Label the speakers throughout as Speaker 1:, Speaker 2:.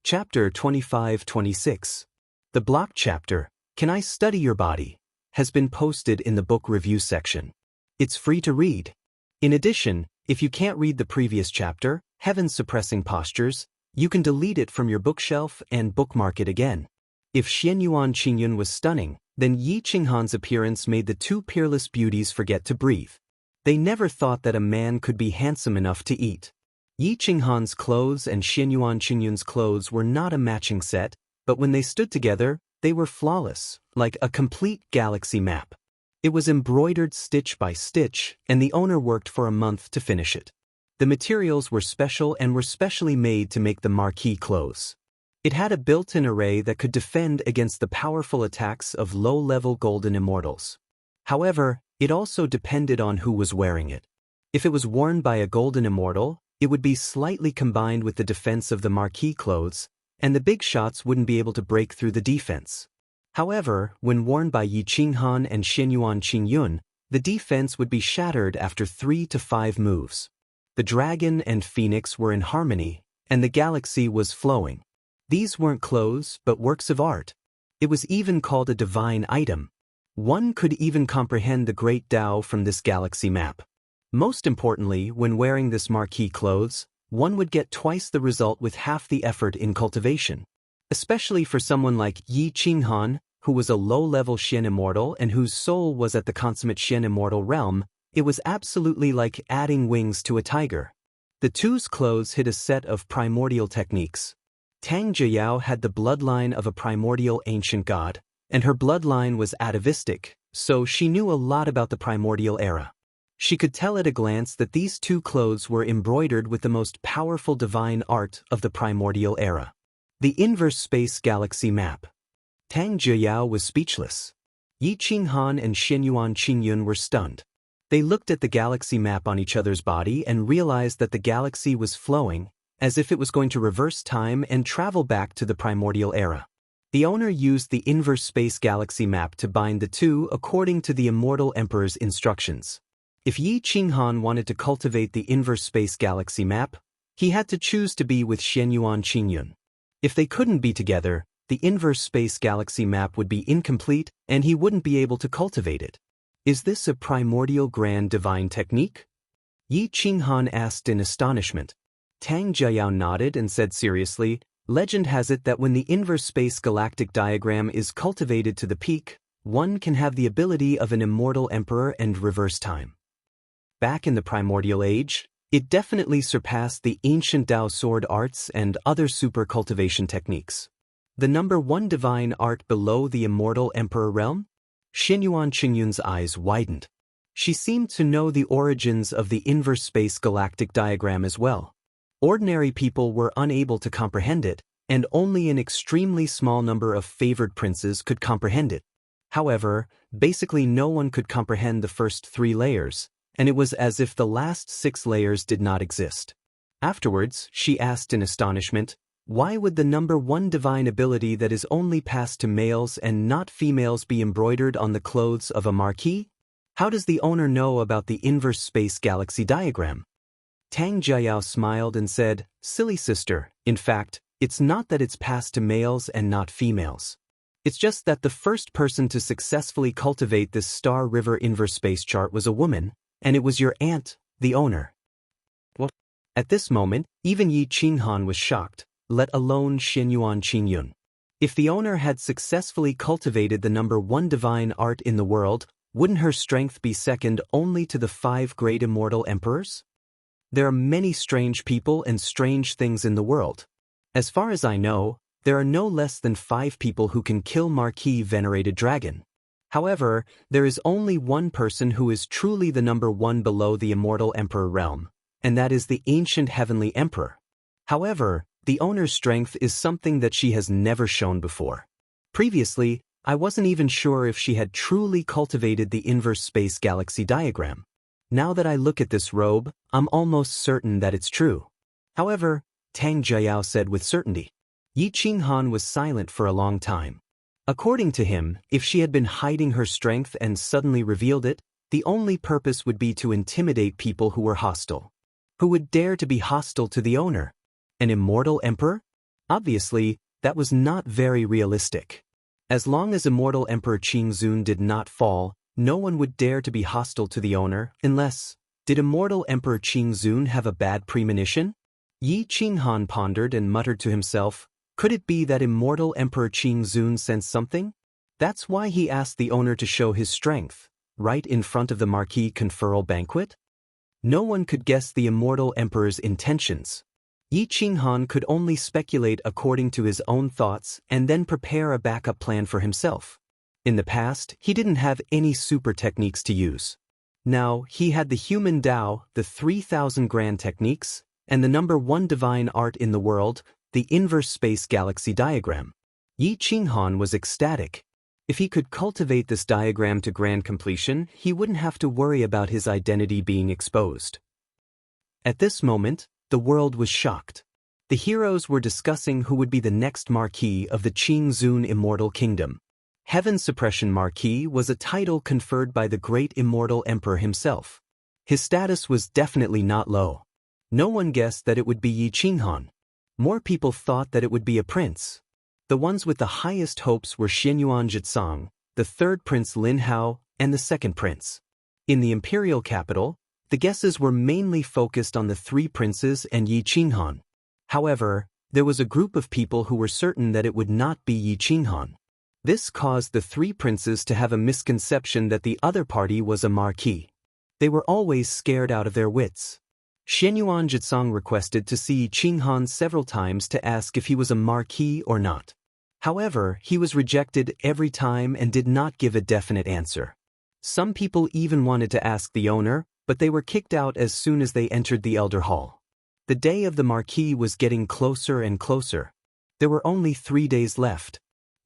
Speaker 1: Chapter 25-26. The block chapter, Can I Study Your Body?, has been posted in the book review section. It's free to read. In addition, if you can't read the previous chapter, Heaven-Suppressing Postures, you can delete it from your bookshelf and bookmark it again. If Xianyuan Qingyun was stunning, then Yi Qinghan's appearance made the two peerless beauties forget to breathe. They never thought that a man could be handsome enough to eat. Yi Qinghan's clothes and Xianyuan Qingyun's clothes were not a matching set, but when they stood together, they were flawless, like a complete galaxy map. It was embroidered stitch by stitch, and the owner worked for a month to finish it. The materials were special and were specially made to make the marquee clothes. It had a built-in array that could defend against the powerful attacks of low-level golden immortals. However, it also depended on who was wearing it. If it was worn by a golden immortal, it would be slightly combined with the defense of the marquee clothes, and the big shots wouldn't be able to break through the defense. However, when worn by Yi Qinghan and Xianyuan Qingyun, the defense would be shattered after 3 to 5 moves. The dragon and phoenix were in harmony, and the galaxy was flowing. These weren't clothes, but works of art. It was even called a divine item. One could even comprehend the great Tao from this galaxy map. Most importantly, when wearing this marquee clothes, one would get twice the result with half the effort in cultivation. Especially for someone like Yi Qinghan, who was a low-level Xian immortal and whose soul was at the consummate Xian immortal realm, it was absolutely like adding wings to a tiger. The two's clothes hid a set of primordial techniques. Tang Jiyao had the bloodline of a primordial ancient god, and her bloodline was atavistic, so she knew a lot about the primordial era. She could tell at a glance that these two clothes were embroidered with the most powerful divine art of the primordial era. The inverse space galaxy map. Tang Jiyao was speechless. Yi Qinghan and Xianyuan Qingyun were stunned. They looked at the galaxy map on each other's body and realized that the galaxy was flowing, as if it was going to reverse time and travel back to the primordial era. The owner used the inverse space galaxy map to bind the two according to the immortal emperor's instructions. If Yi Qinghan wanted to cultivate the inverse space galaxy map, he had to choose to be with Xianyuan Qingyun. If they couldn't be together, the inverse space galaxy map would be incomplete and he wouldn't be able to cultivate it. Is this a primordial grand divine technique? Yi Qinghan asked in astonishment. Tang Jiyao nodded and said seriously, Legend has it that when the inverse space galactic diagram is cultivated to the peak, one can have the ability of an immortal emperor and reverse time. Back in the primordial age, it definitely surpassed the ancient Tao sword arts and other super cultivation techniques. The number one divine art below the immortal emperor realm? Xianyuan Qingyun's eyes widened. She seemed to know the origins of the inverse space galactic diagram as well. Ordinary people were unable to comprehend it, and only an extremely small number of favored princes could comprehend it. However, basically no one could comprehend the first 3 layers, and it was as if the last 6 layers did not exist. Afterwards, she asked in astonishment, why would the number one divine ability that is only passed to males and not females be embroidered on the clothes of a marquis? How does the owner know about the inverse space galaxy diagram? Tang Jiyao smiled and said, Silly sister, in fact, it's not that it's passed to males and not females. It's just that the first person to successfully cultivate this Star River inverse space chart was a woman, and it was your aunt, the owner. What? At this moment, even Yi Qinghan was shocked, let alone Xianyuan Qingyun. If the owner had successfully cultivated the number one divine art in the world, wouldn't her strength be second only to the 5 great immortal emperors? There are many strange people and strange things in the world. As far as I know, there are no less than 5 people who can kill Marquis Venerated Dragon. However, there is only one person who is truly the number one below the immortal emperor realm, and that is the ancient heavenly emperor. However, the owner's strength is something that she has never shown before. Previously, I wasn't even sure if she had truly cultivated the inverse space galaxy diagram. Now that I look at this robe, I'm almost certain that it's true. However, Tang Jiyao said with certainty. Yi Qinghan was silent for a long time. According to him, if she had been hiding her strength and suddenly revealed it, the only purpose would be to intimidate people who were hostile. Who would dare to be hostile to the owner? An immortal emperor? Obviously, that was not very realistic. As long as immortal Emperor Qingzun did not fall, no one would dare to be hostile to the owner unless… Did immortal Emperor Qingzun have a bad premonition? Yi Qinghan pondered and muttered to himself, could it be that immortal Emperor Qingzun sensed something? That's why he asked the owner to show his strength, right in front of the marquee conferral banquet? No one could guess the immortal emperor's intentions. Yi Qinghan could only speculate according to his own thoughts and then prepare a backup plan for himself. In the past, he didn't have any super techniques to use. Now, he had the human Tao, the 3,000 grand techniques, and the #1 divine art in the world, the inverse space galaxy diagram. Yi Qinghan was ecstatic. If he could cultivate this diagram to grand completion, he wouldn't have to worry about his identity being exposed. At this moment, the world was shocked. The heroes were discussing who would be the next marquis of the Qingzun Immortal Kingdom. Heaven Suppression Marquis was a title conferred by the great immortal emperor himself. His status was definitely not low. No one guessed that it would be Yi Qinghan. More people thought that it would be a prince. The ones with the highest hopes were Xianyuan Jitsang, the third prince Lin Hao, and the second prince. In the imperial capital, the guesses were mainly focused on the three princes and Yi Qinghan. However, there was a group of people who were certain that it would not be Yi Qinghan. This caused the three princes to have a misconception that the other party was a marquis. They were always scared out of their wits. Xianyuan Jitsang requested to see Qinghan several times to ask if he was a marquis or not. However, he was rejected every time and did not give a definite answer. Some people even wanted to ask the owner, but they were kicked out as soon as they entered the Elder Hall. The day of the marquis was getting closer and closer. There were only 3 days left.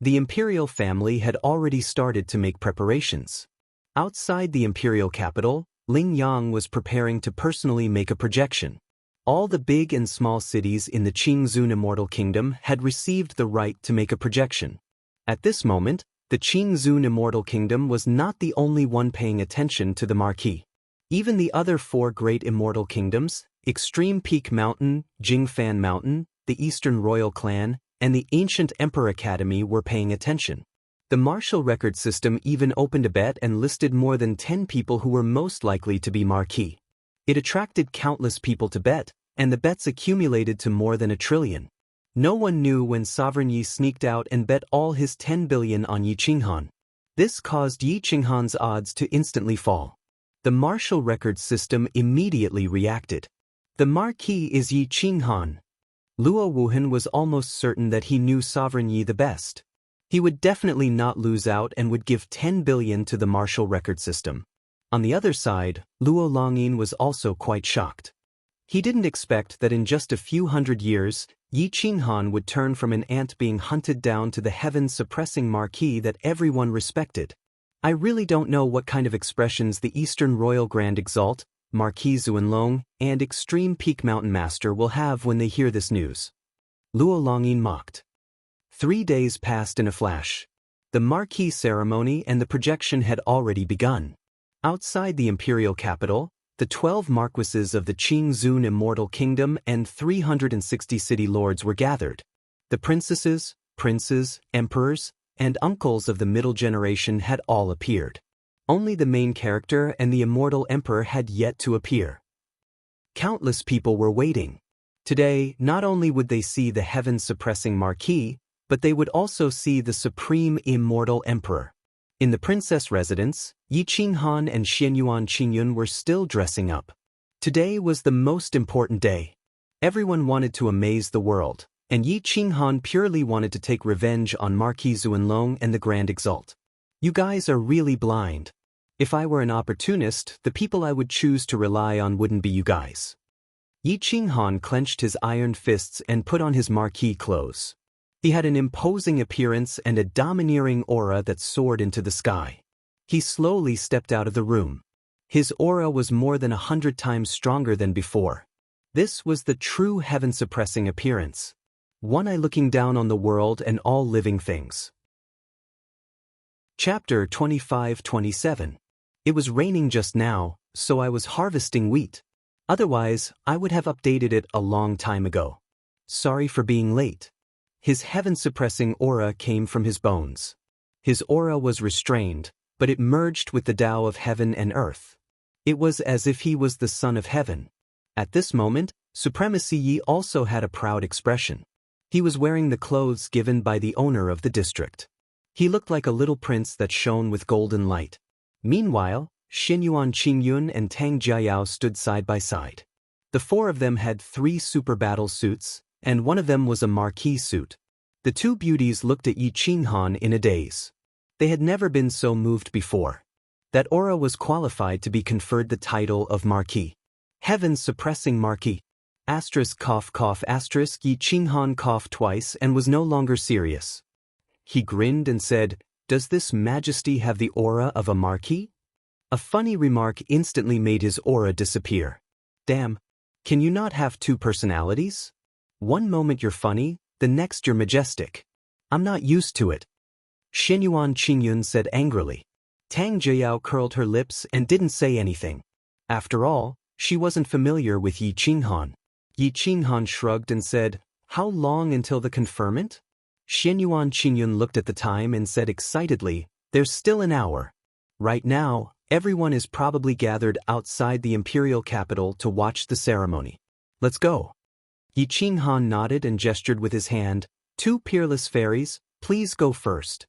Speaker 1: The imperial family had already started to make preparations. Outside the imperial capital, Ling Yang was preparing to personally make a projection. All the big and small cities in the Qingzun Immortal Kingdom had received the right to make a projection. At this moment, the Qingzun Immortal Kingdom was not the only one paying attention to the marquis. Even the other 4 great immortal kingdoms, Extreme Peak Mountain, Jingfan Mountain, the Eastern Royal Clan, and the Ancient Emperor Academy were paying attention. The martial record system even opened a bet and listed more than 10 people who were most likely to be marquis. It attracted countless people to bet, and the bets accumulated to more than 1 trillion. No one knew when Sovereign Yi sneaked out and bet all his 10 billion on Yi Qinghan. This caused Yi Qinghan's odds to instantly fall. The martial record system immediately reacted. The marquis is Yi Qinghan. Luo Wuhan was almost certain that he knew Sovereign Yi the best. He would definitely not lose out and would give 10 billion to the martial record system. On the other side, Luo Longyin was also quite shocked. He didn't expect that in just a few hundred years, Yi Qinghan would turn from an ant being hunted down to the heaven-suppressing marquis that everyone respected. I really don't know what kind of expressions the Eastern Royal Grand Exalt, Marquis Zuanlong, and Extreme Peak Mountain Master will have when they hear this news. Luo Longyin mocked. 3 days passed in a flash. The marquis ceremony and the projection had already begun. Outside the imperial capital, the 12 marquises of the Qingzun Immortal Kingdom and 360 city lords were gathered. The princesses, princes, emperors, and uncles of the middle generation had all appeared. Only the main character and the immortal emperor had yet to appear. Countless people were waiting. Today, not only would they see the heaven-suppressing marquis, but they would also see the supreme immortal emperor. In the princess residence, Yi Qinghan and Xianyuan Qingyun were still dressing up. Today was the most important day. Everyone wanted to amaze the world, and Yi Qinghan purely wanted to take revenge on Marquis Zuanlong and the Grand Exalt. You guys are really blind. If I were an opportunist, the people I would choose to rely on wouldn't be you guys. Yi Qinghan clenched his iron fists and put on his marquis clothes. He had an imposing appearance and a domineering aura that soared into the sky. He slowly stepped out of the room. His aura was more than 100 times stronger than before. This was the true heaven-suppressing appearance. One eye looking down on the world and all living things. Chapter 25-27. It was raining just now, so I was harvesting wheat. Otherwise, I would have updated it a long time ago. Sorry for being late. His heaven-suppressing aura came from his bones. His aura was restrained, but it merged with the Tao of heaven and earth. It was as if he was the son of heaven. At this moment, Supremacy Yi also had a proud expression. He was wearing the clothes given by the owner of the district. He looked like a little prince that shone with golden light. Meanwhile, Xinyuan Qingyun and Tang Jiayao stood side by side. The four of them had 3 super battle suits, and one of them was a marquee suit. The two beauties looked at Yi Qinghan in a daze. They had never been so moved before. That aura was qualified to be conferred the title of Marquis. Heaven-suppressing Marquis. Asterisk cough cough asterisk. Yi Qinghan coughed twice and was no longer serious. He grinned and said, "Does this majesty have the aura of a marquis?" A funny remark instantly made his aura disappear. Damn. Can you not have 2 personalities? One moment you're funny, the next you're majestic. I'm not used to it. Xinyuan Qingyun said angrily. Tang Jiayao curled her lips and didn't say anything. After all, she wasn't familiar with Yi Qinghan. Yi Qinghan shrugged and said, "How long until the conferment?" Xinyuan Qingyun looked at the time and said excitedly, "There's still an hour. Right now, everyone is probably gathered outside the imperial capital to watch the ceremony. Let's go." Yi Qinghan nodded and gestured with his hand. "2 peerless fairies, please go first."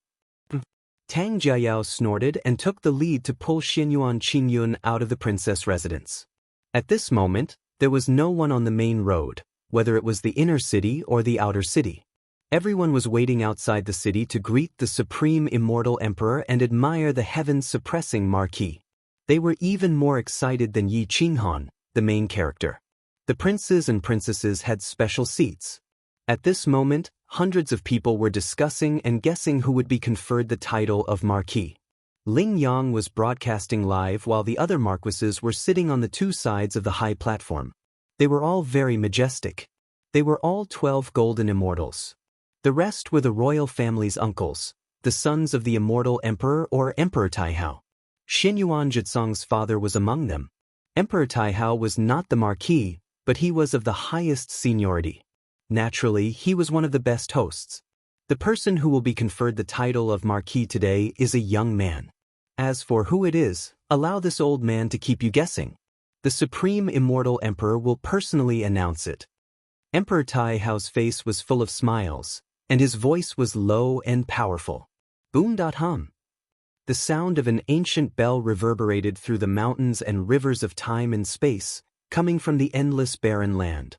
Speaker 1: Tang Jiayao snorted and took the lead to pull Xinyuan Qingyun out of the princess residence. At this moment, there was no one on the main road, whether it was the inner city or the outer city. Everyone was waiting outside the city to greet the supreme immortal emperor and admire the heaven-suppressing marquis. They were even more excited than Yi Qinghan, the main character. The princes and princesses had special seats. At this moment, hundreds of people were discussing and guessing who would be conferred the title of marquis. Ling Yang was broadcasting live while the other marquises were sitting on the 2 sides of the high platform. They were all very majestic. They were all 12 golden immortals. The rest were the royal family's uncles, the sons of the immortal emperor or Emperor Taihao. Xinyuan Jitsong's father was among them. Emperor Taihao was not the marquis, but he was of the highest seniority. Naturally, he was one of the best hosts. The person who will be conferred the title of marquis today is a young man. As for who it is, allow this old man to keep you guessing. The supreme immortal emperor will personally announce it. Emperor Taihao's face was full of smiles, and his voice was low and powerful. Boom.hum. The sound of an ancient bell reverberated through the mountains and rivers of time and space, coming from the endless barren land.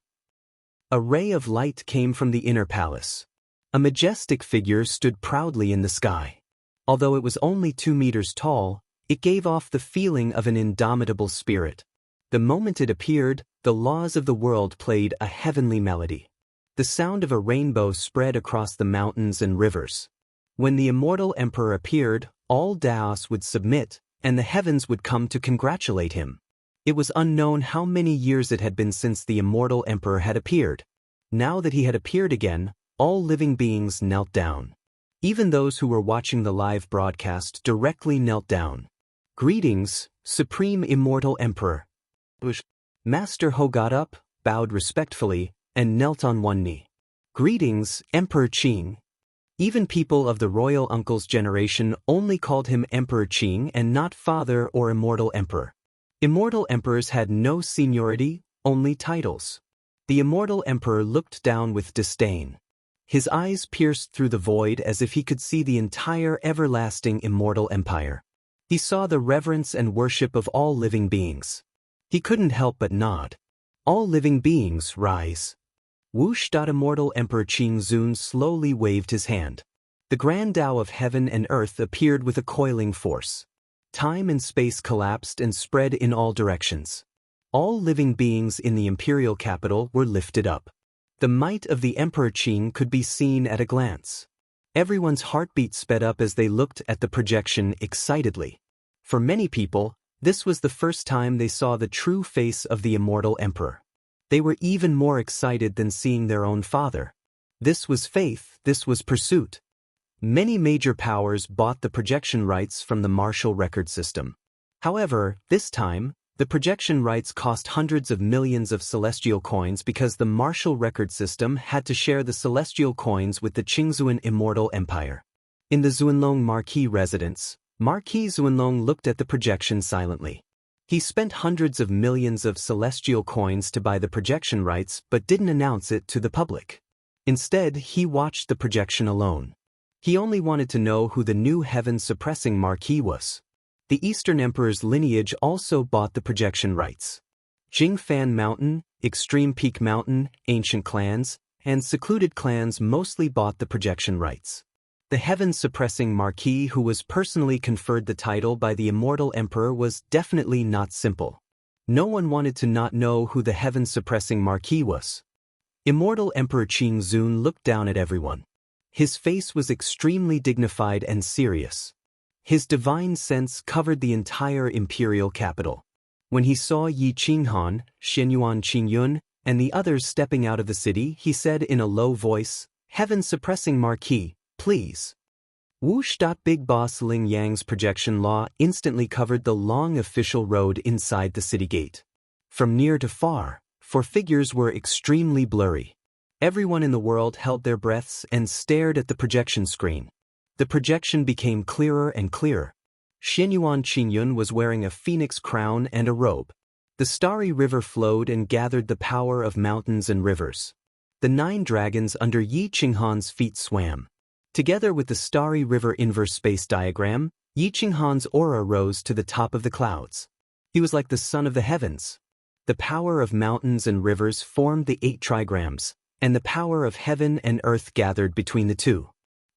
Speaker 1: A ray of light came from the inner palace. A majestic figure stood proudly in the sky. Although it was only 2 meters tall, it gave off the feeling of an indomitable spirit. The moment it appeared, the laws of the world played a heavenly melody. The sound of a rainbow spread across the mountains and rivers. When the immortal emperor appeared, all Daos would submit, and the heavens would come to congratulate him. It was unknown how many years it had been since the immortal emperor had appeared. Now that he had appeared again, all living beings knelt down. Even those who were watching the live broadcast directly knelt down. "Greetings, Supreme Immortal Emperor." Master Ho got up, bowed respectfully, and knelt on one knee. "Greetings, Emperor Qing." Even people of the royal uncle's generation only called him Emperor Qing and not Father or Immortal Emperor. Immortal emperors had no seniority, only titles. The immortal emperor looked down with disdain. His eyes pierced through the void as if he could see the entire everlasting immortal empire. He saw the reverence and worship of all living beings. He couldn't help but nod. "All living beings, rise." Whoosh! Immortal Emperor Qing Zun slowly waved his hand. The grand Tao of heaven and earth appeared with a coiling force. Time and space collapsed and spread in all directions. All living beings in the imperial capital were lifted up. The might of the Emperor Qing could be seen at a glance. Everyone's heartbeat sped up as they looked at the projection excitedly. For many people, this was the first time they saw the true face of the immortal emperor. They were even more excited than seeing their own father. This was faith, this was pursuit. Many major powers bought the projection rights from the Marshall record system. However, this time, The projection rights cost hundreds of millions of celestial coins because the martial record system had to share the celestial coins with the Qingzuan Immortal Empire. In the Zuanlong Marquis residence, Marquis Zuanlong looked at the projection silently. He spent hundreds of millions of celestial coins to buy the projection rights but didn't announce it to the public. Instead, he watched the projection alone. He only wanted to know who the new heaven-suppressing Marquis was. The Eastern Emperor's lineage also bought the projection rights. Jingfan Mountain, Extreme Peak Mountain, ancient clans, and secluded clans mostly bought the projection rights. The heaven-suppressing Marquis who was personally conferred the title by the Immortal Emperor was definitely not simple. No one wanted to not know who the heaven-suppressing Marquis was. Immortal Emperor Qingzun looked down at everyone. His face was extremely dignified and serious. His divine sense covered the entire imperial capital. When he saw Yi Qinghan, Xianyuan Qingyun, and the others stepping out of the city, he said in a low voice, "Heaven-suppressing Marquis, please." Whoosh! Big Boss Ling Yang's projection law instantly covered the long official road inside the city gate. From near to far, for figures were extremely blurry. Everyone in the world held their breaths and stared at the projection screen. The projection became clearer and clearer. Xianyuan Qingyun was wearing a phoenix crown and a robe. The starry river flowed and gathered the power of mountains and rivers. The 9 dragons under Yi Qinghan's feet swam. Together with the starry river inverse space diagram, Yi Qinghan's aura rose to the top of the clouds. He was like the sun of the heavens. The power of mountains and rivers formed the 8 trigrams, and the power of heaven and earth gathered between the two.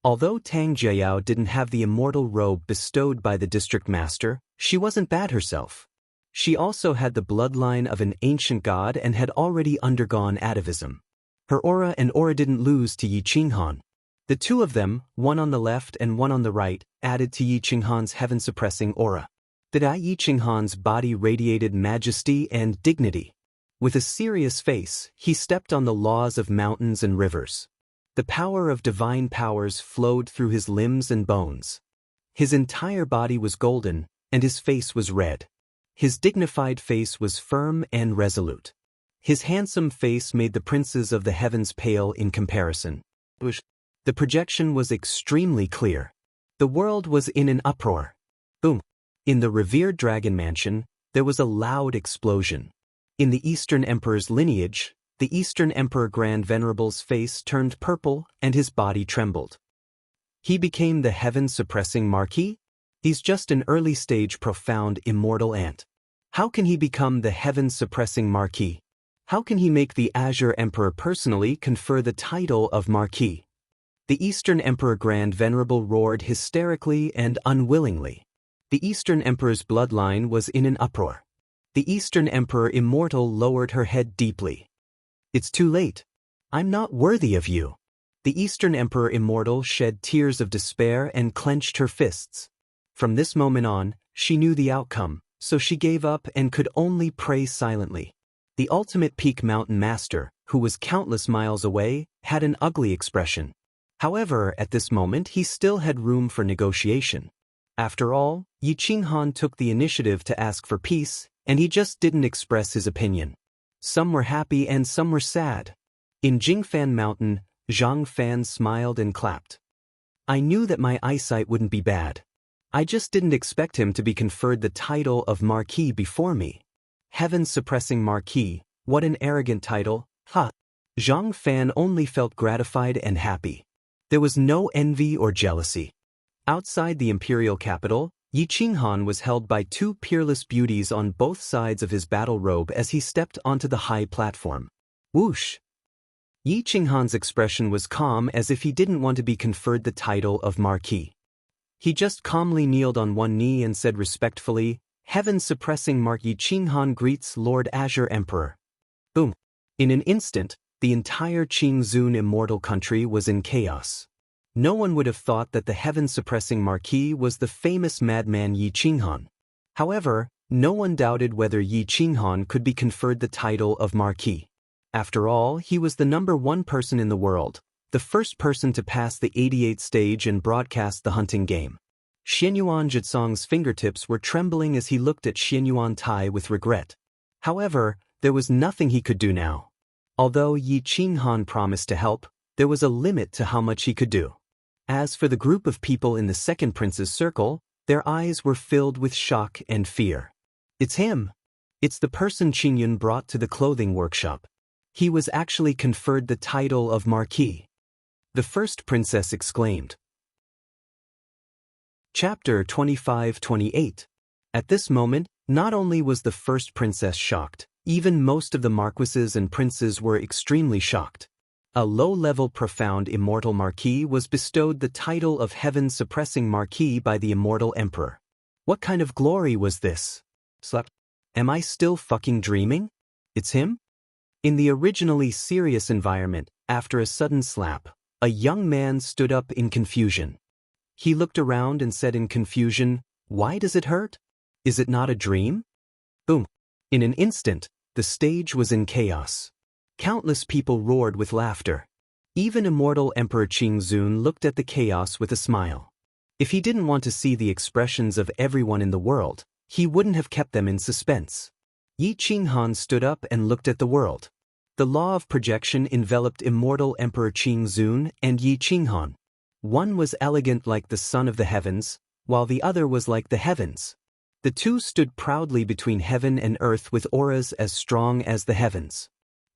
Speaker 1: Although Tang Jiayao didn't have the immortal robe bestowed by the district master, she wasn't bad herself. She also had the bloodline of an ancient god and had already undergone atavism. Her aura didn't lose to Yi Qinghan. The two of them, one on the left and one on the right, added to Yi Qinghan's heaven-suppressing aura. Yi Qinghan's body radiated majesty and dignity. With a serious face, he stepped on the laws of mountains and rivers. The power of divine powers flowed through his limbs and bones. His entire body was golden, and his face was red. His dignified face was firm and resolute. His handsome face made the princes of the heavens pale in comparison. The projection was extremely clear. The world was in an uproar. Boom! In the revered dragon mansion, there was a loud explosion. In the Eastern Emperor's lineage, the Eastern Emperor Grand Venerable's face turned purple and his body trembled. He became the heaven-suppressing Marquis? He's just an early-stage profound immortal ant. How can he become the heaven-suppressing Marquis? How can he make the Azure Emperor personally confer the title of Marquis? The Eastern Emperor Grand Venerable roared hysterically and unwillingly. The Eastern Emperor's bloodline was in an uproar. The Eastern Emperor Immortal lowered her head deeply. "It's too late. I'm not worthy of you." The Eastern Emperor Immortal shed tears of despair and clenched her fists. From this moment on, she knew the outcome, so she gave up and could only pray silently. The ultimate peak mountain master, who was countless miles away, had an ugly expression. However, at this moment he still had room for negotiation. After all, Yi Qinghan took the initiative to ask for peace, and he just didn't express his opinion. Some were happy and some were sad. In Jingfan Mountain, Zhang Fan smiled and clapped. "I knew that my eyesight wouldn't be bad. I just didn't expect him to be conferred the title of Marquis before me. Heaven-suppressing Marquis, what an arrogant title, huh?" Zhang Fan only felt gratified and happy. There was no envy or jealousy. Outside the imperial capital, Yi Qinghan was held by 2 peerless beauties on both sides of his battle robe as he stepped onto the high platform. Whoosh! Yi Qinghan's expression was calm as if he didn't want to be conferred the title of Marquis. He just calmly kneeled on one knee and said respectfully, "Heaven-suppressing Yi Qinghan greets Lord Azure Emperor." Boom! In an instant, the entire Qingzun immortal country was in chaos. No one would have thought that the heaven-suppressing Marquis was the famous madman Yi Qinghan. However, no one doubted whether Yi Qinghan could be conferred the title of Marquis. After all, he was the #1 person in the world, the first person to pass the 88th stage and broadcast the hunting game. Xianyuan Jitsong's fingertips were trembling as he looked at Xianyuan Tai with regret. However, there was nothing he could do now. Although Yi Qinghan promised to help, there was a limit to how much he could do. As for the group of people in the second prince's circle, their eyes were filled with shock and fear. It's him. It's the person Qingyun brought to the clothing workshop. He was actually conferred the title of Marquis. The first princess exclaimed. Chapter 25-28. At this moment, not only was the first princess shocked, even most of the marquises and princes were extremely shocked. A low-level profound immortal marquis was bestowed the title of heaven-suppressing marquis by the immortal emperor. What kind of glory was this? Am I still fucking dreaming? It's him? In the originally serious environment, after a sudden slap, a young man stood up in confusion. He looked around and said in confusion, "Why does it hurt? Is it not a dream?" Boom. In an instant, the stage was in chaos. Countless people roared with laughter. Even immortal Emperor Qingzun looked at the chaos with a smile. If he didn't want to see the expressions of everyone in the world, he wouldn't have kept them in suspense. Yi Qinghan stood up and looked at the world. The law of projection enveloped immortal Emperor Qingzun and Yi Qinghan. One was elegant like the sun of the heavens, while the other was like the heavens. The two stood proudly between heaven and earth with auras as strong as the heavens.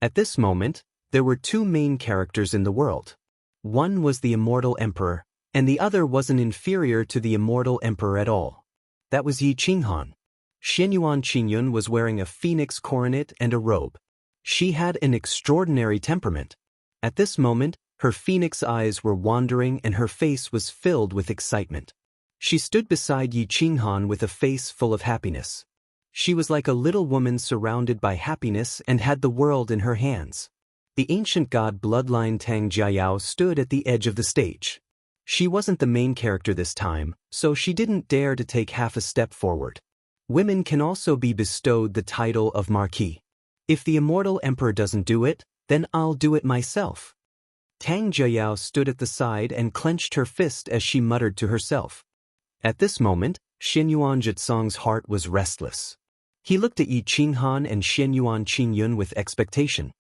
Speaker 1: At this moment, there were two main characters in the world. One was the immortal emperor, and the other wasn't inferior to the immortal emperor at all. That was Yi Qinghan. Xianyuan Qingyun was wearing a phoenix coronet and a robe. She had an extraordinary temperament. At this moment, her phoenix eyes were wandering and her face was filled with excitement. She stood beside Yi Qinghan with a face full of happiness. She was like a little woman surrounded by happiness and had the world in her hands. The ancient god bloodline Tang Jiayao stood at the edge of the stage. She wasn't the main character this time, so she didn't dare to take half a step forward. Women can also be bestowed the title of Marquis. If the immortal emperor doesn't do it, then I'll do it myself. Tang Jiayao stood at the side and clenched her fist as she muttered to herself. At this moment, Xianyuan Jitsong's heart was restless. He looked at Yi Qinghan and Xianyuan Qingyun with expectation.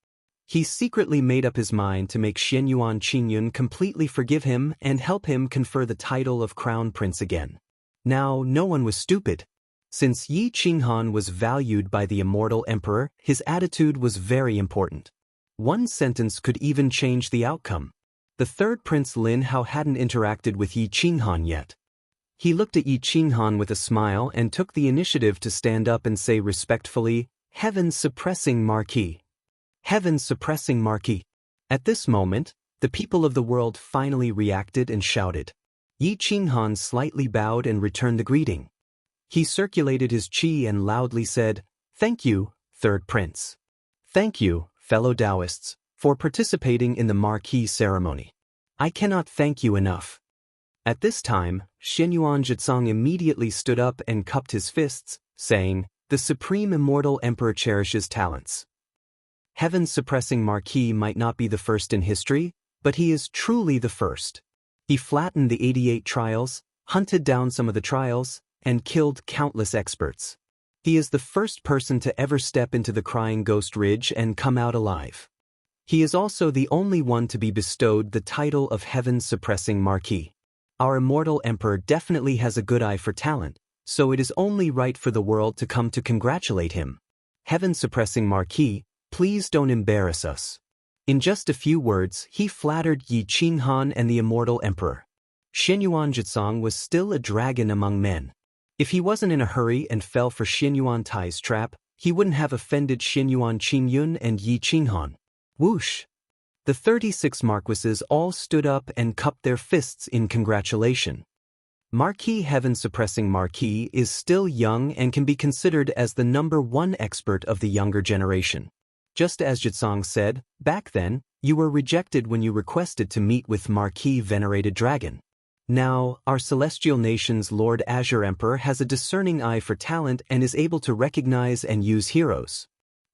Speaker 1: He secretly made up his mind to make Xianyuan Qingyun completely forgive him and help him confer the title of Crown Prince again. Now, no one was stupid. Since Yi Qinghan was valued by the immortal emperor, his attitude was very important. One sentence could even change the outcome. The third Prince Lin Hao hadn't interacted with Yi Qinghan yet. He looked at Yi Qinghan with a smile and took the initiative to stand up and say respectfully, "Heaven-suppressing Marquis. Heaven-suppressing Marquis." At this moment, the people of the world finally reacted and shouted. Yi Qinghan slightly bowed and returned the greeting. He circulated his qi and loudly said, "Thank you, Third Prince. Thank you, fellow Taoists, for participating in the Marquis ceremony. I cannot thank you enough." At this time, Xianyuan Jitsong immediately stood up and cupped his fists, saying, "The Supreme Immortal Emperor cherishes talents. Heaven-suppressing Marquis might not be the first in history, but he is truly the first. He flattened the 88 trials, hunted down some of the trials, and killed countless experts. He is the first person to ever step into the Crying Ghost Ridge and come out alive. He is also the only one to be bestowed the title of Heaven-suppressing Marquis. Our immortal emperor definitely has a good eye for talent, so it is only right for the world to come to congratulate him. Heaven-suppressing Marquis, please don't embarrass us." In just a few words, he flattered Yi Qinghan and the immortal emperor. Xianyuan Jitsong was still a dragon among men. If he wasn't in a hurry and fell for Xianyuan Tai's trap, he wouldn't have offended Xianyuan Qingyun and Yi Qinghan. Whoosh! The 36 marquises all stood up and cupped their fists in congratulation. Marquis Heaven-suppressing Marquis is still young and can be considered as the #1 expert of the younger generation. Just as Jitsong said, back then, you were rejected when you requested to meet with Marquis Venerated Dragon. Now, our celestial nation's Lord Azure Emperor has a discerning eye for talent and is able to recognize and use heroes.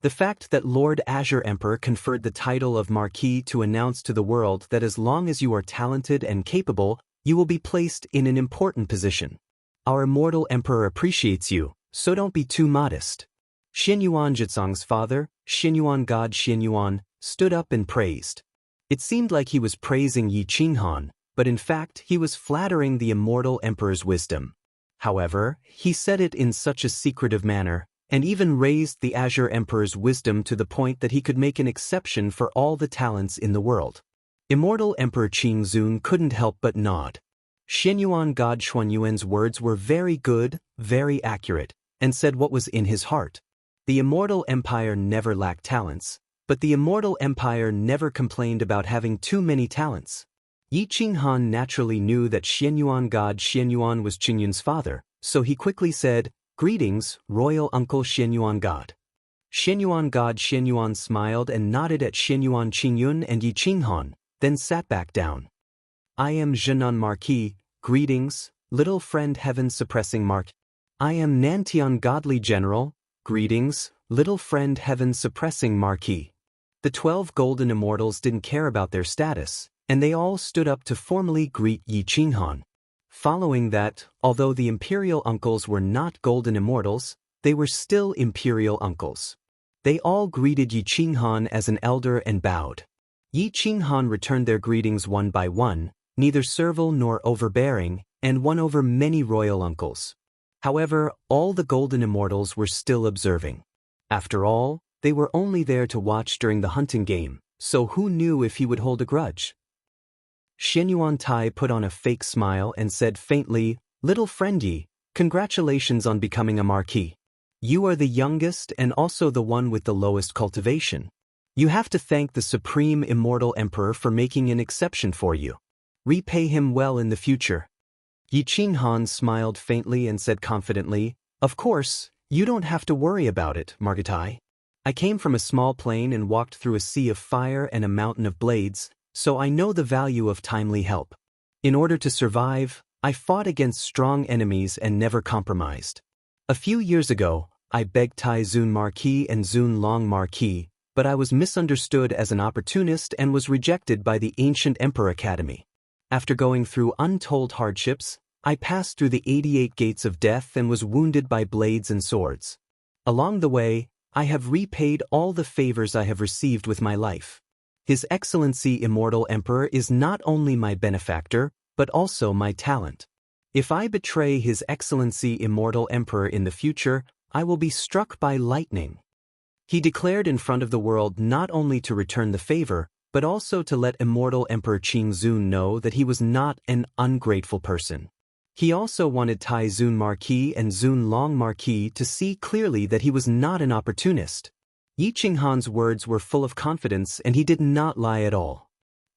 Speaker 1: The fact that Lord Azure Emperor conferred the title of Marquis to announce to the world that as long as you are talented and capable, you will be placed in an important position. Our immortal emperor appreciates you, so don't be too modest. Xianyuan Jitsong's father, Xianyuan god Xianyuan, stood up and praised. It seemed like he was praising Yi Qinghan, but in fact he was flattering the immortal emperor's wisdom. However, he said it in such a secretive manner, and even raised the Azure Emperor's wisdom to the point that he could make an exception for all the talents in the world. Immortal Emperor Qingzun couldn't help but nod. Xianyuan god Xuanyuan's words were very good, very accurate, and said what was in his heart. The immortal empire never lacked talents, but the immortal empire never complained about having too many talents. Yi Qinghan naturally knew that Xianyuan god Xianyuan was Qingyun's father, so he quickly said, "Greetings, royal uncle Xianyuan god." Xianyuan god Xianyuan smiled and nodded at Xianyuan Qingyun and Yi Qinghan, then sat back down. "I am Zhenan Marquis, greetings, little friend heaven-suppressing Marquis. I am Nantian godly general, greetings, little friend heaven-suppressing Marquis." The 12 golden immortals didn't care about their status, and they all stood up to formally greet Yi Qinghan. Following that, although the imperial uncles were not golden immortals, they were still imperial uncles. They all greeted Yi Qinghan as an elder and bowed. Yi Qinghan returned their greetings one by one, neither servile nor overbearing, and won over many royal uncles. However, all the golden immortals were still observing. After all, they were only there to watch during the hunting game, so who knew if he would hold a grudge? Xianyuan Tai put on a fake smile and said faintly, "Little friend Yi, congratulations on becoming a marquis. You are the youngest and also the one with the lowest cultivation. You have to thank the supreme immortal emperor for making an exception for you. Repay him well in the future." Yi Qinghan smiled faintly and said confidently, "Of course, you don't have to worry about it, Margatai. I came from a small plain and walked through a sea of fire and a mountain of blades, so I know the value of timely help. In order to survive, I fought against strong enemies and never compromised. A few years ago, I begged Tai Zun Marquis and Zun Long Marquis, but I was misunderstood as an opportunist and was rejected by the ancient Emperor Academy. After going through untold hardships, I passed through the 88 gates of death and was wounded by blades and swords. Along the way, I have repaid all the favors I have received with my life. His Excellency Immortal Emperor is not only my benefactor, but also my talent. If I betray His Excellency Immortal Emperor in the future, I will be struck by lightning." He declared in front of the world not only to return the favor, but also to let Immortal Emperor Qingzun know that he was not an ungrateful person. He also wanted Tai Zun Marquis and Zun Long Marquis to see clearly that he was not an opportunist. Yi Qinghan's words were full of confidence and he did not lie at all.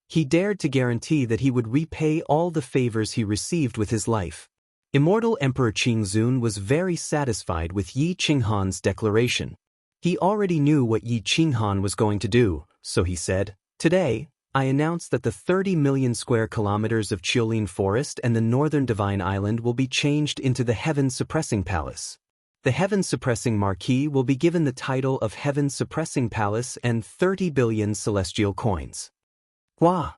Speaker 1: He dared to guarantee that he would repay all the favors he received with his life. Immortal Emperor Qingzun was very satisfied with Yi Qinghan's declaration. He already knew what Yi Qinghan was going to do, so he said, "Today, I announce that the 30 million square kilometers of Qiulin Forest and the northern Divine Island will be changed into the Heaven-Suppressing Palace. The Heaven-Suppressing Marquis will be given the title of Heaven-Suppressing Palace and 30 billion celestial coins." Wow!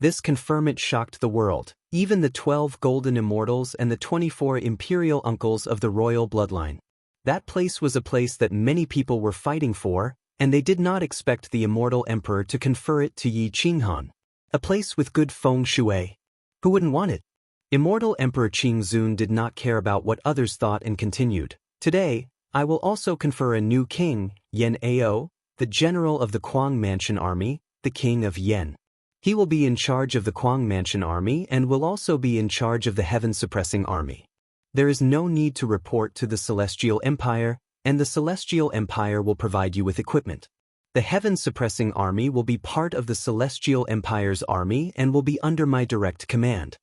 Speaker 1: This conferment shocked the world, even the 12 golden immortals and the 24 imperial uncles of the royal bloodline. That place was a place that many people were fighting for, and they did not expect the immortal emperor to confer it to Yi Qinghan. A place with good feng shui. Who wouldn't want it? Immortal Emperor Qingzun did not care about what others thought and continued, "Today, I will also confer a new king, Yan Ao, the general of the Quang Mansion Army, the king of Yan. He will be in charge of the Quang Mansion Army and will also be in charge of the Heaven-Suppressing Army. There is no need to report to the Celestial Empire, and the Celestial Empire will provide you with equipment. The Heaven-Suppressing Army will be part of the Celestial Empire's army and will be under my direct command."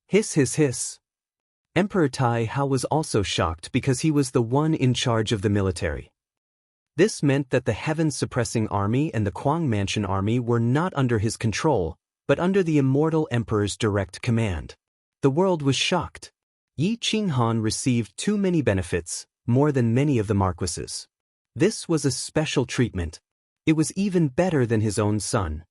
Speaker 1: Hiss hiss hiss. Emperor Tai Hao was also shocked because he was the one in charge of the military. This meant that the Heaven-Suppressing Army and the Quang Mansion Army were not under his control, but under the Immortal Emperor's direct command. The world was shocked. Yi Qinghan received too many benefits, more than many of the marquises. This was a special treatment. It was even better than his own son.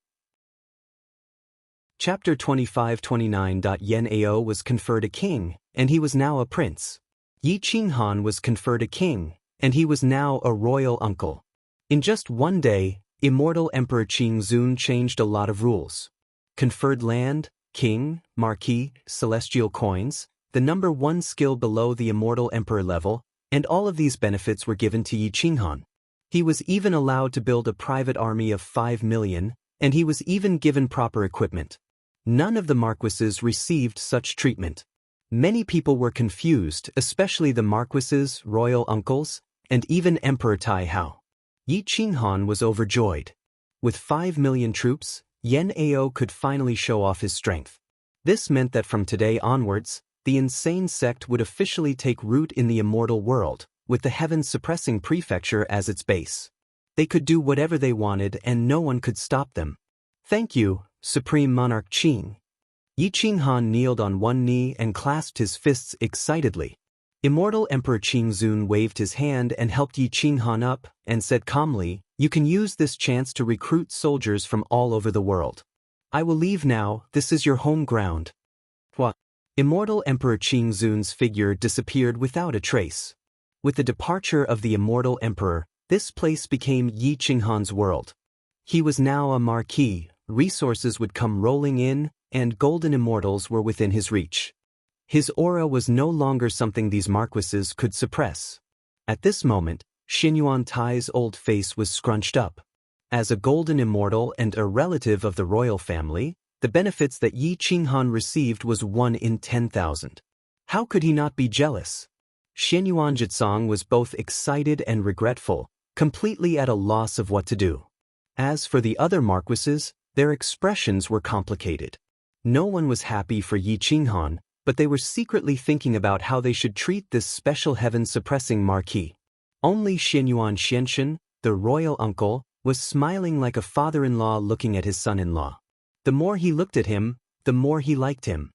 Speaker 1: Chapter 25-29. Yan Ao was conferred a king, and he was now a prince. Yi Qinghan was conferred a king, and he was now a royal uncle. In just one day, immortal Emperor Qingzun changed a lot of rules. Conferred land, king, marquis, celestial coins, the number 1 skill below the immortal emperor level, and all of these benefits were given to Yi Qinghan. He was even allowed to build a private army of 5 million, and he was even given proper equipment. None of the marquises received such treatment. Many people were confused, especially the marquises, royal uncles, and even Emperor Tai Hao. Yi Qinghan was overjoyed. With 5 million troops, Yan Ao could finally show off his strength. This meant that from today onwards, the insane sect would officially take root in the immortal world, with the heaven-suppressing prefecture as its base. They could do whatever they wanted and no one could stop them. Thank you, Supreme Monarch Qing. Yi Qinghan kneeled on one knee and clasped his fists excitedly. Immortal Emperor Qingzun waved his hand and helped Yi Qinghan up, and said calmly, "You can use this chance to recruit soldiers from all over the world. I will leave now, this is your home ground." What? Immortal Emperor Qingzun's figure disappeared without a trace. With the departure of the immortal emperor, this place became Yi Qinghan's world. He was now a marquis, resources would come rolling in, and golden immortals were within his reach. His aura was no longer something these marquises could suppress. At this moment, Xinyuan Tai's old face was scrunched up. As a golden immortal and a relative of the royal family, the benefits that Yi Qinghan received was 1 in 10,000. How could he not be jealous? Xinyuan Jitsong was both excited and regretful, completely at a loss of what to do. As for the other marquises, their expressions were complicated. No one was happy for Yi Qinghan, but they were secretly thinking about how they should treat this special heaven-suppressing marquis. Only Xinyuan Xianxin, the royal uncle, was smiling like a father-in-law looking at his son-in-law. The more he looked at him, the more he liked him.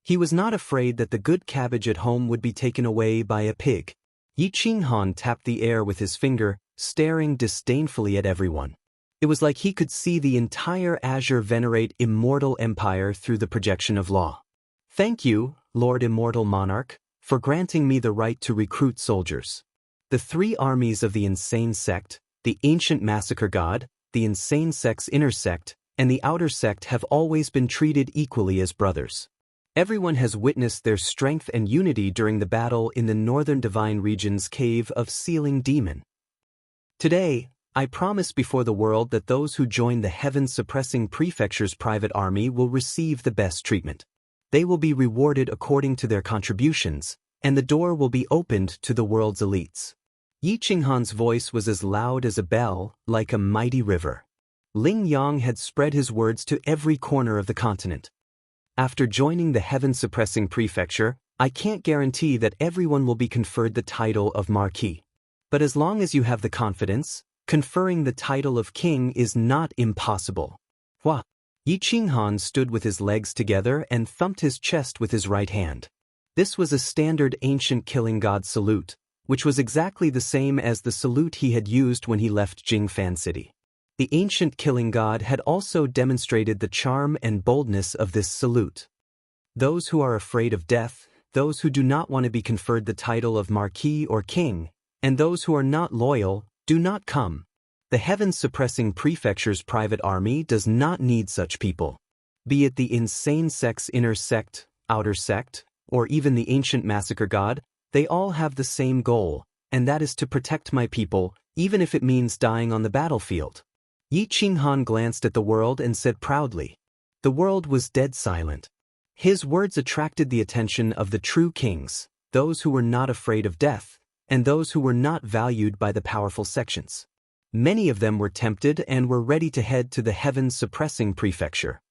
Speaker 1: He was not afraid that the good cabbage at home would be taken away by a pig. Yi Qinghan tapped the air with his finger, staring disdainfully at everyone. It was like he could see the entire Azure Venerate immortal empire through the projection of law. Thank you, Lord Immortal Monarch, for granting me the right to recruit soldiers. The 3 armies of the insane sect, the ancient massacre god, the insane sect's inner sect, and the outer sect have always been treated equally as brothers. Everyone has witnessed their strength and unity during the battle in the northern divine region's cave of Sealing Demon. Today, I promise before the world that those who join the heaven-suppressing prefecture's private army will receive the best treatment. They will be rewarded according to their contributions, and the door will be opened to the world's elites. Yi Qinghan's voice was as loud as a bell, like a mighty river. Ling Yang had spread his words to every corner of the continent. After joining the heaven-suppressing prefecture, I can't guarantee that everyone will be conferred the title of marquis. But as long as you have the confidence, conferring the title of king is not impossible. Hua! Yi Qinghan stood with his legs together and thumped his chest with his right hand. This was a standard ancient killing god salute, which was exactly the same as the salute he had used when he left Jingfan City. The ancient killing god had also demonstrated the charm and boldness of this salute. Those who are afraid of death, those who do not want to be conferred the title of marquis or king, and those who are not loyal, do not come. The heaven-suppressing prefecture's private army does not need such people. Be it the insane sect's inner sect, outer sect, or even the ancient massacre god, they all have the same goal, and that is to protect my people, even if it means dying on the battlefield. Yi Qinghan glanced at the world and said proudly. The world was dead silent. His words attracted the attention of the true kings, those who were not afraid of death, and those who were not valued by the powerful sections. Many of them were tempted and were ready to head to the heaven-suppressing prefecture.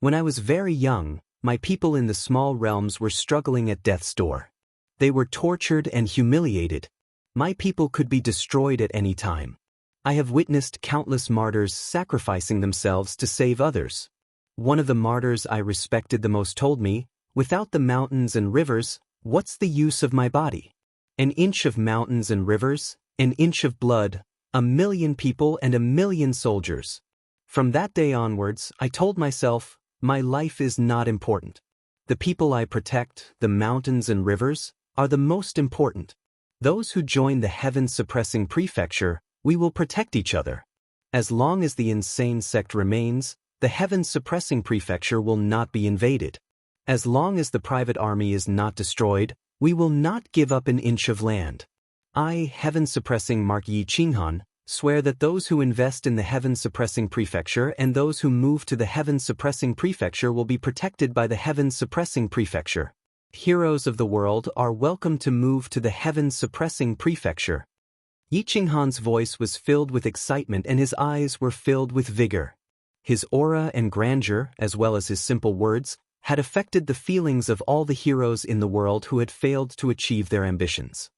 Speaker 1: When I was very young, my people in the small realms were struggling at death's door. They were tortured and humiliated. My people could be destroyed at any time. I have witnessed countless martyrs sacrificing themselves to save others. One of the martyrs I respected the most told me, "Without the mountains and rivers, what's the use of my body? An inch of mountains and rivers, an inch of blood, 1,000,000 people and 1,000,000 soldiers." From that day onwards, I told myself, my life is not important. The people I protect, the mountains and rivers, are the most important. Those who join the heaven-suppressing prefecture, we will protect each other. As long as the insane sect remains, the heaven-suppressing prefecture will not be invaded. As long as the private army is not destroyed, we will not give up an inch of land. I, heaven-suppressing Mark Yi Qinghan, swear that those who invest in the heaven-suppressing prefecture and those who move to the heaven-suppressing prefecture will be protected by the heaven-suppressing prefecture. Heroes of the world are welcome to move to the heaven-suppressing prefecture. Yi Qinghan's voice was filled with excitement and his eyes were filled with vigor. His aura and grandeur, as well as his simple words, had affected the feelings of all the heroes in the world who had failed to achieve their ambitions.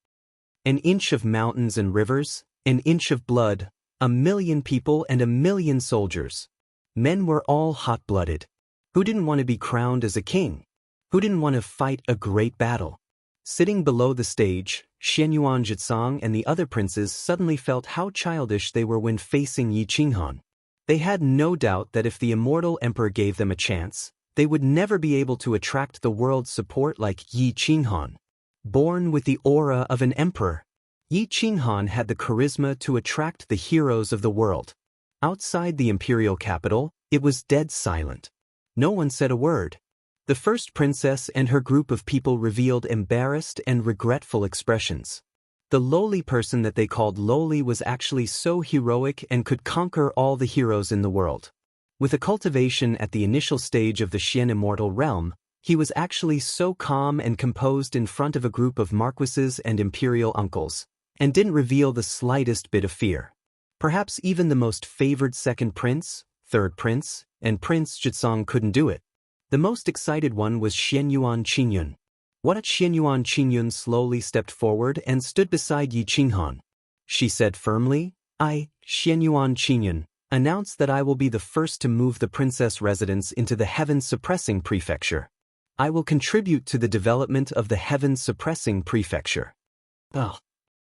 Speaker 1: An inch of mountains and rivers, an inch of blood, 1,000,000 people and 1,000,000 soldiers. Men were all hot-blooded. Who didn't want to be crowned as a king? Who didn't want to fight a great battle? Sitting below the stage, Xianyuan Jitsang and the other princes suddenly felt how childish they were when facing Yi Qinghan. They had no doubt that if the immortal emperor gave them a chance, they would never be able to attract the world's support like Yi Qinghan. Born with the aura of an emperor, Yi Qinghan had the charisma to attract the heroes of the world. Outside the imperial capital, it was dead silent. No one said a word. The first princess and her group of people revealed embarrassed and regretful expressions. The lowly person that they called lowly was actually so heroic and could conquer all the heroes in the world. With a cultivation at the initial stage of the Xian immortal realm, he was actually so calm and composed in front of a group of marquises and imperial uncles, and didn't reveal the slightest bit of fear. Perhaps even the most favored second prince, third prince, and Prince Jitsang couldn't do it. The most excited one was Xianyuan Qingyun. Xianyuan Qingyun slowly stepped forward and stood beside Yi Qinghan. She said firmly, I, Xianyuan Qingyun, announce that I will be the first to move the princess residence into the heaven-suppressing prefecture. I will contribute to the development of the heaven-suppressing prefecture.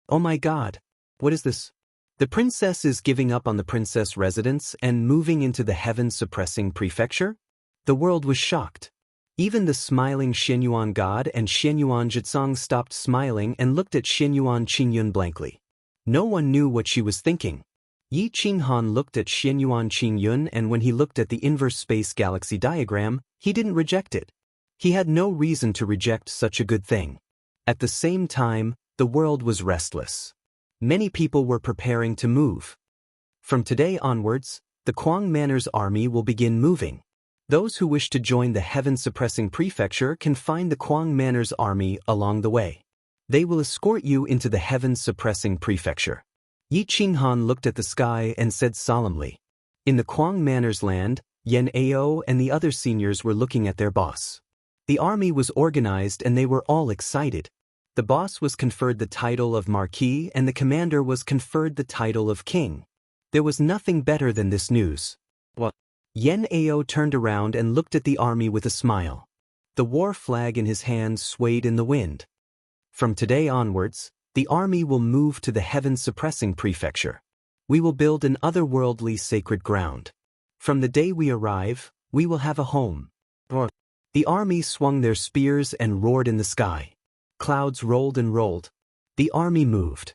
Speaker 1: Oh my God, what is this? The princess is giving up on the princess residence and moving into the heaven-suppressing prefecture? The world was shocked. Even the smiling Xianyuan god and Xianyuan Jitsang stopped smiling and looked at Xianyuan Qingyun blankly. No one knew what she was thinking. Yi Qinghan looked at Xianyuan Qingyun, and when he looked at the inverse space galaxy diagram, he didn't reject it. He had no reason to reject such a good thing. At the same time, the world was restless. Many people were preparing to move. From today onwards, the Kuang Manor's army will begin moving. Those who wish to join the heaven-suppressing prefecture can find the Kuang Manor's army along the way. They will escort you into the heaven-suppressing prefecture. Yi Qinghan looked at the sky and said solemnly. In the Kuang Manor's land, Yan Ao and the other seniors were looking at their boss. The army was organized and they were all excited. The boss was conferred the title of Marquis and the commander was conferred the title of King. There was nothing better than this news. What? Yan Ao turned around and looked at the army with a smile. The war flag in his hand swayed in the wind. From today onwards, the army will move to the heaven-suppressing prefecture. We will build an otherworldly sacred ground. From the day we arrive, we will have a home. The army swung their spears and roared in the sky. Clouds rolled and rolled. The army moved.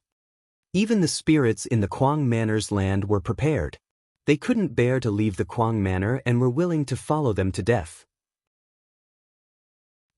Speaker 1: Even the spirits in the Kuang Manor's land were prepared. They couldn't bear to leave the Kuang Manor and were willing to follow them to death.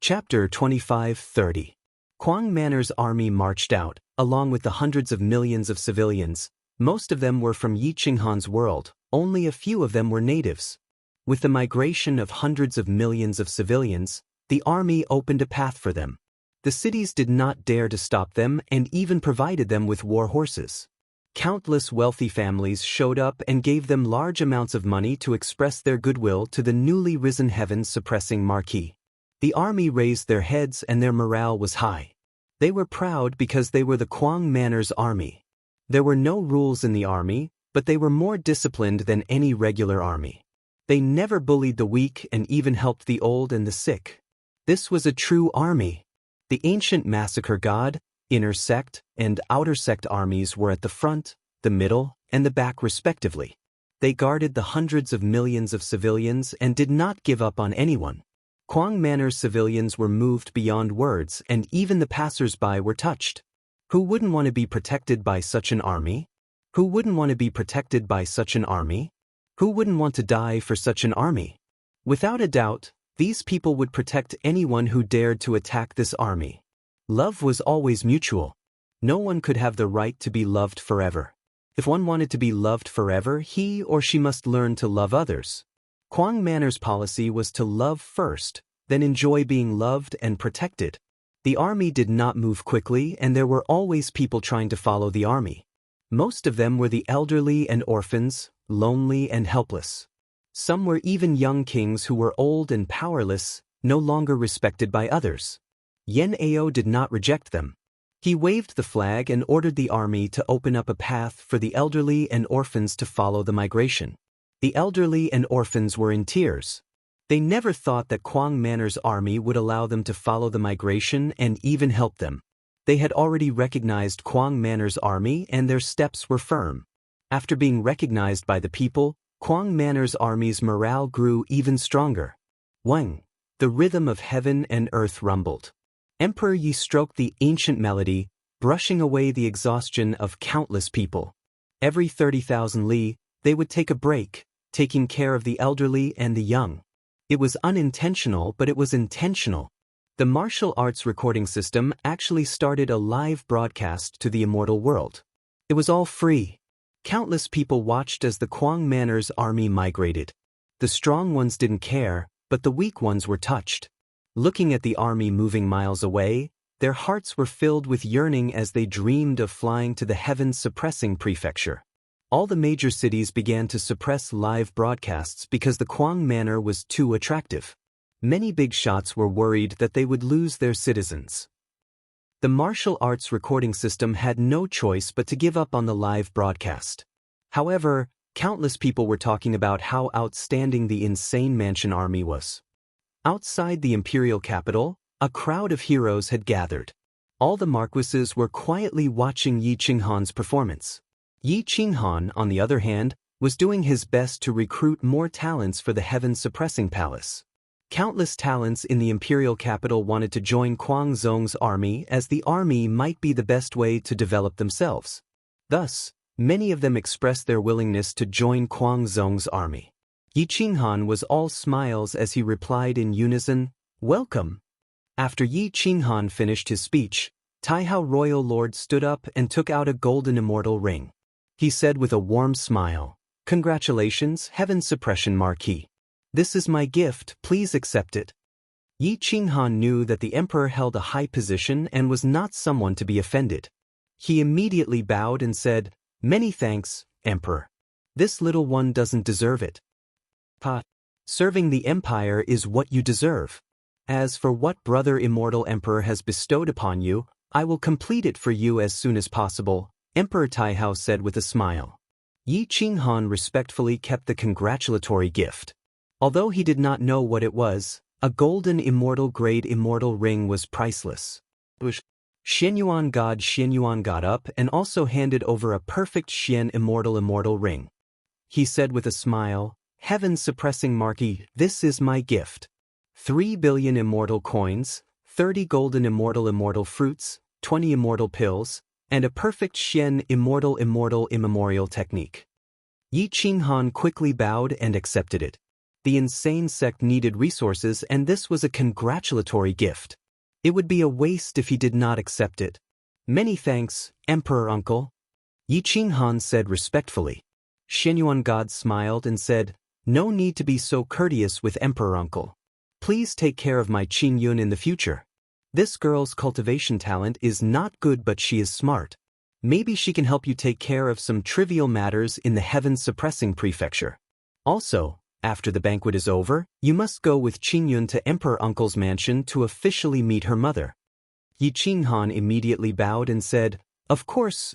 Speaker 1: Chapter 25-30. Kuang Manor's army marched out, along with the hundreds of millions of civilians. Most of them were from Yi Qinghan's world, only a few of them were natives. With the migration of hundreds of millions of civilians, the army opened a path for them. The cities did not dare to stop them and even provided them with war horses. Countless wealthy families showed up and gave them large amounts of money to express their goodwill to the newly risen heaven-suppressing Marquis. The army raised their heads and their morale was high. They were proud because they were the Kuang Manor's army. There were no rules in the army, but they were more disciplined than any regular army. They never bullied the weak and even helped the old and the sick. This was a true army. The ancient massacre god, inner sect, and outer sect armies were at the front, the middle, and the back respectively. They guarded the hundreds of millions of civilians and did not give up on anyone. Quang Manor's civilians were moved beyond words, and even the passers-by were touched. Who wouldn't want to be protected by such an army? Who wouldn't want to be protected by such an army? Who wouldn't want to die for such an army? Without a doubt, these people would protect anyone who dared to attack this army. Love was always mutual. No one could have the right to be loved forever. If one wanted to be loved forever, he or she must learn to love others. Quang Manor's policy was to love first, then enjoy being loved and protected. The army did not move quickly, and there were always people trying to follow the army. Most of them were the elderly and orphans, lonely and helpless. Some were even young kings who were old and powerless, no longer respected by others. Yen Ao did not reject them. He waved the flag and ordered the army to open up a path for the elderly and orphans to follow the migration. The elderly and orphans were in tears. They never thought that Quang Manor's army would allow them to follow the migration and even help them. They had already recognized Quang Manor's army, and their steps were firm. After being recognized by the people, Quang Manor's army's morale grew even stronger. Wang, the rhythm of heaven and earth rumbled. Emperor Yi stroked the ancient melody, brushing away the exhaustion of countless people. Every 30,000 li, they would take a break, taking care of the elderly and the young. It was unintentional, but it was intentional. The martial arts recording system actually started a live broadcast to the immortal world. It was all free. Countless people watched as the Quang Manor's army migrated. The strong ones didn't care, but the weak ones were touched. Looking at the army moving miles away, their hearts were filled with yearning as they dreamed of flying to the heaven-suppressing prefecture. All the major cities began to suppress live broadcasts because the Quang Manor was too attractive. Many big shots were worried that they would lose their citizens. The martial arts recording system had no choice but to give up on the live broadcast. However, countless people were talking about how outstanding the insane mansion army was. Outside the imperial capital, a crowd of heroes had gathered. All the marquises were quietly watching Yi Qinghan's performance. Yi Qinghan, on the other hand, was doing his best to recruit more talents for the heaven-suppressing palace. Countless talents in the imperial capital wanted to join Quang Zong's army, as the army might be the best way to develop themselves. Thus, many of them expressed their willingness to join Quang Zong's army. Yi Qinghan was all smiles as he replied in unison, "Welcome." After Yi Qinghan finished his speech, Taihao Royal Lord stood up and took out a golden immortal ring. He said with a warm smile, "Congratulations, Heaven Suppression Marquis. This is my gift, please accept it." Yi Qinghan knew that the emperor held a high position and was not someone to be offended. He immediately bowed and said, "Many thanks, Emperor. This little one doesn't deserve it. Serving the empire is what you deserve. As for what brother immortal emperor has bestowed upon you, I will complete it for you as soon as possible," Emperor Taihao said with a smile. Yi Qinghan respectfully kept the congratulatory gift. Although he did not know what it was, a golden immortal-grade immortal ring was priceless. Xianyuan got up and also handed over a perfect Xian immortal ring. He said with a smile, "Heaven-suppressing Marquis, this is my gift. 3 billion immortal coins, 30 golden immortal fruits, 20 immortal pills, and a perfect Xian immortal immemorial technique." Yi Qinghan quickly bowed and accepted it. The insane sect needed resources, and this was a congratulatory gift. It would be a waste if he did not accept it. "Many thanks, Emperor Uncle," Yi Qinghan said respectfully. Xianyuan God smiled and said, "No need to be so courteous with Emperor Uncle. Please take care of my Qingyun in the future. This girl's cultivation talent is not good, but she is smart. Maybe she can help you take care of some trivial matters in the heaven-suppressing prefecture. Also, after the banquet is over, you must go with Qingyun to Emperor Uncle's mansion to officially meet her mother." Yi Qinghan immediately bowed and said, Of course.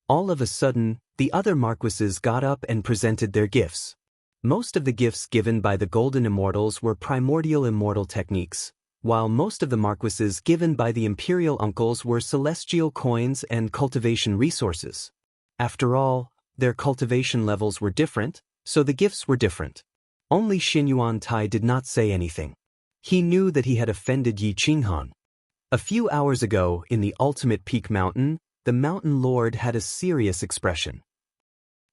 Speaker 1: All of a sudden, the other marquises got up and presented their gifts. Most of the gifts given by the Golden Immortals were primordial immortal techniques, while most of the marquises given by the imperial uncles were celestial coins and cultivation resources. After all, their cultivation levels were different, so the gifts were different. Only Xinyuan Tai did not say anything. He knew that he had offended Yi Qinghan. A few hours ago, in the ultimate peak mountain, the mountain lord had a serious expression.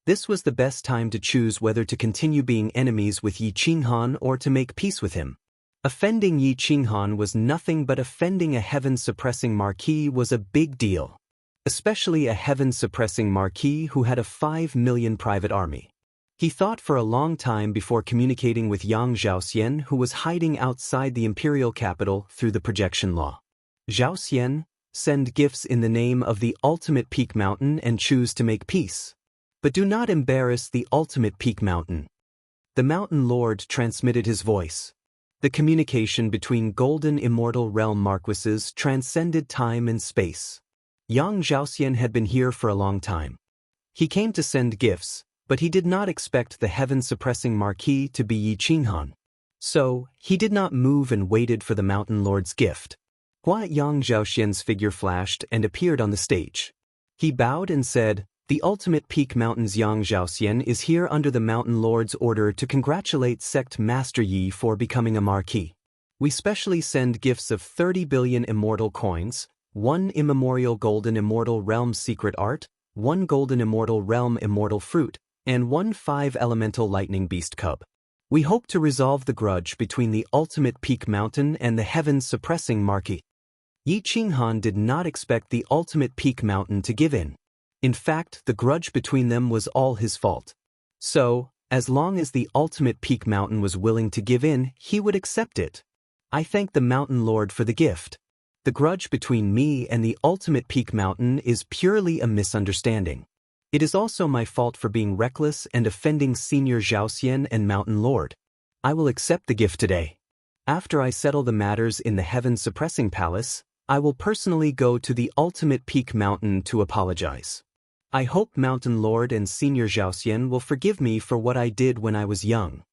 Speaker 1: This was the best time to choose whether to continue being enemies with Yi Qinghan or to make peace with him. Offending Yi Qinghan was nothing, but offending a heaven-suppressing marquis was a big deal. Especially a heaven-suppressing marquis who had a 5 million private army. He thought for a long time before communicating with Yang Zhaoxian, who was hiding outside the imperial capital through the projection law. Zhaoxian, send gifts in the name of the ultimate peak mountain and choose to make peace. But do not embarrass the ultimate peak mountain. The mountain lord transmitted his voice. The communication between golden immortal realm marquises transcended time and space. Yang Zhaoxian had been here for a long time. He came to send gifts, but he did not expect the heaven-suppressing marquis to be Yi Qinghan. So, he did not move and waited for the mountain lord's gift. Yang Zhaoxian's figure flashed and appeared on the stage. He bowed and said, "The ultimate peak mountain's Yang Zhaoxian is here under the mountain lord's order to congratulate Sect Master Yi for becoming a marquis. We specially send gifts of 30 billion immortal coins, 1 immemorial golden immortal realm secret art, 1 golden immortal realm immortal fruit, and 1 5-elemental lightning beast cub. We hope to resolve the grudge between the ultimate peak mountain and the heaven-suppressing marquis." Yi Qinghan did not expect the ultimate peak mountain to give in. In fact, the grudge between them was all his fault. So, as long as the ultimate peak mountain was willing to give in, he would accept it. I thank the mountain lord for the gift. The grudge between me and the ultimate peak mountain is purely a misunderstanding. It is also my fault for being reckless and offending Senior Zhaoxian and Mountain Lord. I will accept the gift today. After I settle the matters in the heaven-suppressing palace, I will personally go to the ultimate peak mountain to apologize. I hope Mountain Lord and Senior Zhaoxian will forgive me for what I did when I was young.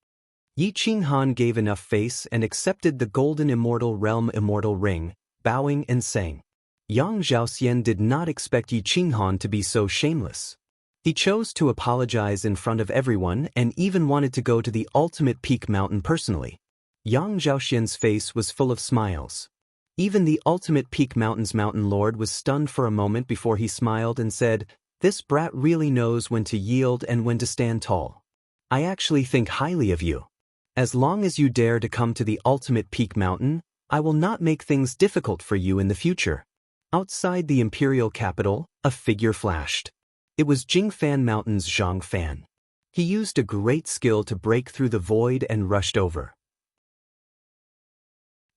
Speaker 1: Yi Qinghan gave enough face and accepted the golden immortal realm immortal ring, bowing and saying. Yang Zhaoxian did not expect Yi Qinghan to be so shameless. He chose to apologize in front of everyone and even wanted to go to the ultimate peak mountain personally. Yang Zhaoxian's face was full of smiles. Even the ultimate peak mountain's mountain lord was stunned for a moment before he smiled and said, "This brat really knows when to yield and when to stand tall. I actually think highly of you. As long as you dare to come to the ultimate peak mountain, I will not make things difficult for you in the future." Outside the imperial capital, a figure flashed. It was Jingfan Mountain's Zhang Fan. He used a great skill to break through the void and rushed over.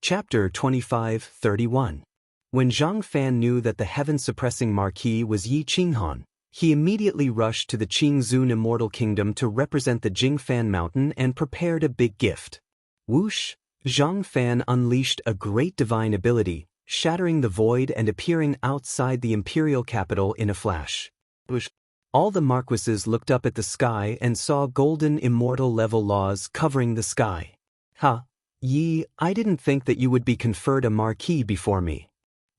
Speaker 1: Chapter 25:31. When Zhang Fan knew that the heaven-suppressing marquis was Yi Qinghan, he immediately rushed to the Qingzun Immortal Kingdom to represent the Jingfan Mountain and prepared a big gift. Whoosh! Zhang Fan unleashed a great divine ability, shattering the void and appearing outside the imperial capital in a flash. All the marquises looked up at the sky and saw golden immortal level laws covering the sky. Yi, I didn't think that you would be conferred a marquis before me.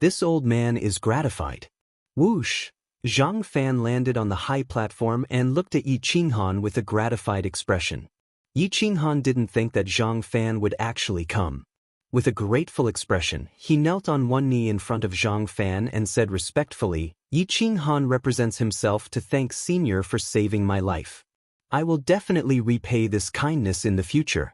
Speaker 1: This old man is gratified. Whoosh! Zhang Fan landed on the high platform and looked at Yi Qinghan with a gratified expression. Yi Qinghan didn't think that Zhang Fan would actually come. With a grateful expression, he knelt on one knee in front of Zhang Fan and said respectfully, "Yi Qinghan represents himself to thank Senior for saving my life. I will definitely repay this kindness in the future."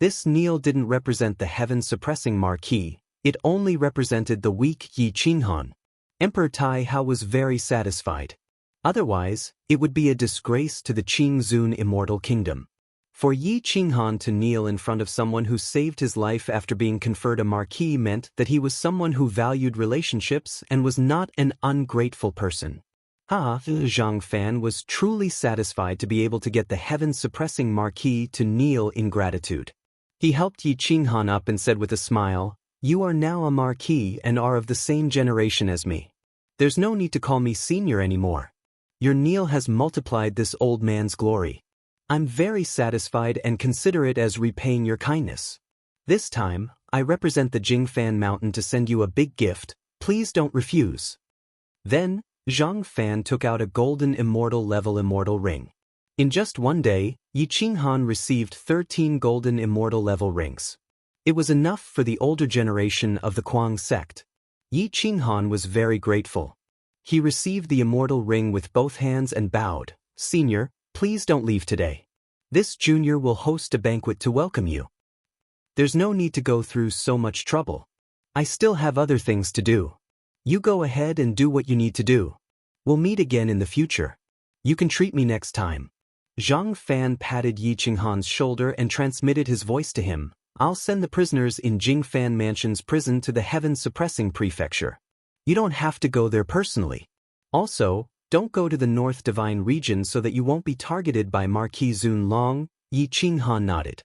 Speaker 1: This kneel didn't represent the heaven-suppressing marquis, it only represented the weak Yi Qinghan. Emperor Tai Hao was very satisfied. Otherwise, it would be a disgrace to the Qingzun Immortal Kingdom. For Yi Qinghan to kneel in front of someone who saved his life after being conferred a marquis meant that he was someone who valued relationships and was not an ungrateful person. Zhang Fan was truly satisfied to be able to get the heaven-suppressing marquis to kneel in gratitude. He helped Yi Qinghan up and said with a smile, "You are now a marquis and are of the same generation as me. There's no need to call me senior anymore. Your kneel has multiplied this old man's glory. I'm very satisfied and consider it as repaying your kindness. This time, I represent the Jingfan Mountain to send you a big gift, please don't refuse." Then, Zhang Fan took out a golden immortal level immortal ring. In just one day, Yi Qinghan received 13 golden immortal level rings. It was enough for the older generation of the Kuang sect. Yi Qinghan was very grateful. He received the immortal ring with both hands and bowed. "Senior, please don't leave today. This junior will host a banquet to welcome you. There's no need to go through so much trouble. I still have other things to do. You go ahead and do what you need to do. We'll meet again in the future. You can treat me next time." Zhang Fan patted Yi Qinghan's shoulder and transmitted his voice to him. "I'll send the prisoners in Jingfan Mansion's prison to the Heaven Suppressing Prefecture. You don't have to go there personally. Also, don't go to the North Divine region so that you won't be targeted by Marquis Zun Long." Yi Qinghan nodded.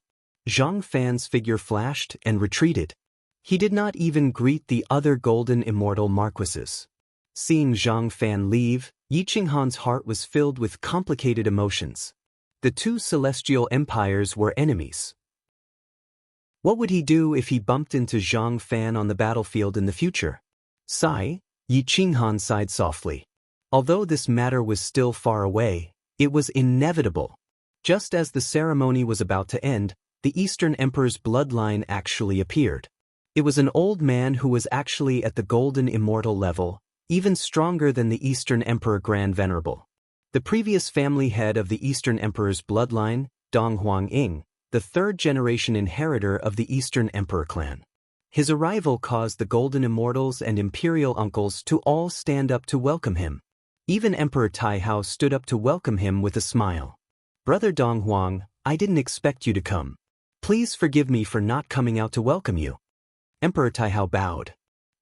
Speaker 1: Zhang Fan's figure flashed and retreated. He did not even greet the other golden immortal marquises. Seeing Zhang Fan leave, Yi Qinghan's heart was filled with complicated emotions. The two celestial empires were enemies. What would he do if he bumped into Zhang Fan on the battlefield in the future? Sigh, Yi Qinghan sighed softly. Although this matter was still far away, it was inevitable. Just as the ceremony was about to end, the Eastern Emperor's bloodline actually appeared. It was an old man who was actually at the golden immortal level, even stronger than the Eastern Emperor Grand Venerable. The previous family head of the Eastern Emperor's bloodline, Dong Huang-ing, the third-generation inheritor of the Eastern Emperor clan. His arrival caused the Golden Immortals and Imperial Uncles to all stand up to welcome him. Even Emperor Taihao stood up to welcome him with a smile. "Brother Dong Huang, I didn't expect you to come. Please forgive me for not coming out to welcome you." Emperor Taihao bowed.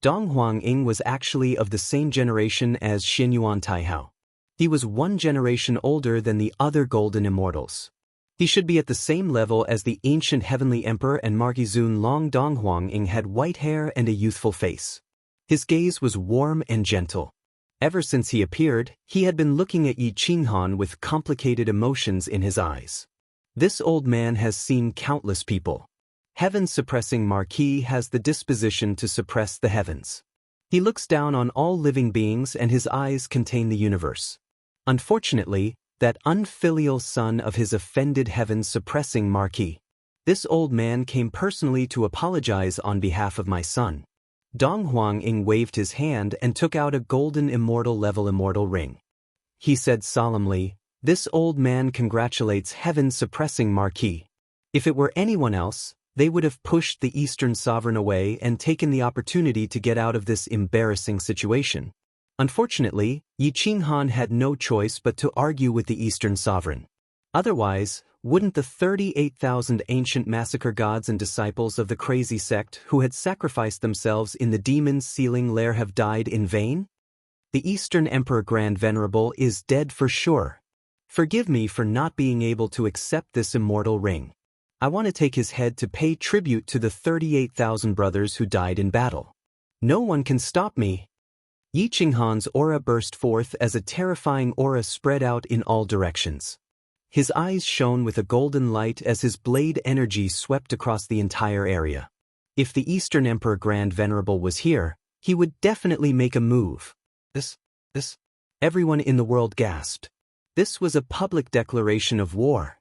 Speaker 1: Dong Huang-ing was actually of the same generation as Xinyuan Taihao. He was one generation older than the other Golden Immortals. He should be at the same level as the ancient Heavenly Emperor, and Marquis Zun Long. Dong Huang-ing had white hair and a youthful face. His gaze was warm and gentle. Ever since he appeared, he had been looking at Yi Qinghan with complicated emotions in his eyes. This old man has seen countless people. Heaven-suppressing Marquis has the disposition to suppress the heavens. He looks down on all living beings and his eyes contain the universe. Unfortunately, that unfilial son of his offended heaven-suppressing Marquis. This old man came personally to apologize on behalf of my son. Dong Huang-ing waved his hand and took out a golden immortal level immortal ring. He said solemnly, "This old man congratulates heaven-suppressing Marquis. If it were anyone else, they would have pushed the Eastern Sovereign away and taken the opportunity to get out of this embarrassing situation. Unfortunately, Yi Qinghan had no choice but to argue with the Eastern Sovereign. Otherwise, wouldn't the 38,000 ancient massacre gods and disciples of the crazy sect who had sacrificed themselves in the demon's sealing lair have died in vain? The Eastern Emperor Grand Venerable is dead for sure. Forgive me for not being able to accept this immortal ring. I want to take his head to pay tribute to the 38,000 brothers who died in battle. No one can stop me." Yi Qinghan's aura burst forth as a terrifying aura spread out in all directions. His eyes shone with a golden light as his blade energy swept across the entire area. If the Eastern Emperor Grand Venerable was here, he would definitely make a move. This. Everyone in the world gasped. This was a public declaration of war.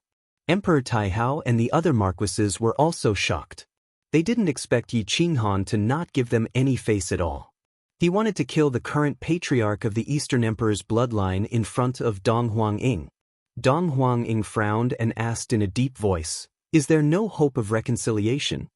Speaker 1: Emperor Taihao and the other marquises were also shocked. They didn't expect Yi Qinghan to not give them any face at all. He wanted to kill the current patriarch of the Eastern Emperor's bloodline in front of Dong Huang-ing. Dong Huang-ing frowned and asked in a deep voice, "Is there no hope of reconciliation?"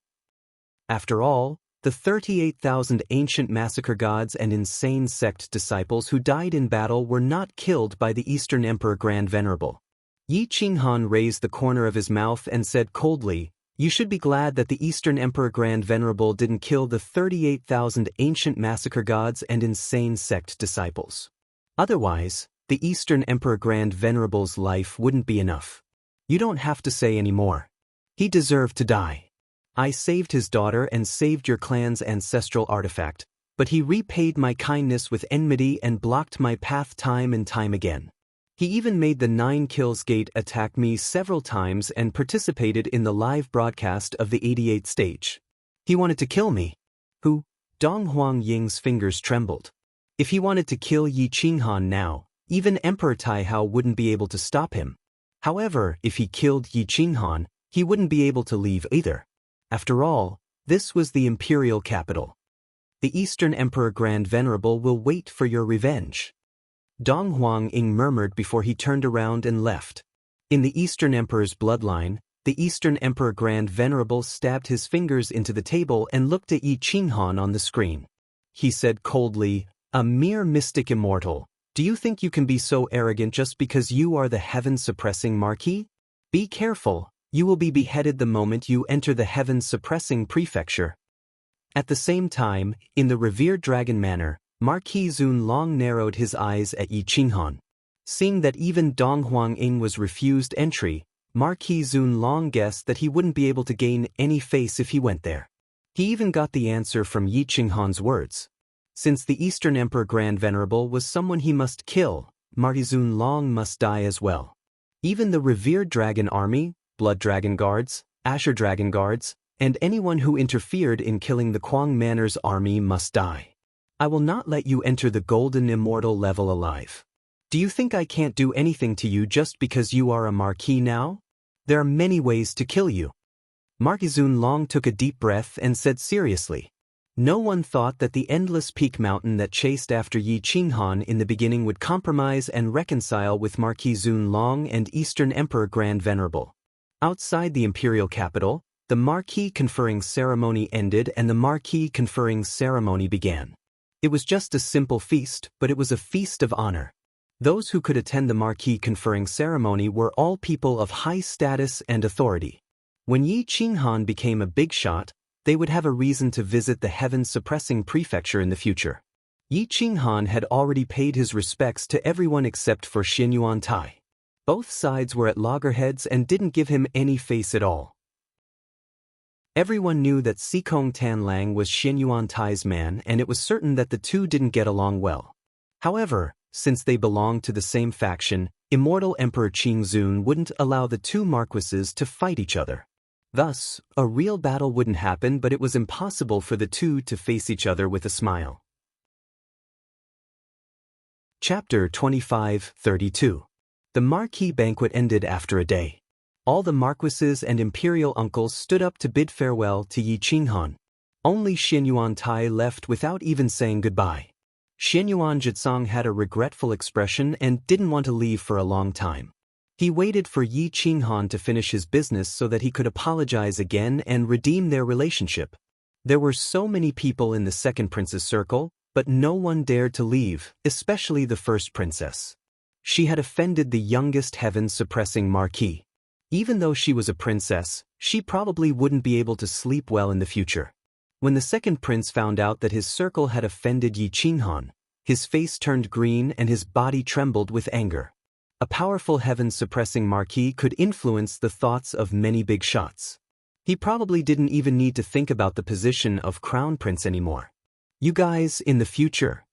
Speaker 1: After all, the 38,000 ancient massacre gods and insane sect disciples who died in battle were not killed by the Eastern Emperor Grand Venerable. Yi Qinghan raised the corner of his mouth and said coldly, "You should be glad that the Eastern Emperor Grand Venerable didn't kill the 38,000 ancient massacre gods and insane sect disciples. Otherwise, the Eastern Emperor Grand Venerable's life wouldn't be enough. You don't have to say any more. He deserved to die. I saved his daughter and saved your clan's ancestral artifact, but he repaid my kindness with enmity and blocked my path time and time again. He even made the 9 Kills Gate attack me several times and participated in the live broadcast of the 88th stage. He wanted to kill me." Who? Dong Huang-ying's fingers trembled. If he wanted to kill Yi Qinghan now, even Emperor Taihao wouldn't be able to stop him. However, if he killed Yi Qinghan, he wouldn't be able to leave either. After all, this was the imperial capital. The Eastern Emperor Grand Venerable will wait for your revenge. Dong Huang-ing murmured before he turned around and left. In the Eastern Emperor's bloodline, the Eastern Emperor Grand Venerable stabbed his fingers into the table and looked at Yi Qinghan on the screen. He said coldly, "A mere mystic immortal, do you think you can be so arrogant just because you are the heaven-suppressing Marquis? Be careful, you will be beheaded the moment you enter the heaven-suppressing prefecture." At the same time, in the revered dragon manor, Marquis Zun Long narrowed his eyes at Yi Qinghan. Seeing that even Dong Huang-ing was refused entry, Marquis Zun Long guessed that he wouldn't be able to gain any face if he went there. He even got the answer from Yi Qinghan's words. Since the Eastern Emperor Grand Venerable was someone he must kill, Marquis Zun Long must die as well. Even the revered dragon army, blood dragon guards, Asher dragon guards, and anyone who interfered in killing the Kuang Manor's army must die. I will not let you enter the golden immortal level alive. Do you think I can't do anything to you just because you are a marquis now? There are many ways to kill you. Marquis Zun Long took a deep breath and said seriously. No one thought that the endless peak mountain that chased after Yi Qinghan in the beginning would compromise and reconcile with Marquis Zun Long and Eastern Emperor Grand Venerable. Outside the imperial capital, the Marquis conferring ceremony ended and the Marquis conferring ceremony began. It was just a simple feast, but it was a feast of honor. Those who could attend the Marquis conferring ceremony were all people of high status and authority. When Yi Qinghan became a big shot, they would have a reason to visit the heaven-suppressing prefecture in the future. Yi Qinghan had already paid his respects to everyone except for Xin Yuantai. Both sides were at loggerheads and didn't give him any face at all. Everyone knew that Sikong Tanlang was Xin Yuantai's man, and it was certain that the two didn't get along well. However, since they belonged to the same faction, Immortal Emperor Qingzun wouldn't allow the two marquises to fight each other. Thus, a real battle wouldn't happen, but it was impossible for the two to face each other with a smile. Chapter 25-32. The Marquis banquet ended after a day. All the marquises and imperial uncles stood up to bid farewell to Yi Qinghan. Only Xin Yuantai left without even saying goodbye. Xin Yuan Jitsong had a regretful expression and didn't want to leave for a long time. He waited for Yi Qinghan to finish his business so that he could apologize again and redeem their relationship. There were so many people in the second prince's circle, but no one dared to leave, especially the first princess. She had offended the youngest heaven-suppressing marquis. Even though she was a princess, she probably wouldn't be able to sleep well in the future. When the second prince found out that his circle had offended Yi Qinghan, his face turned green and his body trembled with anger. A powerful heaven-suppressing marquis could influence the thoughts of many big shots. He probably didn't even need to think about the position of crown prince anymore. You guys in the future.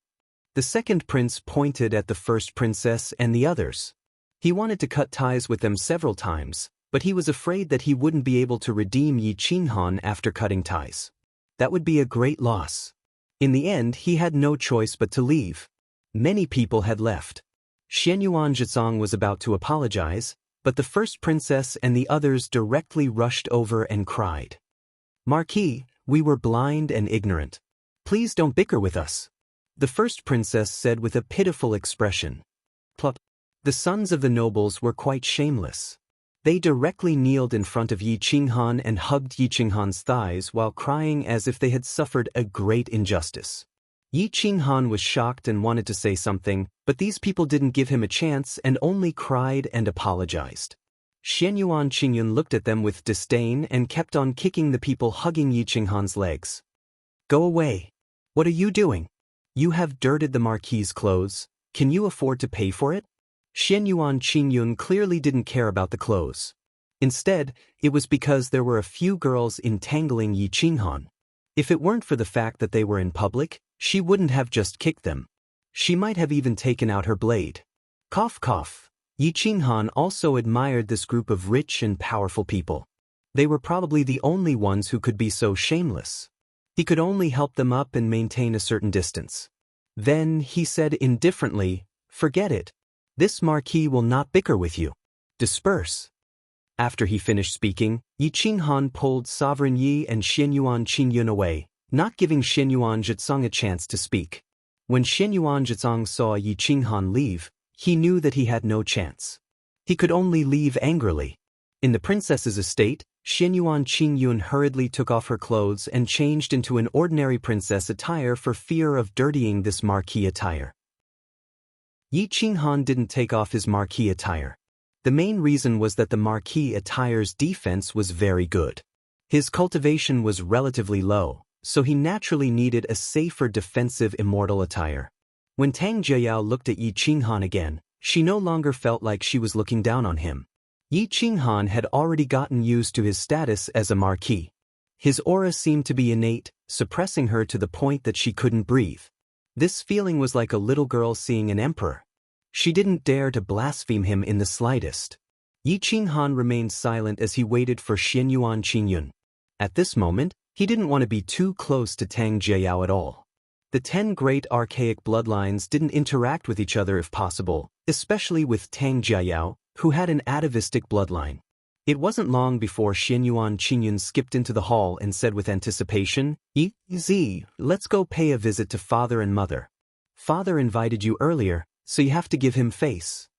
Speaker 1: The second prince pointed at the first princess and the others. He wanted to cut ties with them several times, but he was afraid that he wouldn't be able to redeem Yi Qinghan after cutting ties. That would be a great loss. In the end, he had no choice but to leave. Many people had left. Xian Yuan Jitsong was about to apologize, but the first princess and the others directly rushed over and cried. Marquis, we were blind and ignorant. Please don't bicker with us. The first princess said with a pitiful expression. Plop. The sons of the nobles were quite shameless. They directly kneeled in front of Yi Qinghan and hugged Yi Qinghan's thighs while crying as if they had suffered a great injustice. Yi Qinghan was shocked and wanted to say something, but these people didn't give him a chance and only cried and apologized. Xian Yuan Qingyun looked at them with disdain and kept on kicking the people hugging Yi Qinghan's legs. Go away. What are you doing? You have dirted the marquis's clothes. Can you afford to pay for it? Xian Yuan Qingyun clearly didn't care about the clothes. Instead, it was because there were a few girls entangling Yi Qinghan. If it weren't for the fact that they were in public, she wouldn't have just kicked them. She might have even taken out her blade. Cough cough. Yi Qinghan also admired this group of rich and powerful people. They were probably the only ones who could be so shameless. He could only help them up and maintain a certain distance. Then he said indifferently, forget it. This marquis will not bicker with you. Disperse. After he finished speaking, Yi Qinghan pulled Sovereign Yi and Xianyuan Qingyun away, not giving Xianyuan Zhizong a chance to speak. When Xianyuan Zhizong saw Yi Qinghan leave, he knew that he had no chance. He could only leave angrily. In the princess's estate, Xianyuan Qingyun hurriedly took off her clothes and changed into an ordinary princess attire for fear of dirtying this marquis attire. Yi Qinghan didn't take off his marquis attire. The main reason was that the marquis attire's defense was very good. His cultivation was relatively low, so he naturally needed a safer defensive immortal attire. When Tang Jiayao looked at Yi Qinghan again, she no longer felt like she was looking down on him. Yi Qinghan had already gotten used to his status as a marquis. His aura seemed to be innate, suppressing her to the point that she couldn't breathe. This feeling was like a little girl seeing an emperor. She didn't dare to blaspheme him in the slightest. Yi Qinghan remained silent as he waited for Xianyuan Qingyun. At this moment, he didn't want to be too close to Tang Jiayao at all. The 10 great archaic bloodlines didn't interact with each other if possible, especially with Tang Jiayao, who had an atavistic bloodline. It wasn't long before Xianyuan Qingyun skipped into the hall and said with anticipation, "Yi, let's go pay a visit to father and mother. Father invited you earlier, so you have to give him face."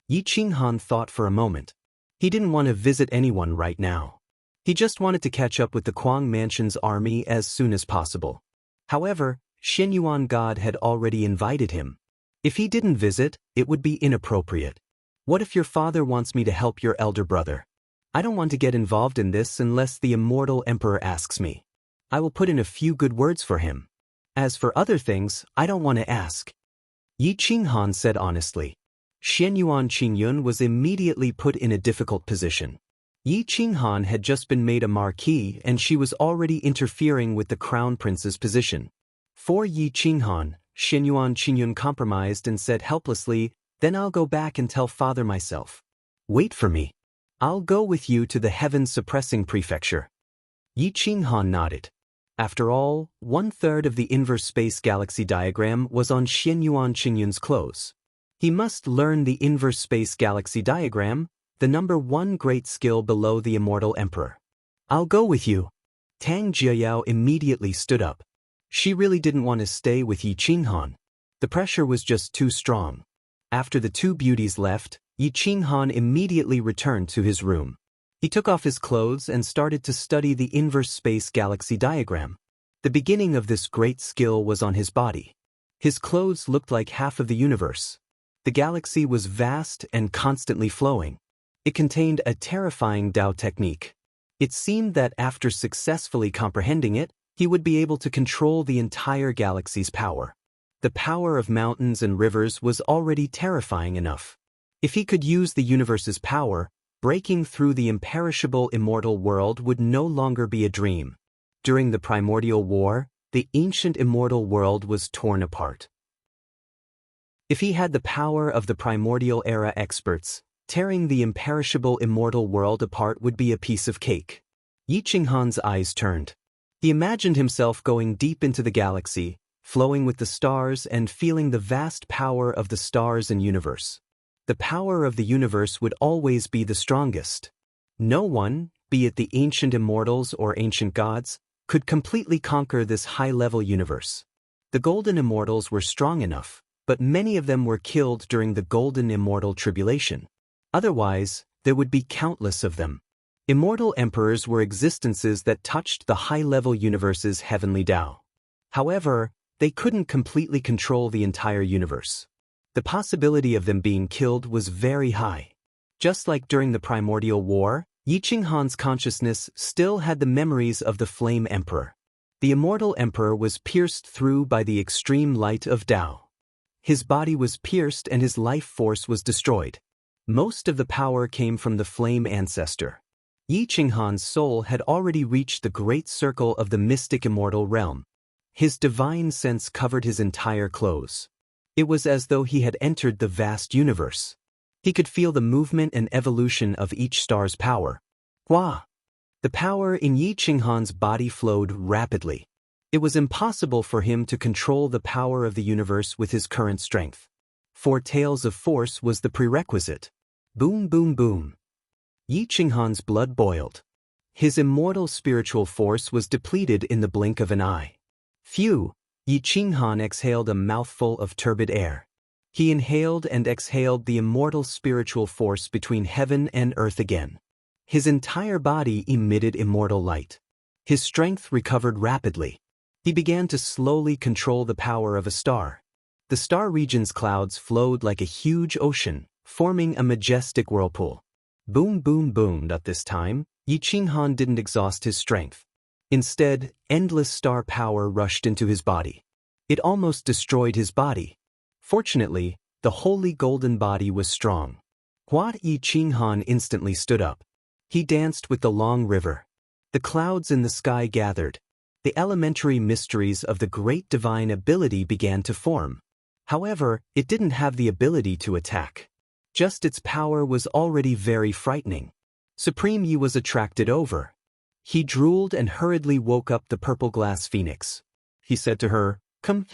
Speaker 1: Yi Qinghan thought for a moment. He didn't want to visit anyone right now. He just wanted to catch up with the Quang Mansion's army as soon as possible. However, Xianyuan God had already invited him. If he didn't visit, it would be inappropriate. What if your father wants me to help your elder brother? I don't want to get involved in this unless the immortal emperor asks me. I will put in a few good words for him. As for other things, I don't want to ask. Yi Qinghan said honestly. Xianyuan Qingyun was immediately put in a difficult position. Yi Qinghan had just been made a marquis and she was already interfering with the crown prince's position. For Yi Qinghan, Xianyuan Qingyun compromised and said helplessly, "Then I'll go back and tell father myself. Wait for me. I'll go with you to the heaven-suppressing prefecture." Yi Qinghan nodded. After all, 1/3 of the inverse space galaxy diagram was on Xianyuan Qingyun's clothes. He must learn the inverse space galaxy diagram, the number 1 great skill below the immortal emperor. "I'll go with you." Tang Jiayao immediately stood up. She really didn't want to stay with Yi Qinghan. The pressure was just too strong. After the 2 beauties left, Yi Qinghan immediately returned to his room. He took off his clothes and started to study the inverse space galaxy diagram. The beginning of this great skill was on his body. His clothes looked like half of the universe. The galaxy was vast and constantly flowing. It contained a terrifying Dao technique. It seemed that after successfully comprehending it, he would be able to control the entire galaxy's power. The power of mountains and rivers was already terrifying enough. If he could use the universe's power, breaking through the imperishable immortal world would no longer be a dream. During the primordial war, the ancient immortal world was torn apart. If he had the power of the primordial era experts, tearing the imperishable immortal world apart would be a piece of cake. Yi Qinghan's eyes turned. He imagined himself going deep into the galaxy, flowing with the stars and feeling the vast power of the stars and universe. The power of the universe would always be the strongest. No one, be it the ancient immortals or ancient gods, could completely conquer this high-level universe. The golden immortals were strong enough, but many of them were killed during the golden immortal tribulation. Otherwise, there would be countless of them. Immortal emperors were existences that touched the high-level universe's heavenly Tao. However, they couldn't completely control the entire universe. The possibility of them being killed was very high. Just like during the primordial war, Yi Qinghan's consciousness still had the memories of the Flame Emperor. The immortal emperor was pierced through by the extreme light of Tao. His body was pierced and his life force was destroyed. Most of the power came from the Flame Ancestor. Yi Qinghan's soul had already reached the great circle of the mystic immortal realm. His divine sense covered his entire clothes. It was as though he had entered the vast universe. He could feel the movement and evolution of each star's power. Hua! The power in Yi Qinghan's body flowed rapidly. It was impossible for him to control the power of the universe with his current strength. 4 tails of force was the prerequisite. Boom, boom, boom. Yi Qinghan's blood boiled. His immortal spiritual force was depleted in the blink of an eye. Phew! Yi Qinghan exhaled a mouthful of turbid air. He inhaled and exhaled the immortal spiritual force between heaven and earth again. His entire body emitted immortal light. His strength recovered rapidly. He began to slowly control the power of a star. The star region's clouds flowed like a huge ocean, forming a majestic whirlpool. Boom, boom, boom. At this time, Yi Qinghan didn't exhaust his strength. Instead, endless star power rushed into his body. It almost destroyed his body. Fortunately, the holy golden body was strong. Yi Qinghan instantly stood up. He danced with the long river. The clouds in the sky gathered. The elementary mysteries of the great divine ability began to form. However, it didn't have the ability to attack. Just its power was already very frightening. Supreme Yi was attracted over. He drooled and hurriedly woke up the purple glass phoenix. He said to her, "Come,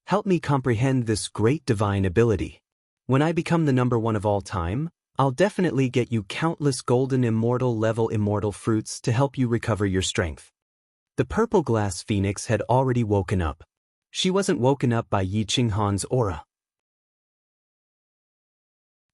Speaker 1: help me comprehend this great divine ability. When I become the number one of all time, I'll definitely get you countless golden immortal level immortal fruits to help you recover your strength." The purple glass phoenix had already woken up. She wasn't woken up by Yi Qinghan's aura.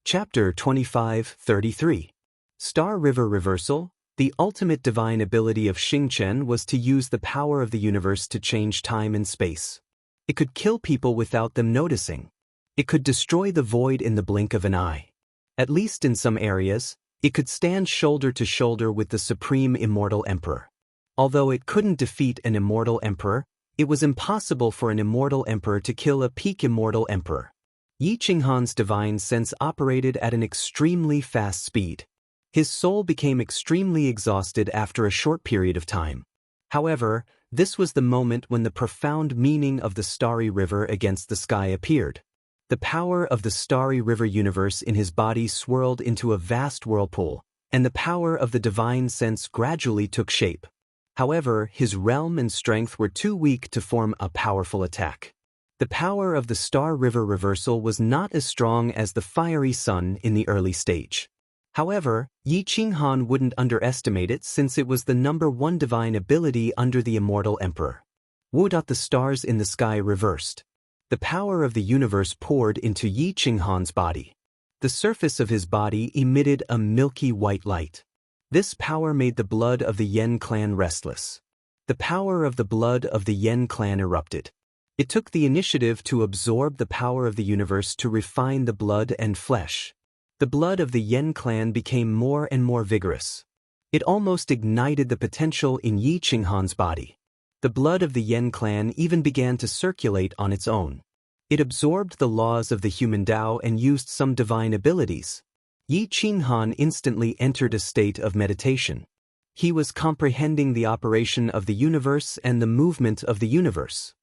Speaker 1: Chapter 25-33. Star River Reversal. The ultimate divine ability of Xingchen was to use the power of the universe to change time and space. It could kill people without them noticing. It could destroy the void in the blink of an eye. At least in some areas, it could stand shoulder to shoulder with the supreme immortal emperor. Although it couldn't defeat an immortal emperor, it was impossible for an immortal emperor to kill a peak immortal emperor. Yi Qinghan's divine sense operated at an extremely fast speed. His soul became extremely exhausted after a short period of time. However, this was the moment when the profound meaning of the starry river against the sky appeared. The power of the starry river universe in his body swirled into a vast whirlpool, and the power of the divine sense gradually took shape. However, his realm and strength were too weak to form a powerful attack. The power of the Star River reversal was not as strong as the fiery sun in the early stage. However, Yi Qinghan wouldn't underestimate it since it was the number one divine ability under the immortal emperor. The stars in the sky reversed. The power of the universe poured into Yi Qinghan's body. The surface of his body emitted a milky white light. This power made the blood of the Yen clan restless. The power of the blood of the Yen clan erupted. It took the initiative to absorb the power of the universe to refine the blood and flesh. The blood of the Yen clan became more and more vigorous. It almost ignited the potential in Yi Qinghan's body. The blood of the Yen clan even began to circulate on its own. It absorbed the laws of the human Tao and used some divine abilities. Yi Qinghan instantly entered a state of meditation. He was comprehending the operation of the universe and the movement of the universe.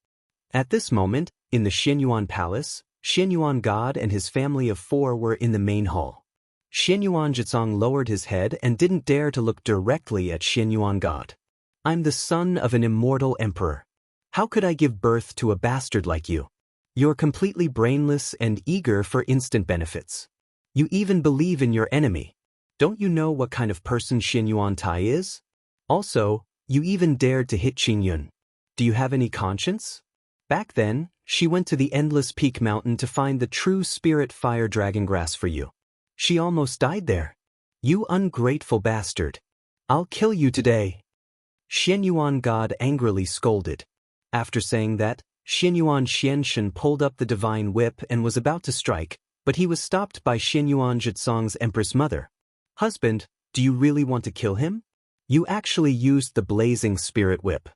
Speaker 1: At this moment, in the Xianyuan Palace, Xianyuan God and his family of 4 were in the main hall. Xianyuan Jitsong lowered his head and didn't dare to look directly at Xianyuan God. "I'm the son of an immortal emperor. How could I give birth to a bastard like you? You're completely brainless and eager for instant benefits. You even believe in your enemy. Don't you know what kind of person Xianyuan Tai is? Also, you even dared to hit Qingyun. Do you have any conscience?" Back then, she went to the Endless Peak Mountain to find the true spirit fire dragon grass for you. She almost died there. You ungrateful bastard. I'll kill you today. Xianyuan God angrily scolded. After saying that, Xianyuan Xianshen pulled up the divine whip and was about to strike, but he was stopped by Xianyuan Jitsong's Empress Mother. "Husband, do you really want to kill him? You actually used the blazing spirit whip.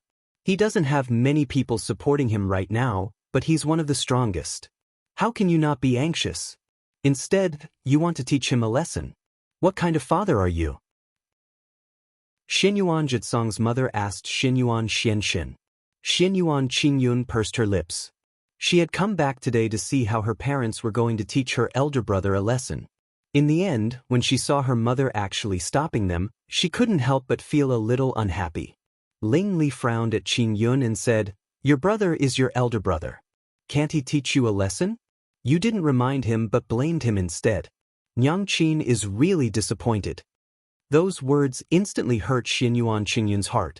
Speaker 1: He doesn't have many people supporting him right now, but he's one of the strongest. How can you not be anxious? Instead, you want to teach him a lesson. What kind of father are you?" Xianyuan Jitsong's mother asked Xianyuan Xianshen. Xianyuan Qingyun pursed her lips. She had come back today to see how her parents were going to teach her elder brother a lesson. In the end, when she saw her mother actually stopping them, she couldn't help but feel a little unhappy. Ling Li frowned at Qingyun and said, "Your brother is your elder brother. Can't he teach you a lesson? You didn't remind him but blamed him instead." Nyang Qin is really disappointed. Those words instantly hurt Xianyuan Qingyun's heart.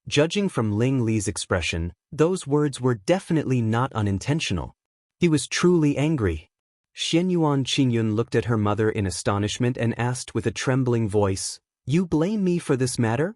Speaker 1: Judging from Ling Li's expression, those words were definitely not unintentional. He was truly angry. Xianyuan Qingyun looked at her mother in astonishment and asked with a trembling voice, "You blame me for this matter?"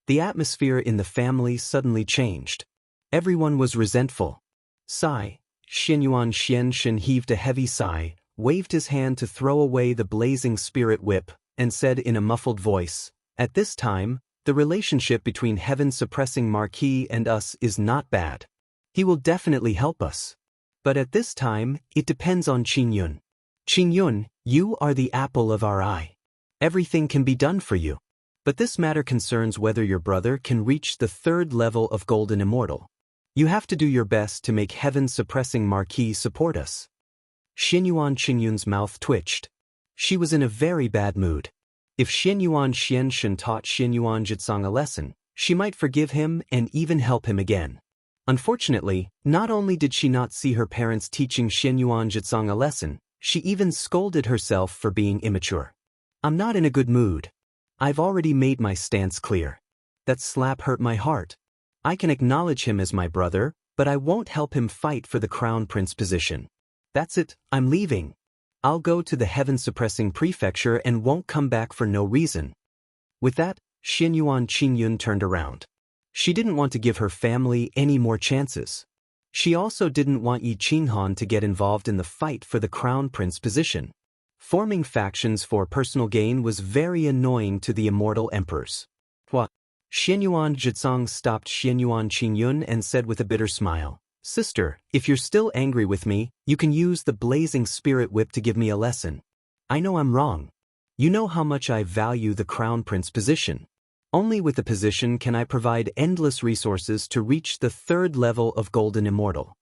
Speaker 1: The atmosphere in the family suddenly changed. Everyone was resentful. Sigh. Xianyuan Xianshen heaved a heavy sigh, waved his hand to throw away the blazing spirit whip, and said in a muffled voice, "At this time, the relationship between heaven-suppressing Marquis and us is not bad. He will definitely help us. But at this time, it depends on Qingyun. Qingyun, you are the apple of our eye. Everything can be done for you. But this matter concerns whether your brother can reach the 3rd level of Golden Immortal. You have to do your best to make heaven-suppressing Marquis support us." Xianyuan Qingyun's mouth twitched. She was in a very bad mood. If Xianyuan Xianshen taught Xianyuan Jitsang a lesson, she might forgive him and even help him again. Unfortunately, not only did she not see her parents teaching Xianyuan Jitsang a lesson, she even scolded herself for being immature. "I'm not in a good mood. I've already made my stance clear. That slap hurt my heart. I can acknowledge him as my brother, but I won't help him fight for the crown prince position. That's it, I'm leaving. I'll go to the heaven-suppressing prefecture and won't come back for no reason." With that, Xianyuan Qingyun turned around. She didn't want to give her family any more chances. She also didn't want Yi Qinghan to get involved in the fight for the crown prince position. Forming factions for personal gain was very annoying to the immortal emperors. What? Xianyuan Jitsang stopped Xianyuan Qingyun and said with a bitter smile, "Sister, if you're still angry with me, you can use the blazing spirit whip to give me a lesson. I know I'm wrong. You know how much I value the crown prince position. Only with the position can I provide endless resources to reach the 3rd level of Golden Immortal.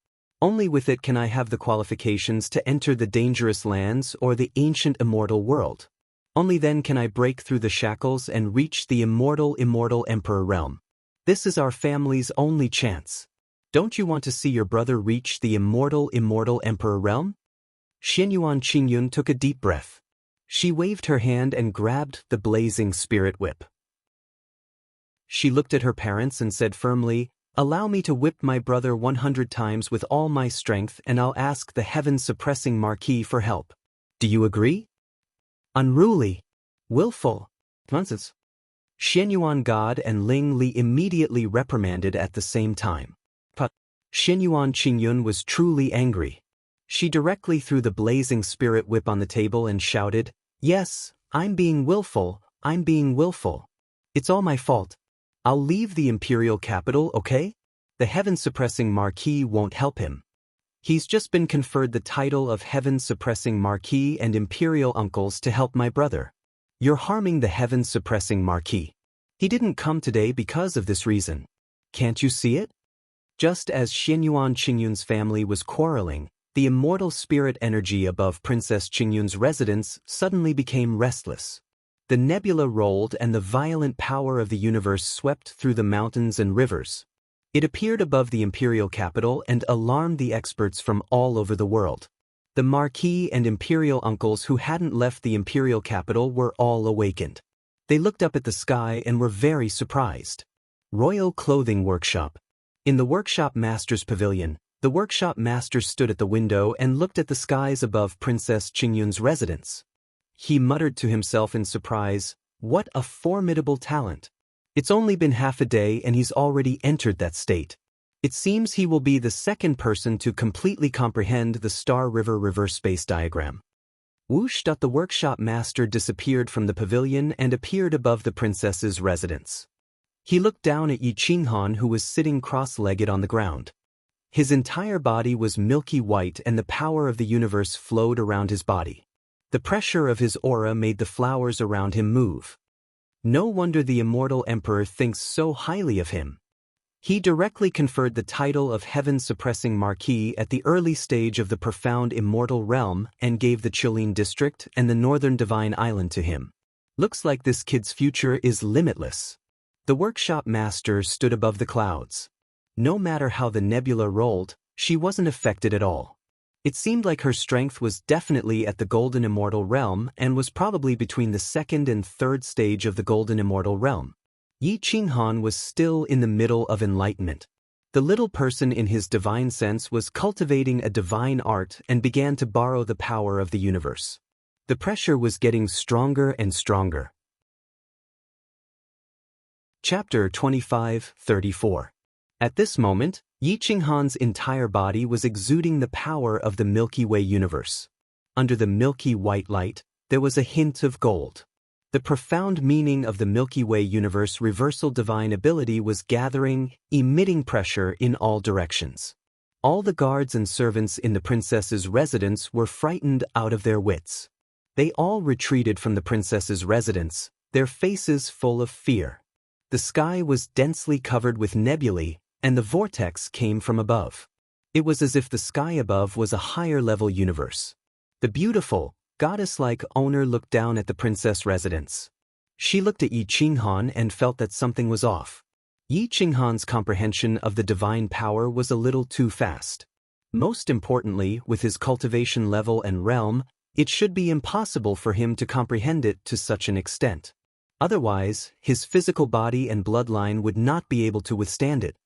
Speaker 1: Only with it can I have the qualifications to enter the dangerous lands or the ancient immortal world. Only then can I break through the shackles and reach the immortal Emperor realm. This is our family's only chance. Don't you want to see your brother reach the immortal Emperor realm?" Xianyuan Qingyun took a deep breath. She waved her hand and grabbed the blazing spirit whip. She looked at her parents and said firmly, "Allow me to whip my brother 100 times with all my strength and I'll ask the heaven-suppressing Marquis for help. Do you agree?" Unruly. Willful. Nonsense. Xianyuan God and Ling Li immediately reprimanded at the same time. But Xianyuan Qingyun was truly angry. She directly threw the blazing spirit whip on the table and shouted, "Yes, I'm being willful, I'm being willful. It's all my fault. I'll leave the imperial capital, okay? The heaven-suppressing Marquis won't help him. He's just been conferred the title of heaven-suppressing Marquis and imperial uncles to help my brother. You're harming the heaven-suppressing Marquis. He didn't come today because of this reason. Can't you see it?" Just as Xianyuan Qingyun's family was quarreling, the immortal spirit energy above Princess Qingyun's residence suddenly became restless. The nebula rolled and the violent power of the universe swept through the mountains and rivers. It appeared above the imperial capital and alarmed the experts from all over the world. The Marquis and imperial uncles who hadn't left the imperial capital were all awakened. They looked up at the sky and were very surprised. Royal Clothing Workshop. In the workshop master's pavilion, the workshop master stood at the window and looked at the skies above Princess Qingyun's residence. He muttered to himself in surprise, "What a formidable talent. It's only been half a day and he's already entered that state. It seems he will be the 2nd person to completely comprehend the Star River reverse space diagram." Whoosh! The workshop master disappeared from the pavilion and appeared above the princess's residence. He looked down at Yi Qinghan, who was sitting cross-legged on the ground. His entire body was milky white and the power of the universe flowed around his body. The pressure of his aura made the flowers around him move. No wonder the immortal emperor thinks so highly of him. He directly conferred the title of heaven-suppressing Marquis at the early stage of the profound immortal realm and gave the Qilin district and the northern divine island to him. Looks like this kid's future is limitless. The workshop master stood above the clouds. No matter how the nebula rolled, she wasn't affected at all. It seemed like her strength was definitely at the Golden Immortal Realm and was probably between the second and third stage of the Golden Immortal Realm. Yi Qinghan was still in the middle of enlightenment. The little person in his divine sense was cultivating a divine art and began to borrow the power of the universe. The pressure was getting stronger and stronger. Chapter 25-34. At this moment, Yi Qinghan's entire body was exuding the power of the Milky Way universe. Under the milky white light, there was a hint of gold. The profound meaning of the Milky Way universe reversal divine ability was gathering, emitting pressure in all directions. All the guards and servants in the princess's residence were frightened out of their wits. They all retreated from the princess's residence, their faces full of fear. The sky was densely covered with nebulae, and the vortex came from above. It was as if the sky above was a higher-level universe. The beautiful, goddess-like owner looked down at the princess residence. She looked at Yi Qinghan and felt that something was off. Yi Qinghan's comprehension of the divine power was a little too fast. Most importantly, with his cultivation level and realm, it should be impossible for him to comprehend it to such an extent. Otherwise, his physical body and bloodline would not be able to withstand it.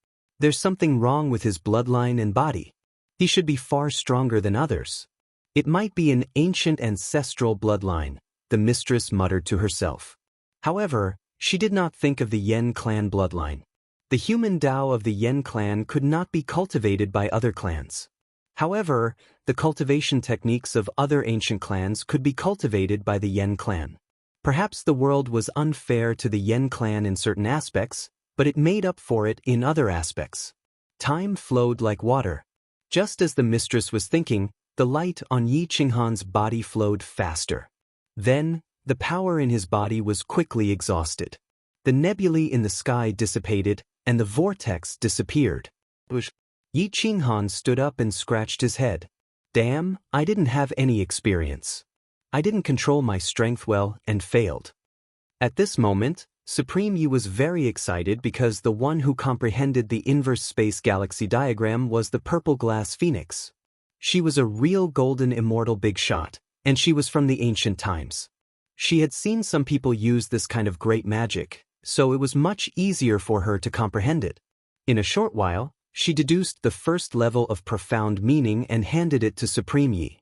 Speaker 1: There's something wrong with his bloodline and body. He should be far stronger than others. It might be an ancient ancestral bloodline, the mistress muttered to herself. However, she did not think of the Yen clan bloodline. The human Tao of the Yen clan could not be cultivated by other clans. However, the cultivation techniques of other ancient clans could be cultivated by the Yen clan. Perhaps the world was unfair to the Yen clan in certain aspects, but it made up for it in other aspects. Time flowed like water. Just as the mistress was thinking, the light on Yi Qinghan's body flowed faster. Then, the power in his body was quickly exhausted. The nebulae in the sky dissipated, and the vortex disappeared. Yi Qinghan stood up and scratched his head. Damn, I didn't have any experience. I didn't control my strength well and failed. At this moment, Supreme Yi was very excited because the one who comprehended the inverse space galaxy diagram was the purple glass phoenix. She was a real golden immortal big shot, and she was from the ancient times. She had seen some people use this kind of great magic, so it was much easier for her to comprehend it. In a short while, she deduced the first level of profound meaning and handed it to Supreme Yi.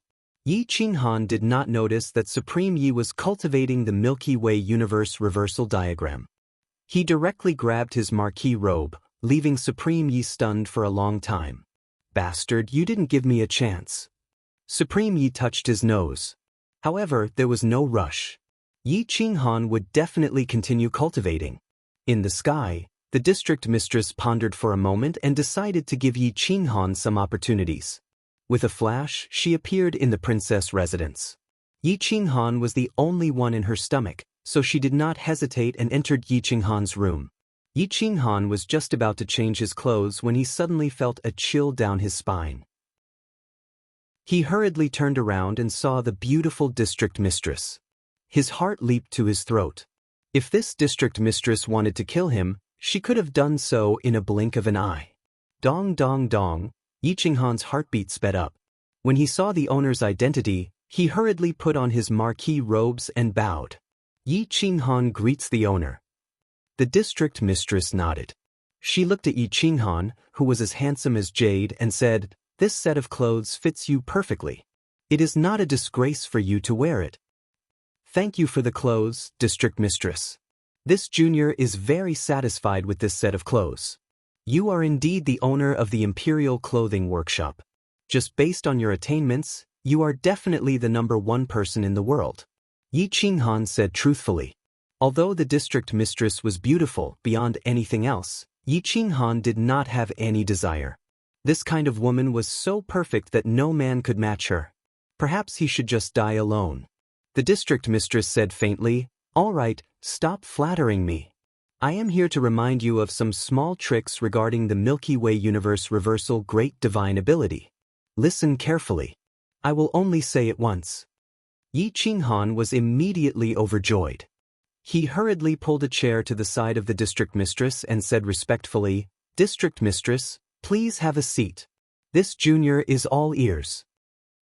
Speaker 1: Yi Qinghan did not notice that Supreme Yi was cultivating the Milky Way universe reversal diagram. He directly grabbed his marquee robe, leaving Supreme Yi stunned for a long time. Bastard, you didn't give me a chance. Supreme Yi touched his nose. However, there was no rush. Yi Qinghan would definitely continue cultivating. In the sky, the district mistress pondered for a moment and decided to give Yi Qinghan some opportunities. With a flash, she appeared in the princess residence. Yi Qinghan was the only one in her stomach, so she did not hesitate and entered Yi Qinghan's room. Yi Qinghan was just about to change his clothes when he suddenly felt a chill down his spine. He hurriedly turned around and saw the beautiful district mistress. His heart leaped to his throat. If this district mistress wanted to kill him, she could have done so in a blink of an eye. Dong dong dong. Yi Qinghan's heartbeat sped up. When he saw the owner's identity, he hurriedly put on his marquee robes and bowed. Yi Qinghan greets the owner. The district mistress nodded. She looked at Yi Qinghan, who was as handsome as jade, and said, "This set of clothes fits you perfectly. It is not a disgrace for you to wear it." "Thank you for the clothes, district mistress. This junior is very satisfied with this set of clothes. You are indeed the owner of the Imperial Clothing Workshop. Just based on your attainments, you are definitely the #1 person in the world," Yi Qinghan said truthfully. Although the district mistress was beautiful beyond anything else, Yi Qinghan did not have any desire. This kind of woman was so perfect that no man could match her. Perhaps he should just die alone. The district mistress said faintly, "All right, stop flattering me. I am here to remind you of some small tricks regarding the Milky Way universe reversal great divine ability. Listen carefully. I will only say it once." Yi Qinghan was immediately overjoyed. He hurriedly pulled a chair to the side of the district mistress and said respectfully, "District mistress, please have a seat. This junior is all ears."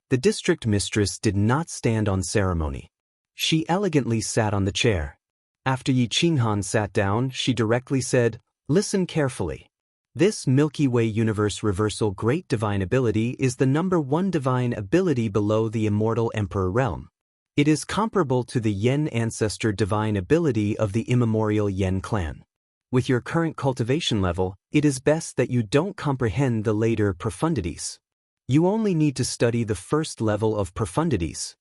Speaker 1: The district mistress did not stand on ceremony. She elegantly sat on the chair. After Yi Qinghan sat down, she directly said, "Listen carefully. This Milky Way universe reversal great divine ability is the number one divine ability below the immortal emperor realm. It is comparable to the Yen ancestor divine ability of the immemorial Yen clan. With your current cultivation level, it is best that you don't comprehend the later profundities. You only need to study the first level of profundities.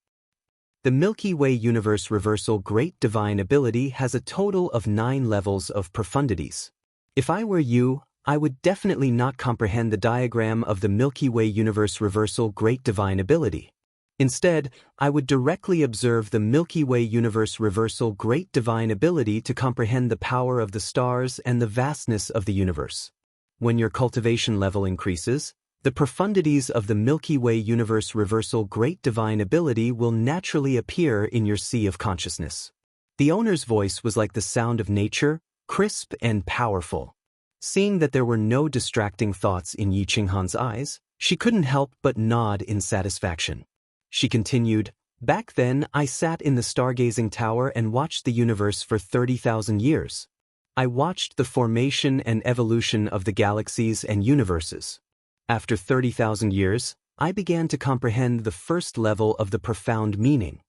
Speaker 1: The Milky Way universe reversal great divine ability has a total of 9 levels of profundities. If I were you, I would definitely not comprehend the diagram of the Milky Way universe reversal great divine ability. Instead, I would directly observe the Milky Way universe reversal great divine ability to comprehend the power of the stars and the vastness of the universe. When your cultivation level increases, the profundities of the Milky Way universe reversal great divine ability will naturally appear in your sea of consciousness. The owner's voice was like the sound of nature, crisp and powerful. Seeing that there were no distracting thoughts in Yi Qinghan's eyes, she couldn't help but nod in satisfaction. She continued, "Back then, I sat in the stargazing tower and watched the universe for 30,000 years. I watched the formation and evolution of the galaxies and universes. After 30,000 years, I began to comprehend the first level of the profound meaning.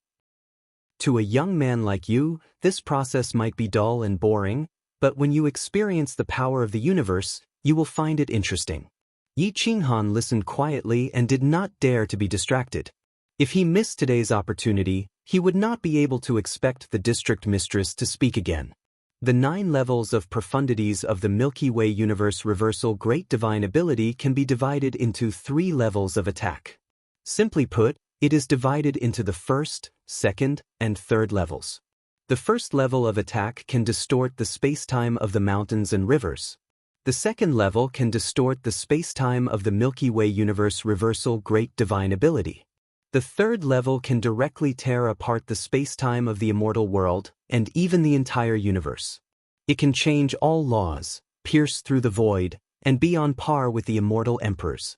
Speaker 1: To a young man like you, this process might be dull and boring, but when you experience the power of the universe, you will find it interesting." Yi Qinghan listened quietly and did not dare to be distracted. If he missed today's opportunity, he would not be able to expect the district mistress to speak again. The 9 levels of profundities of the Milky Way universe reversal great divine ability can be divided into 3 levels of attack. Simply put, it is divided into the first, second, and third levels. The first level of attack can distort the space-time of the mountains and rivers. The second level can distort the space-time of the Milky Way universe reversal great divine ability. The third level can directly tear apart the space-time of the immortal world and even the entire universe. It can change all laws, pierce through the void, and be on par with the immortal emperors.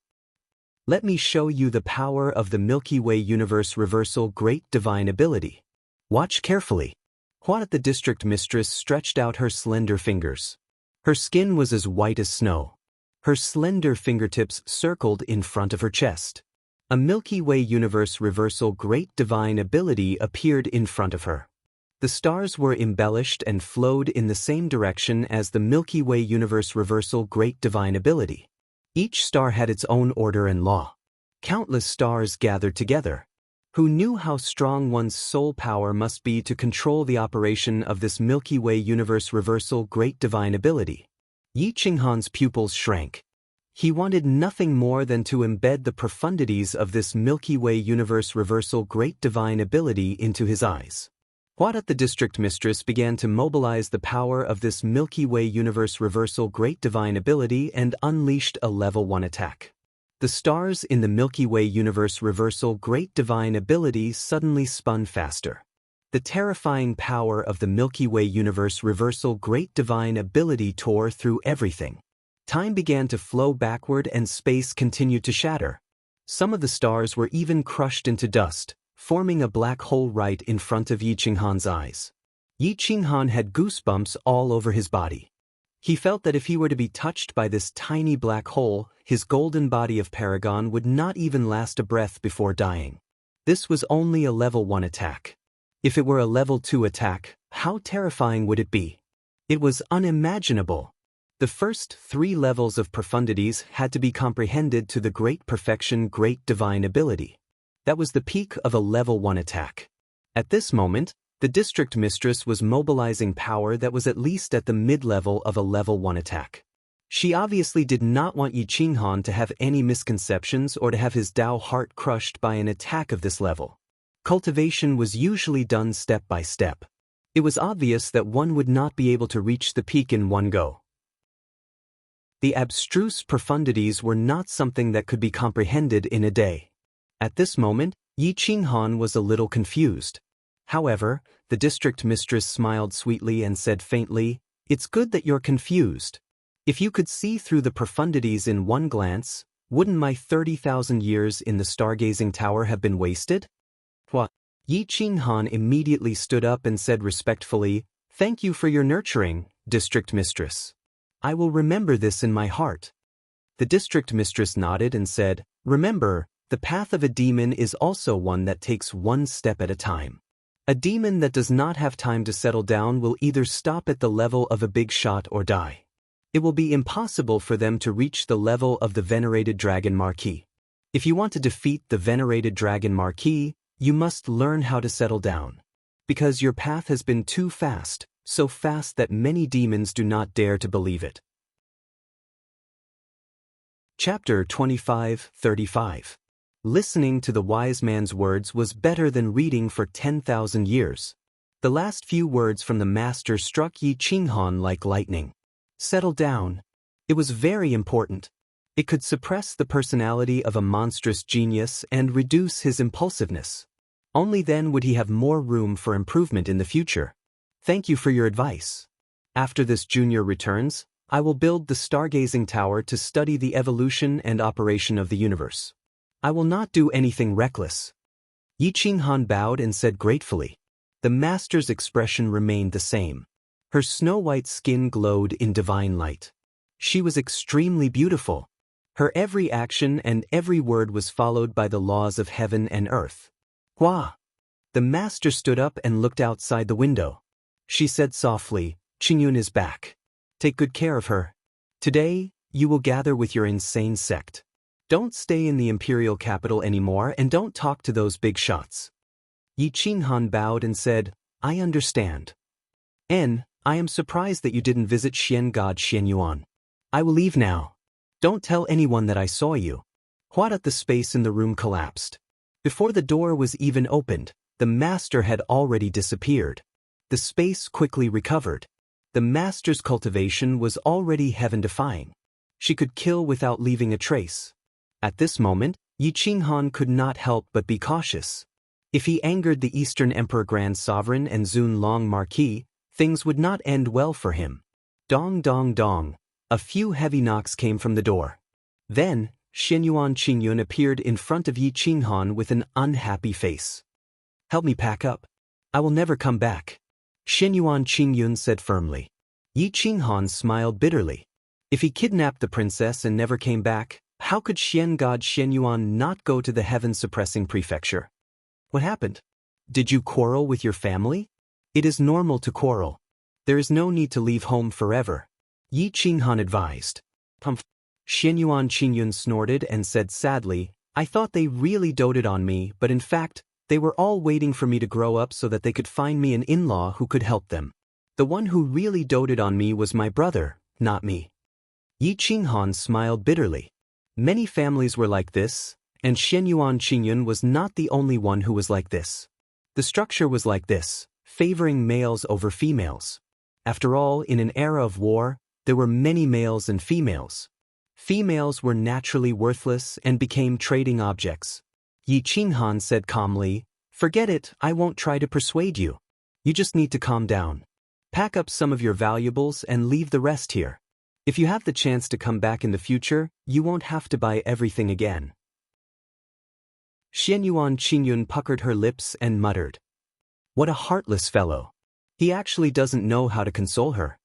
Speaker 1: Let me show you the power of the Milky Way universe reversal great divine ability. Watch carefully. What the district mistress stretched out her slender fingers. Her skin was as white as snow. Her slender fingertips circled in front of her chest. A Milky Way universe reversal great divine ability appeared in front of her. The stars were embellished and flowed in the same direction as the Milky Way universe reversal great divine ability. Each star had its own order and law. Countless stars gathered together. Who knew how strong one's soul power must be to control the operation of this Milky Way universe reversal great divine ability? Yi Qinghan's pupils shrank. He wanted nothing more than to embed the profundities of this Milky Way universe reversal great divine ability into his eyes. What the district mistress began to mobilize the power of this Milky Way universe reversal great divine ability and unleashed a level 1 attack. The stars in the Milky Way universe reversal great divine ability suddenly spun faster. The terrifying power of the Milky Way universe reversal great divine ability tore through everything. Time began to flow backward and space continued to shatter. Some of the stars were even crushed into dust, forming a black hole right in front of Yi Qinghan's eyes. Yi Qinghan had goosebumps all over his body. He felt that if he were to be touched by this tiny black hole, his golden body of Paragon would not even last a breath before dying. This was only a level 1 attack. If it were a level 2 attack, how terrifying would it be? It was unimaginable. The first 3 levels of profundities had to be comprehended to the great perfection great divine ability. That was the peak of a level 1 attack. At this moment, the district mistress was mobilizing power that was at least at the mid-level of a level 1 attack. She obviously did not want Yi Qinghan to have any misconceptions or to have his Tao heart crushed by an attack of this level. Cultivation was usually done step by step. It was obvious that one would not be able to reach the peak in one go. The abstruse profundities were not something that could be comprehended in a day. At this moment, Yi Qinghan was a little confused. However, the district mistress smiled sweetly and said faintly, "It's good that you're confused. If you could see through the profundities in one glance, Wouldn't my 30,000 years in the stargazing tower have been wasted? What? Yi Qinghan immediately stood up and said respectfully, "Thank you for your nurturing, district mistress. I will remember this in my heart." The district mistress nodded and said, "Remember, the path of a demon is also one that takes one step at a time. A demon that does not have time to settle down will either stop at the level of a big shot or die. It will be impossible for them to reach the level of the venerated dragon Marquis. If you want to defeat the venerated dragon Marquis, you must learn how to settle down. Because your path has been too fast, so fast that many demons do not dare to believe it." Chapter 25-35. Listening to the wise man's words was better than reading for 10,000 years. The last few words from the master struck Yi Qinghan like lightning. Settle down. It was very important. It could suppress the personality of a monstrous genius and reduce his impulsiveness. Only then would he have more room for improvement in the future. Thank you for your advice. After this junior returns, I will build the stargazing tower to study the evolution and operation of the universe. I will not do anything reckless. Yi Qinghan bowed and said gratefully. The master's expression remained the same. Her snow-white skin glowed in divine light. She was extremely beautiful. Her every action and every word was followed by the laws of heaven and earth. Hua! The master stood up and looked outside the window. She said softly, "Qingyun is back. Take good care of her. Today, you will gather with your insane sect. Don't stay in the imperial capital anymore and don't talk to those big shots." Yi Qinghan bowed and said, "I understand. I am surprised that you didn't visit Xian God Xianyuan. I will leave now. Don't tell anyone that I saw you." What? The space in the room collapsed. Before the door was even opened, the master had already disappeared. The space quickly recovered. The master's cultivation was already heaven-defying. She could kill without leaving a trace. At this moment, Yi Qinghan could not help but be cautious. If he angered the Eastern Emperor Grand Sovereign and Zun Long Marquis, things would not end well for him. Dong dong dong. A few heavy knocks came from the door. Then, Xianyuan Qingyun appeared in front of Yi Qinghan with an unhappy face. "Help me pack up. I will never come back," Xianyuan Qingyun said firmly. Yi Qinghan smiled bitterly. If he kidnapped the princess and never came back, how could Xian God Xianyuan not go to the heaven-suppressing prefecture? "What happened? Did you quarrel with your family?" "It is normal to quarrel. There is no need to leave home forever," Yi Qinghan advised. "Humph." Xianyuan Qingyun snorted and said sadly, "I thought they really doted on me, but in fact, they were all waiting for me to grow up so that they could find me an in-law who could help them. The one who really doted on me was my brother, not me." Yi Qinghan smiled bitterly. Many families were like this, and Xianyuan Qingyun was not the only one who was like this. The structure was like this, favoring males over females. After all, in an era of war, there were many males and females. Females were naturally worthless and became trading objects. Yi Qinghan said calmly, "Forget it, I won't try to persuade you. You just need to calm down. Pack up some of your valuables and leave the rest here. If you have the chance to come back in the future, you won't have to buy everything again." Xianyuan Qingyun puckered her lips and muttered, "What a heartless fellow. He actually doesn't know how to console her."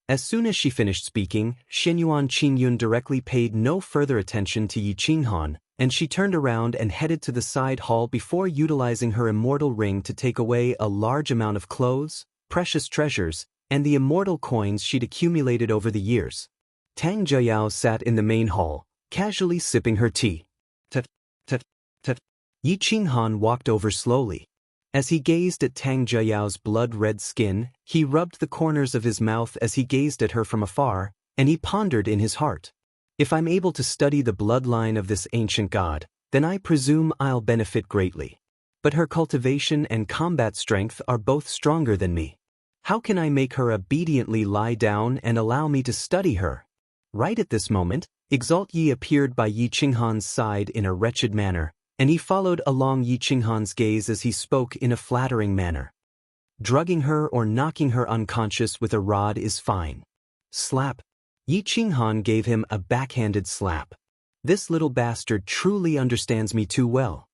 Speaker 1: As soon as she finished speaking, Xianyuan Qingyun directly paid no further attention to Yi Qinghan, and she turned around and headed to the side hall before utilizing her immortal ring to take away a large amount of clothes, precious treasures, and the immortal coins she'd accumulated over the years. Tang Jiayao sat in the main hall, casually sipping her tea. Tut, tut, tut. Yi Qinghan walked over slowly. As he gazed at Tang Jiayao's blood-red skin, he rubbed the corners of his mouth as he gazed at her from afar, and he pondered in his heart. If I'm able to study the bloodline of this ancient god, then I presume I'll benefit greatly. But her cultivation and combat strength are both stronger than me. How can I make her obediently lie down and allow me to study her? Right at this moment, Exalt Yi appeared by Yi Qinghan's side in a wretched manner, and he followed along Yi Qinghan's gaze as he spoke in a flattering manner. Drugging her or knocking her unconscious with a rod is fine. Slap. Yi Qinghan gave him a backhanded slap. This little bastard truly understands me too well.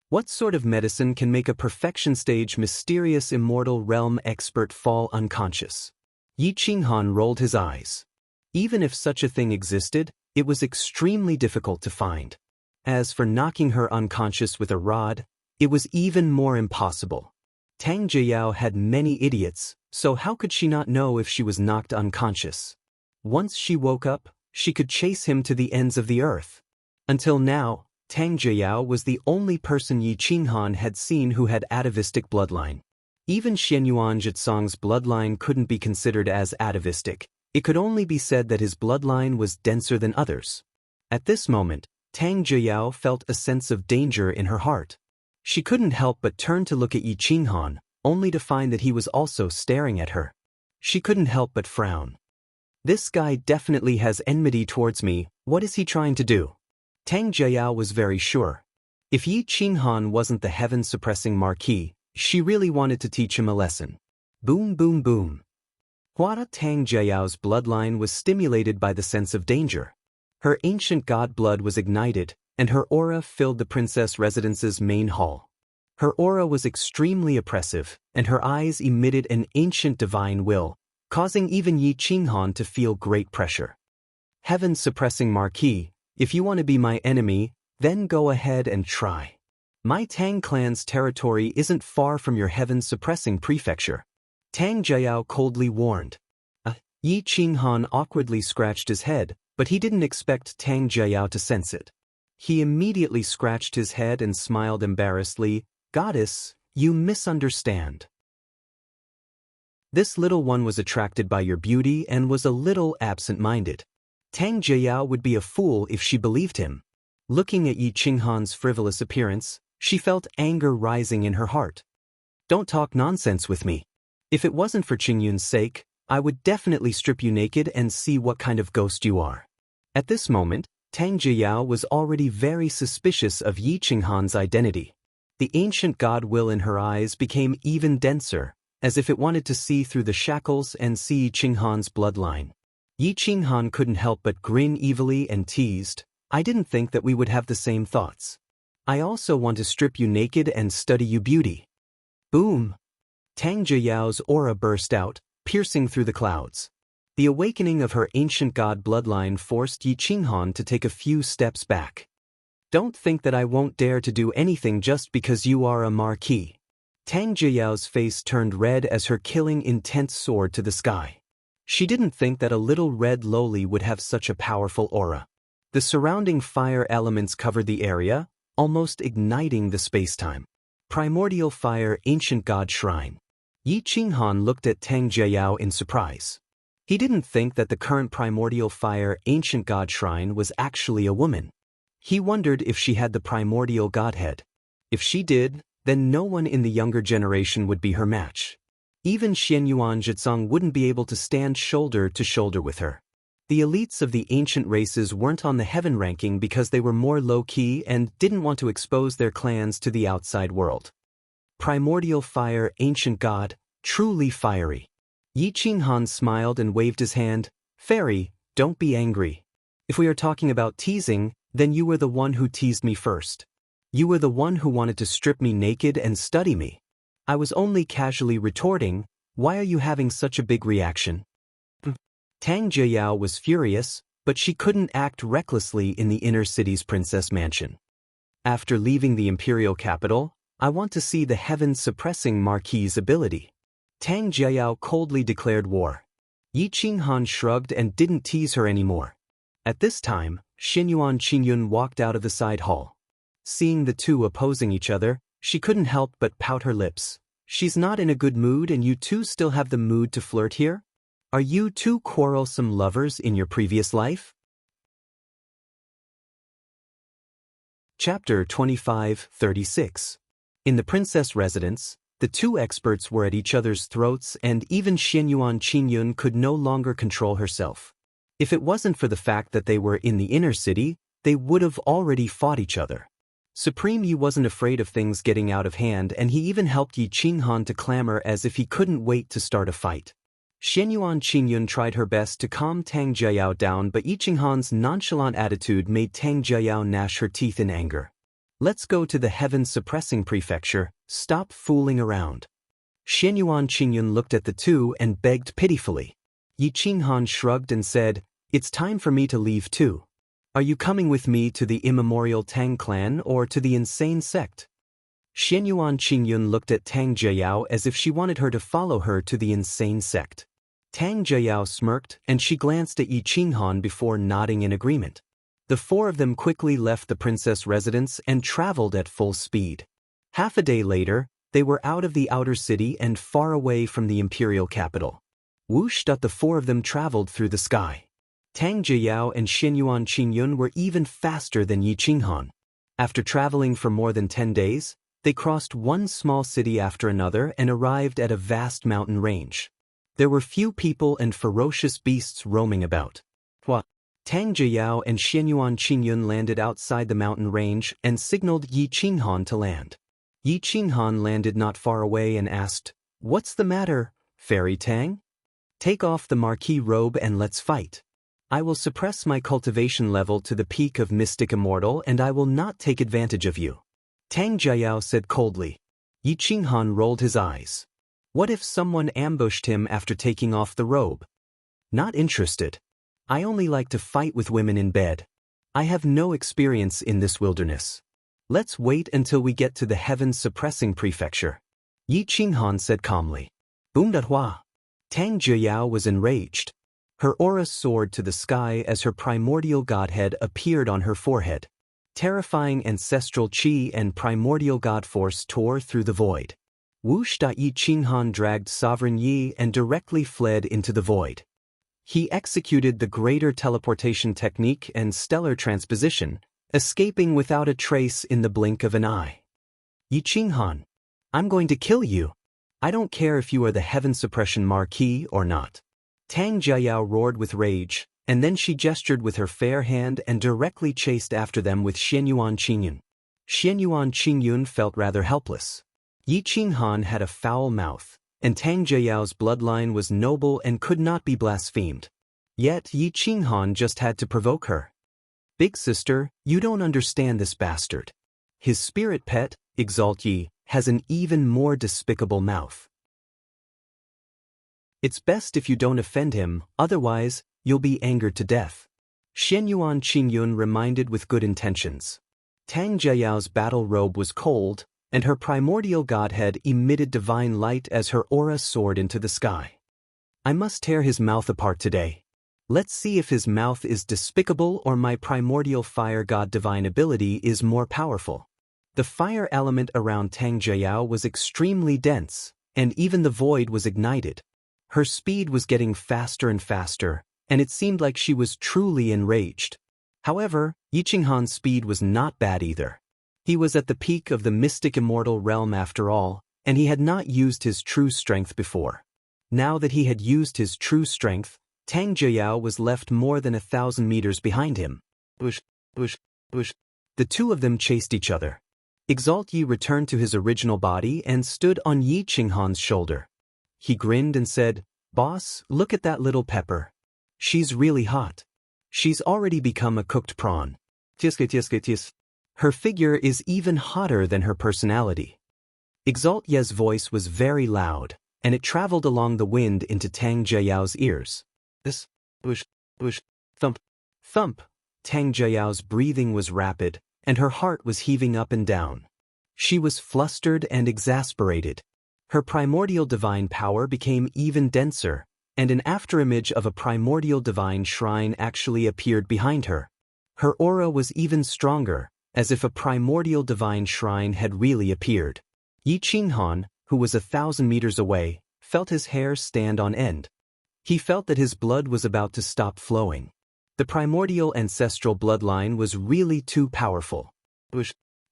Speaker 1: What sort of medicine can make a perfection stage mysterious immortal realm expert fall unconscious? Yi Qinghan rolled his eyes. Even if such a thing existed, it was extremely difficult to find. As for knocking her unconscious with a rod, it was even more impossible. Tang Jiyao had many idiots, so how could she not know if she was knocked unconscious? Once she woke up, she could chase him to the ends of the earth. Until now, Tang Jiyao was the only person Yi Qinghan had seen who had atavistic bloodline. Even Xianyuan Jitsong's bloodline couldn't be considered as atavistic. It could only be said that his bloodline was denser than others. At this moment, Tang Jiyao felt a sense of danger in her heart. She couldn't help but turn to look at Yi Qinghan, only to find that he was also staring at her. She couldn't help but frown. This guy definitely has enmity towards me. What is he trying to do? Tang Jiyao was very sure. If Yi Qinghan wasn't the heaven-suppressing marquis, she really wanted to teach him a lesson. Boom boom boom. Huada Tang Jiao's bloodline was stimulated by the sense of danger. Her ancient god blood was ignited, and her aura filled the princess residence's main hall. Her aura was extremely oppressive, and her eyes emitted an ancient divine will, causing even Yi Qinghan to feel great pressure. Heaven-suppressing marquis, if you want to be my enemy, then go ahead and try. My Tang clan's territory isn't far from your heaven-suppressing prefecture. Tang Jiao coldly warned. Yi Qinghan awkwardly scratched his head, but he didn't expect Tang Jiao to sense it. He immediately scratched his head and smiled embarrassedly. Goddess, you misunderstand. This little one was attracted by your beauty and was a little absent-minded. Tang Jiao would be a fool if she believed him. Looking at Yi Qinghan's frivolous appearance, she felt anger rising in her heart. Don't talk nonsense with me. If it wasn't for Qingyun's sake, I would definitely strip you naked and see what kind of ghost you are. At this moment, Tang Jiao was already very suspicious of Yi Qinghan's identity. The ancient god will in her eyes became even denser, as if it wanted to see through the shackles and see Yi Qinghan's bloodline. Yi Qinghan couldn't help but grin evilly and teased, I didn't think that we would have the same thoughts. I also want to strip you naked and study you beauty. Boom! Tang Jiao's aura burst out, piercing through the clouds. The awakening of her ancient god bloodline forced Yi Qinghan to take a few steps back. Don't think that I won't dare to do anything just because you are a marquis. Tang Jiao's face turned red as her killing intent soared to the sky. She didn't think that a little red loli would have such a powerful aura. The surrounding fire elements covered the area, almost igniting the space-time. Primordial fire ancient god shrine. Yi Qinghan looked at Tang Jiao in surprise. He didn't think that the current primordial fire ancient god shrine was actually a woman. He wondered if she had the primordial godhead. If she did, then no one in the younger generation would be her match. Even Xianyuan Jitsong wouldn't be able to stand shoulder to shoulder with her. The elites of the ancient races weren't on the heaven ranking because they were more low-key and didn't want to expose their clans to the outside world. Primordial fire ancient god, truly fiery. Yi Qinghan smiled and waved his hand. Fairy, don't be angry. If we are talking about teasing, then you were the one who teased me first. You were the one who wanted to strip me naked and study me. I was only casually retorting, why are you having such a big reaction? Tang Jiao was furious, but she couldn't act recklessly in the inner city's princess mansion. After leaving the imperial capital, I want to see the heaven-suppressing marquis's ability. Tang Jiao coldly declared war. Yi Qinghan shrugged and didn't tease her anymore. At this time, Xianyuan Qingyun walked out of the side hall. Seeing the two opposing each other, she couldn't help but pout her lips. She's not in a good mood and you two still have the mood to flirt here? Are you two quarrelsome lovers in your previous life? Chapter 25-36. In the princess residence, the two experts were at each other's throats and even Xianyuan Qingyun could no longer control herself. If it wasn't for the fact that they were in the inner city, they would have already fought each other. Supreme Yi wasn't afraid of things getting out of hand and he even helped Yi Qinghan to clamor as if he couldn't wait to start a fight. Xianyuan Qingyun tried her best to calm Tang Jiayao down, but Yi Qinghan's nonchalant attitude made Tang Jiayao gnash her teeth in anger. Let's go to the heaven-suppressing prefecture, stop fooling around. Xianyuan Qingyun looked at the two and begged pitifully. Yi Qinghan shrugged and said, "It's time for me to leave too. Are you coming with me to the immemorial Tang clan or to the insane sect?" Xianyuan Qingyun looked at Tang Jiayao as if she wanted her to follow her to the insane sect. Tang Jiayao smirked and she glanced at Yi Qinghan before nodding in agreement. The four of them quickly left the princess residence and traveled at full speed. Half a day later, they were out of the outer city and far away from the imperial capital. Whoosh! The four of them traveled through the sky. Tang Jiayao and Xianyuan Qingyun were even faster than Yi Qinghan. After traveling for more than 10 days, they crossed one small city after another and arrived at a vast mountain range. There were few people and ferocious beasts roaming about. Tang Jiayao and Xianyuan Qingyun landed outside the mountain range and signaled Yi Qinghan to land. Yi Qinghan landed not far away and asked, "What's the matter, Fairy Tang? Take off the marquee robe and let's fight. I will suppress my cultivation level to the peak of Mystic Immortal and I will not take advantage of you." Tang Jiayao said coldly. Yi Qinghan rolled his eyes. What if someone ambushed him after taking off the robe? Not interested. I only like to fight with women in bed. I have no experience in this wilderness. Let's wait until we get to the heaven-suppressing prefecture. Yi Qinghan said calmly. Boom-da-hua. Tang Jiayao was enraged. Her aura soared to the sky as her primordial godhead appeared on her forehead. Terrifying ancestral chi and primordial god force tore through the void. Whoosh! Yi Qinghan dragged Sovereign Yi and directly fled into the void. He executed the greater teleportation technique and stellar transposition, escaping without a trace in the blink of an eye. Yi Qinghan, I'm going to kill you. I don't care if you are the heaven suppression marquis or not. Tang Jiayao roared with rage, and then she gestured with her fair hand and directly chased after them with Xianyuan Qingyun. Xianyuan Qingyun felt rather helpless. Yi Qinghan had a foul mouth, and Tang Jiayao's bloodline was noble and could not be blasphemed. Yet Yi Qinghan just had to provoke her. Big sister, you don't understand this bastard. His spirit pet, Exalt Yi, has an even more despicable mouth. It's best if you don't offend him, otherwise, you'll be angered to death. Xianyuan Qingyun reminded with good intentions. Tang Jiayao's battle robe was cold, and her primordial godhead emitted divine light as her aura soared into the sky. I must tear his mouth apart today. Let's see if his mouth is despicable or my primordial fire god divine ability is more powerful. The fire element around Tang Jiayao was extremely dense, and even the void was ignited. Her speed was getting faster and faster, and it seemed like she was truly enraged. However, Yi Qinghan's speed was not bad either. He was at the peak of the mystic immortal realm after all, and he had not used his true strength before. Now that he had used his true strength, Tang Jiayao was left more than 1,000 meters behind him. Bush. The two of them chased each other. Exalt Yi returned to his original body and stood on Yi Qinghan's shoulder. He grinned and said, "Boss, look at that little pepper. She's really hot. She's already become a cooked prawn. Tisk. Her figure is even hotter than her personality." Exalt Ye's voice was very loud, and it traveled along the wind into Tang Jiayao's ears. This, bush, thump. Tang Jiayao's breathing was rapid, and her heart was heaving up and down. She was flustered and exasperated. Her primordial divine power became even denser, and an afterimage of a primordial divine shrine actually appeared behind her. Her aura was even stronger, as if a primordial divine shrine had really appeared. Yi Qinghan, who was 1,000 meters away, felt his hair stand on end. He felt that his blood was about to stop flowing. The primordial ancestral bloodline was really too powerful.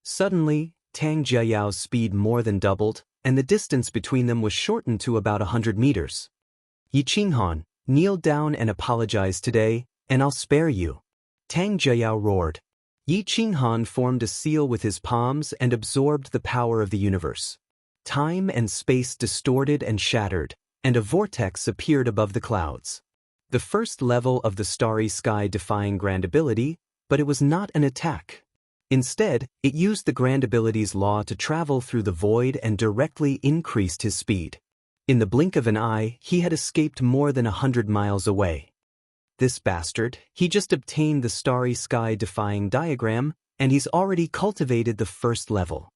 Speaker 1: Suddenly, Tang Jiayao's speed more than doubled, and the distance between them was shortened to about 100 meters. Yi Qinghan, kneel down and apologize today, and I'll spare you. Tang Jiayao roared. Yi Qinghan formed a seal with his palms and absorbed the power of the universe. Time and space distorted and shattered, and a vortex appeared above the clouds. The first level of the starry sky defying grand ability, but it was not an attack. Instead, it used the grand ability's law to travel through the void and directly increased his speed. In the blink of an eye, he had escaped more than 100 miles away. This bastard, he just obtained the starry sky defying diagram, and he's already cultivated the first level.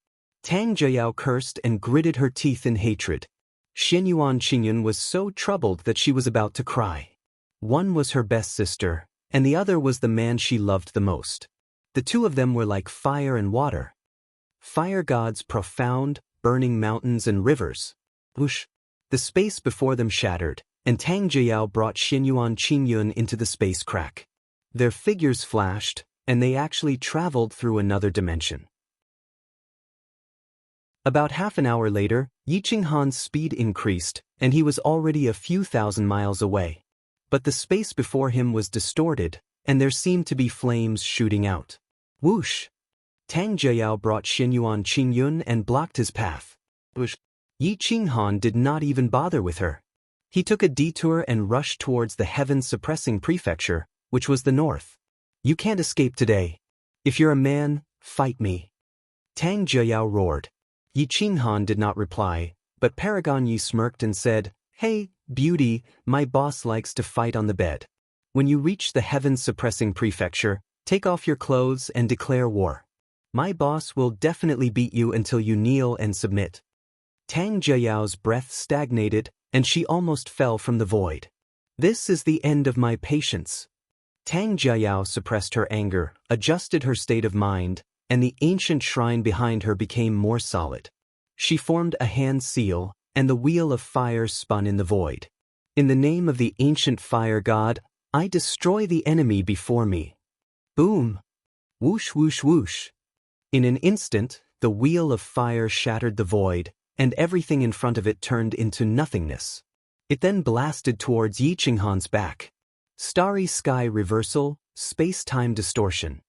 Speaker 1: Tang Jiayao cursed and gritted her teeth in hatred. Xianyuan Qingyun was so troubled that she was about to cry. One was her best sister, and the other was the man she loved the most. The two of them were like fire and water. Fire gods profound, burning mountains and rivers. Whoosh! The space before them shattered, and Tang Jiayao brought Xianyuan Qingyun into the space crack. Their figures flashed, and they actually traveled through another dimension. About half an hour later, Yi Qinghan's speed increased, and he was already a few thousand miles away. But the space before him was distorted, and there seemed to be flames shooting out. Whoosh! Tang Jiayao brought Xianyuan Qingyun and blocked his path. Whoosh! Yi Qinghan did not even bother with her. He took a detour and rushed towards the heaven-suppressing prefecture, which was the north. You can't escape today. If you're a man, fight me. Tang Jiayao roared. Yi Qinghan did not reply, but Paragon Yi smirked and said, Hey, beauty, my boss likes to fight on the bed. When you reach the heaven-suppressing prefecture, take off your clothes and declare war. My boss will definitely beat you until you kneel and submit. Tang Jiayao's breath stagnated, and she almost fell from the void. This is the end of my patience. Tang Jiayao suppressed her anger, adjusted her state of mind, and the ancient shrine behind her became more solid. She formed a hand seal, and the wheel of fire spun in the void. In the name of the ancient fire god, I destroy the enemy before me. Boom! Whoosh whoosh whoosh! In an instant, the wheel of fire shattered the void, and everything in front of it turned into nothingness. It then blasted towards Yi Qinghan's back. Starry sky reversal, space-time distortion.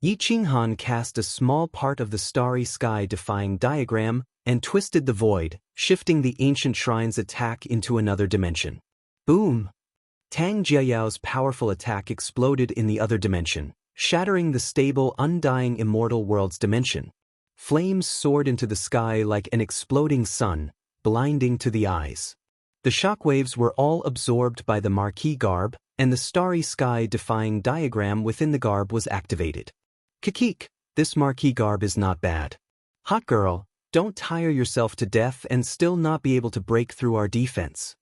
Speaker 1: Yi Qinghan cast a small part of the starry sky defying diagram and twisted the void, shifting the ancient shrine's attack into another dimension. Boom! Tang Jiayao's powerful attack exploded in the other dimension, shattering the stable, undying immortal world's dimension. Flames soared into the sky like an exploding sun, blinding to the eyes. The shockwaves were all absorbed by the marquee garb, and the starry sky defying diagram within the garb was activated. Kikik, this marquee garb is not bad. Hot girl, don't tire yourself to death and still not be able to break through our defense.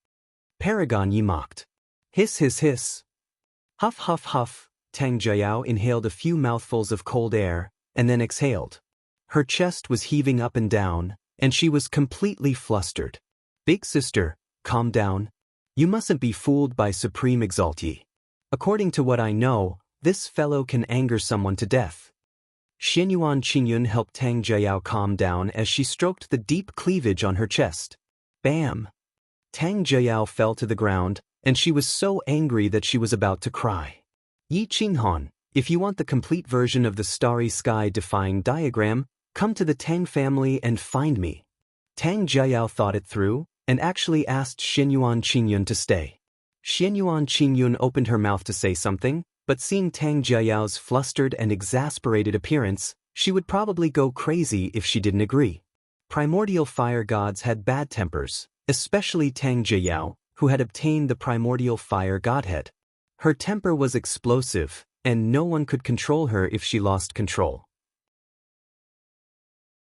Speaker 1: Paragon Yi mocked. Hiss hiss hiss. Huff huff huff, Tang Jiayao inhaled a few mouthfuls of cold air, and then exhaled. Her chest was heaving up and down, and she was completely flustered. Big sister, calm down. You mustn't be fooled by Supreme Exaltee. According to what I know, this fellow can anger someone to death. Xianyuan Qingyun helped Tang Jiayao calm down as she stroked the deep cleavage on her chest. Bam! Tang Jiayao fell to the ground, and she was so angry that she was about to cry. Yi Qinghan, if you want the complete version of the starry sky defying diagram, come to the Tang family and find me. Tang Jiayao thought it through, and actually asked Xianyuan Qingyun to stay. Xianyuan Qingyun opened her mouth to say something, but seeing Tang Jiayao's flustered and exasperated appearance, she would probably go crazy if she didn't agree. Primordial fire gods had bad tempers, especially Tang Jiayao, who had obtained the primordial fire godhead. Her temper was explosive, and no one could control her if she lost control.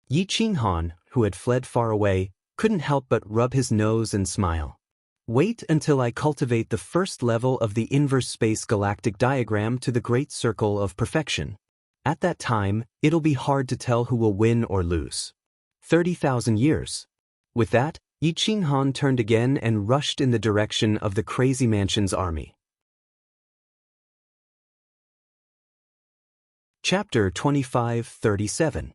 Speaker 1: Yi Qinghan, who had fled far away, couldn't help but rub his nose and smile. Wait until I cultivate the first level of the inverse space galactic diagram to the great circle of perfection. At that time, it'll be hard to tell who will win or lose. 30,000 years. With that, Yi Qinghan turned again and rushed in the direction of the Crazy Mansion's army. Chapter 2537.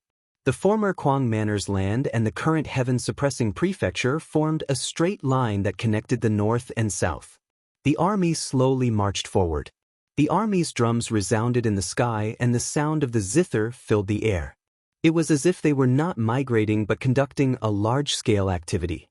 Speaker 1: The former Quang Manor's land and the current heaven-suppressing prefecture formed a straight line that connected the north and south. The army slowly marched forward. The army's drums resounded in the sky and the sound of the zither filled the air. It was as if they were not migrating but conducting a large-scale activity.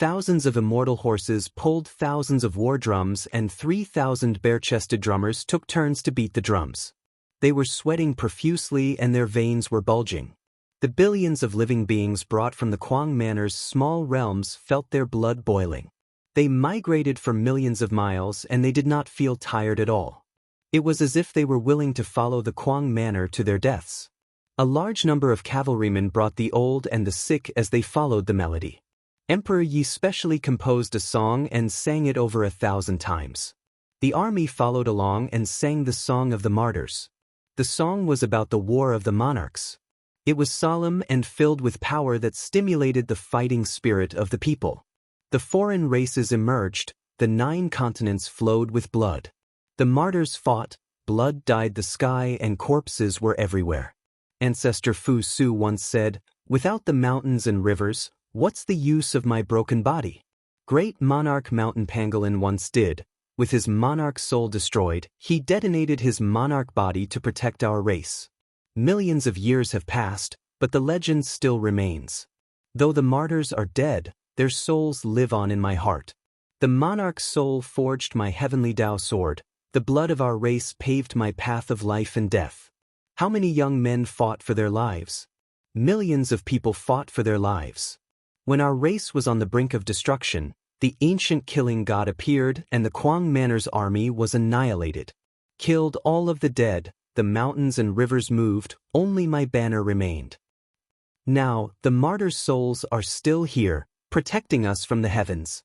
Speaker 1: Thousands of immortal horses pulled thousands of war drums, and 3,000 bare-chested drummers took turns to beat the drums. They were sweating profusely and their veins were bulging. The billions of living beings brought from the Kwang Manor's small realms felt their blood boiling. They migrated for millions of miles and they did not feel tired at all. It was as if they were willing to follow the Kwang Manor to their deaths. A large number of cavalrymen brought the old and the sick as they followed the melody. Emperor Yi specially composed a song and sang it over 1,000 times. The army followed along and sang the Song of the Martyrs. The song was about the War of the Monarchs. It was solemn and filled with power that stimulated the fighting spirit of the people. The foreign races emerged, the 9 continents flowed with blood. The martyrs fought, blood dyed the sky and corpses were everywhere. Ancestor Fu Su once said, "Without the mountains and rivers, what's the use of my broken body?" Great monarch Mountain Pangolin once did. With his monarch soul destroyed, he detonated his monarch body to protect our race. Millions of years have passed, but the legend still remains. Though the martyrs are dead, their souls live on in my heart. The monarch's soul forged my heavenly Tao sword. The blood of our race paved my path of life and death. How many young men fought for their lives? Millions of people fought for their lives. When our race was on the brink of destruction, the ancient killing god appeared and the Kwang Manor's army was annihilated. Killed all of the dead, the mountains and rivers moved, only my banner remained. Now, the martyrs' souls are still here, protecting us from the heavens.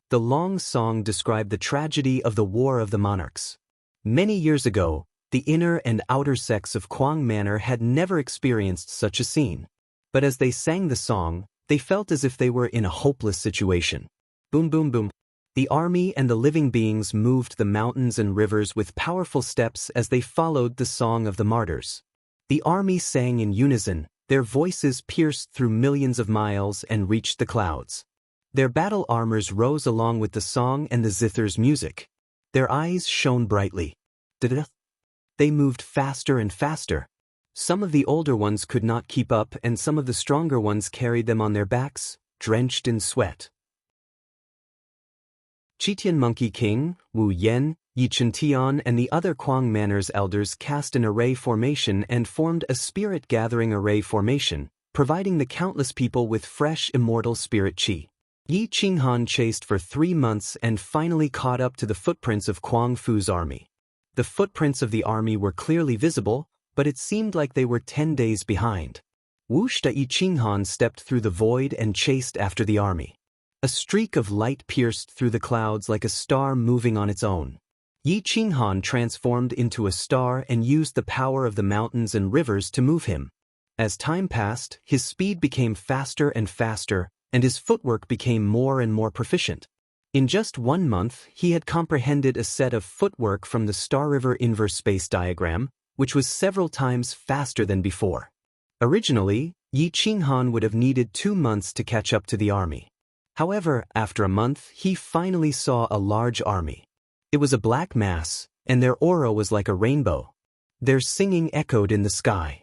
Speaker 1: The long song described the tragedy of the War of the Monarchs. Many years ago, the inner and outer sects of Kwang Manor had never experienced such a scene. But as they sang the song, they felt as if they were in a hopeless situation. Boom boom boom. The army and the living beings moved the mountains and rivers with powerful steps as they followed the song of the martyrs. The army sang in unison, their voices pierced through millions of miles and reached the clouds. Their battle armors rose along with the song and the zither's music. Their eyes shone brightly. They moved faster and faster. Some of the older ones could not keep up and some of the stronger ones carried them on their backs, drenched in sweat. Chitian Monkey King, Wu Yen, Yi Chentian and the other Kwang Manor's elders cast an array formation and formed a spirit-gathering array formation, providing the countless people with fresh immortal spirit qi. Yi Qinghan chased for 3 months and finally caught up to the footprints of Kwang Fu's army. The footprints of the army were clearly visible, but it seemed like they were 10 days behind. Wu Shida Yi Qinghan stepped through the void and chased after the army. A streak of light pierced through the clouds like a star moving on its own. Yi Qinghan transformed into a star and used the power of the mountains and rivers to move him. As time passed, his speed became faster and faster, and his footwork became more and more proficient. In just 1 month, he had comprehended a set of footwork from the Star River inverse space diagram, which was several times faster than before. Originally, Yi Qinghan would have needed 2 months to catch up to the army. However, after a month, he finally saw a large army. It was a black mass, and their aura was like a rainbow. Their singing echoed in the sky.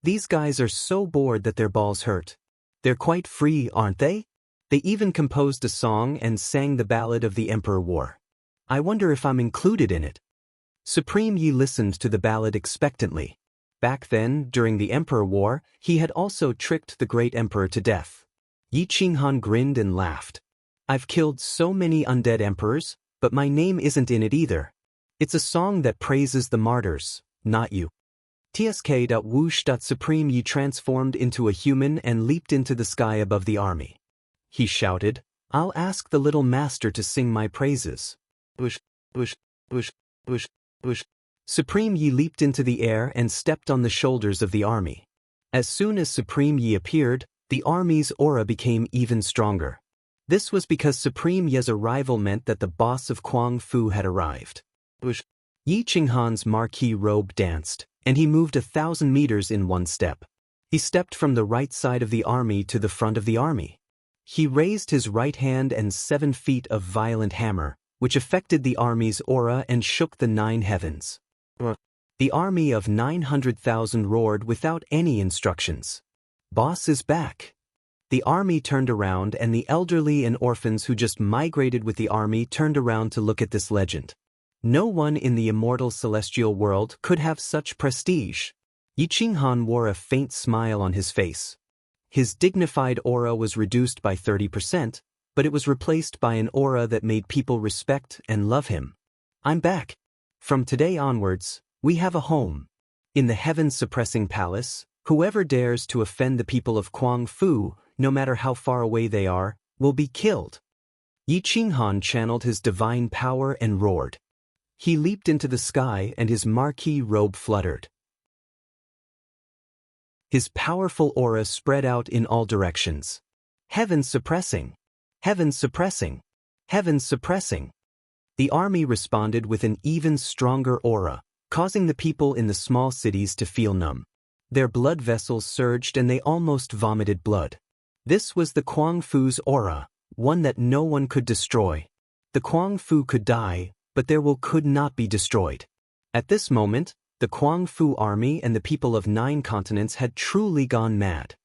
Speaker 1: These guys are so bored that their balls hurt. They're quite free, aren't they? They even composed a song and sang the ballad of the Emperor War. I wonder if I'm included in it. Supreme Yi listened to the ballad expectantly. Back then, during the Emperor War, he had also tricked the great emperor to death. Yi Qinghan grinned and laughed. I've killed so many undead emperors, but my name isn't in it either. It's a song that praises the martyrs, not you. Tsk.whoosh. Supreme Yi transformed into a human and leaped into the sky above the army. He shouted, I'll ask the little master to sing my praises. Whoosh, whoosh, whoosh, whoosh, whoosh. Supreme Yi leaped into the air and stepped on the shoulders of the army. As soon as Supreme Yi appeared, the army's aura became even stronger. This was because Supreme Yi's arrival meant that the boss of Kwang Fu had arrived. Yi Qinghan's marquee robe danced, and he moved 1,000 meters in 1 step. He stepped from the right side of the army to the front of the army. He raised his right hand and 7 feet of violent hammer, which affected the army's aura and shook the 9 heavens. The army of 900,000 roared without any instructions. Boss is back. The army turned around and the elderly and orphans who just migrated with the army turned around to look at this legend. No one in the immortal celestial world could have such prestige. Yi Qinghan wore a faint smile on his face. His dignified aura was reduced by 30%, but it was replaced by an aura that made people respect and love him. I'm back. From today onwards, we have a home. In the heaven-suppressing palace, whoever dares to offend the people of Kuang Fu, no matter how far away they are, will be killed. Yi Qinghan channeled his divine power and roared. He leaped into the sky and his marquee robe fluttered. His powerful aura spread out in all directions. Heaven-suppressing! Heaven-suppressing! Heaven-suppressing! The army responded with an even stronger aura, causing the people in the small cities to feel numb. Their blood vessels surged and they almost vomited blood. This was the Kuang Fu's aura, one that no one could destroy. The Kuang Fu could die, but their will could not be destroyed. At this moment, the Kuang Fu army and the people of 9 continents had truly gone mad.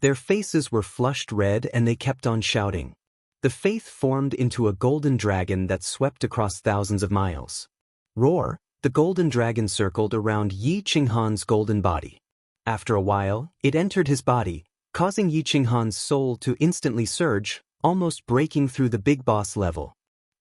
Speaker 1: Their faces were flushed red and they kept on shouting. The faith formed into a golden dragon that swept across thousands of miles. Roar! The golden dragon circled around Yi Qinghan's golden body. After a while, it entered his body, causing Yi Qinghan's soul to instantly surge, almost breaking through the big boss level.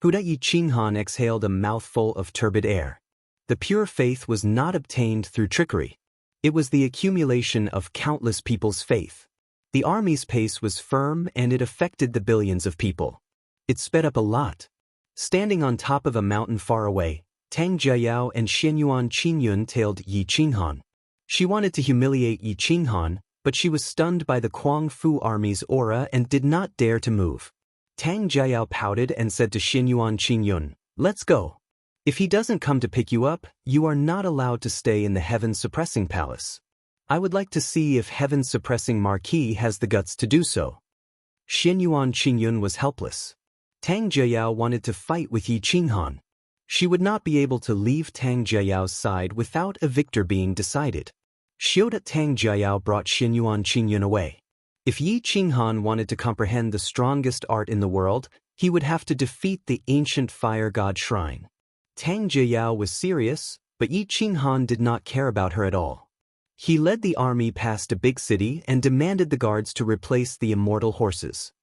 Speaker 1: Huda Yi Qinghan exhaled a mouthful of turbid air. The pure faith was not obtained through trickery. It was the accumulation of countless people's faith. The army's pace was firm and it affected the billions of people. It sped up a lot. Standing on top of a mountain far away, Tang Jiayao and Xianyuan Qingyun tailed Yi Qinghan. She wanted to humiliate Yi Qinghan, but she was stunned by the Kuang Fu army's aura and did not dare to move. Tang Jiayao pouted and said to Xianyuan Qingyun, "Let's go. If he doesn't come to pick you up, you are not allowed to stay in the heaven-suppressing palace. I would like to see if heaven-suppressing Marquis has the guts to do so." Xianyuan Qingyun was helpless. Tang Jiayao wanted to fight with Yi Qinghan. She would not be able to leave Tang Jiayao's side without a victor being decided. Xiuda Tang Jiayao brought Xianyuan Qingyun away. If Yi Qinghan wanted to comprehend the strongest art in the world, he would have to defeat the ancient fire god shrine. Tang Jiayao was serious, but Yi Qinghan did not care about her at all. He led the army past a big city and demanded the guards to replace the immortal horses.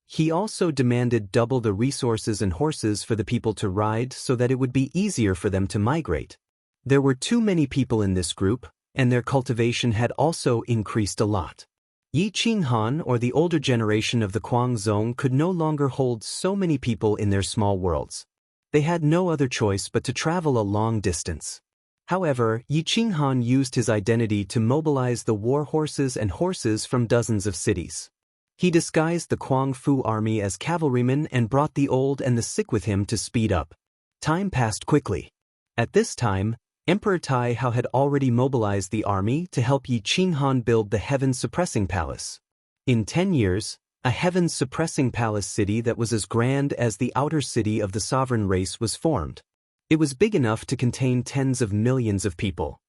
Speaker 1: He also demanded double the resources and horses for the people to ride so that it would be easier for them to migrate. There were too many people in this group, and their cultivation had also increased a lot. Yi Qinghan, or the older generation of the Guangzong, could no longer hold so many people in their small worlds. They had no other choice but to travel a long distance. However, Yi Qinghan used his identity to mobilize the war horses and horses from dozens of cities. He disguised the Kuang Fu army as cavalrymen and brought the old and the sick with him to speed up. Time passed quickly. At this time, Emperor Tai Hao had already mobilized the army to help Yi Qinghan build the heaven-suppressing palace. In 10 years, a heaven-suppressing palace city that was as grand as the outer city of the sovereign race was formed. It was big enough to contain tens of millions of people.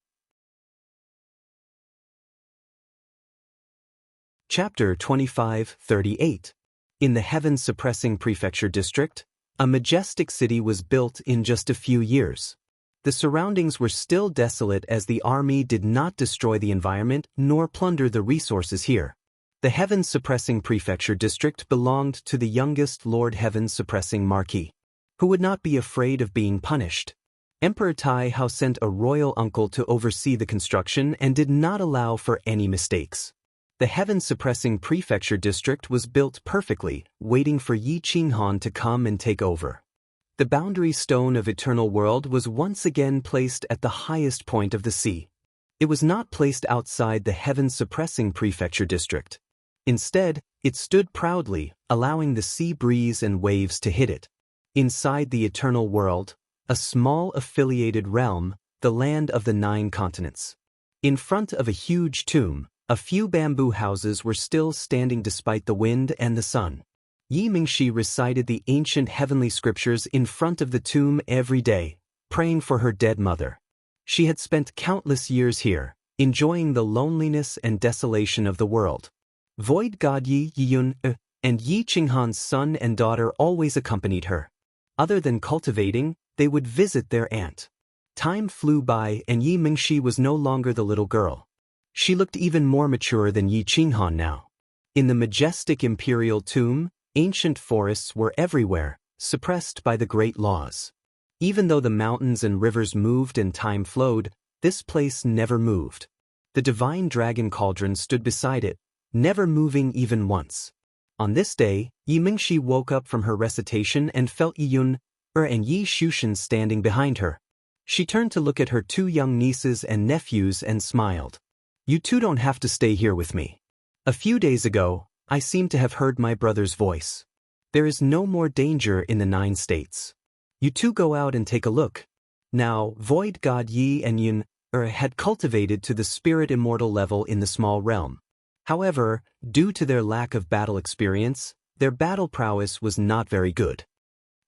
Speaker 1: Chapter 25-38. In the heaven-suppressing prefecture district, a majestic city was built in just a few years. The surroundings were still desolate as the army did not destroy the environment nor plunder the resources here. The heaven-suppressing prefecture district belonged to the youngest Lord Heaven-suppressing Marquis, who would not be afraid of being punished. Emperor Tai Hao sent a royal uncle to oversee the construction and did not allow for any mistakes. The heaven-suppressing prefecture district was built perfectly, waiting for Yi Qinghan to come and take over. The boundary stone of Eternal World was once again placed at the highest point of the sea. It was not placed outside the heaven-suppressing prefecture district. Instead, it stood proudly, allowing the sea breeze and waves to hit it. Inside the Eternal World, a small affiliated realm, the land of the 9 continents. In front of a huge tomb, a few bamboo houses were still standing despite the wind and the sun. Yi Mingxi recited the ancient heavenly scriptures in front of the tomb every day, praying for her dead mother. She had spent countless years here, enjoying the loneliness and desolation of the world. Void god Yi Yun and Yi Qinghan's son and daughter always accompanied her. Other than cultivating, they would visit their aunt. Time flew by and Yi Mingxi was no longer the little girl. She looked even more mature than Yi Qinghan now. In the majestic imperial tomb, ancient forests were everywhere, suppressed by the great laws. Even though the mountains and rivers moved and time flowed, this place never moved. The divine dragon cauldron stood beside it, never moving even once. On this day, Yi Mingxi woke up from her recitation and felt Yi Yun and Yi Shushan standing behind her. She turned to look at her two young nieces and nephews and smiled. You two don't have to stay here with me. A few days ago, I seem to have heard my brother's voice. There is no more danger in the 9 states. You two go out and take a look. Now, Void God Yi and Yun had cultivated to the spirit immortal level in the small realm. However, due to their lack of battle experience, their battle prowess was not very good.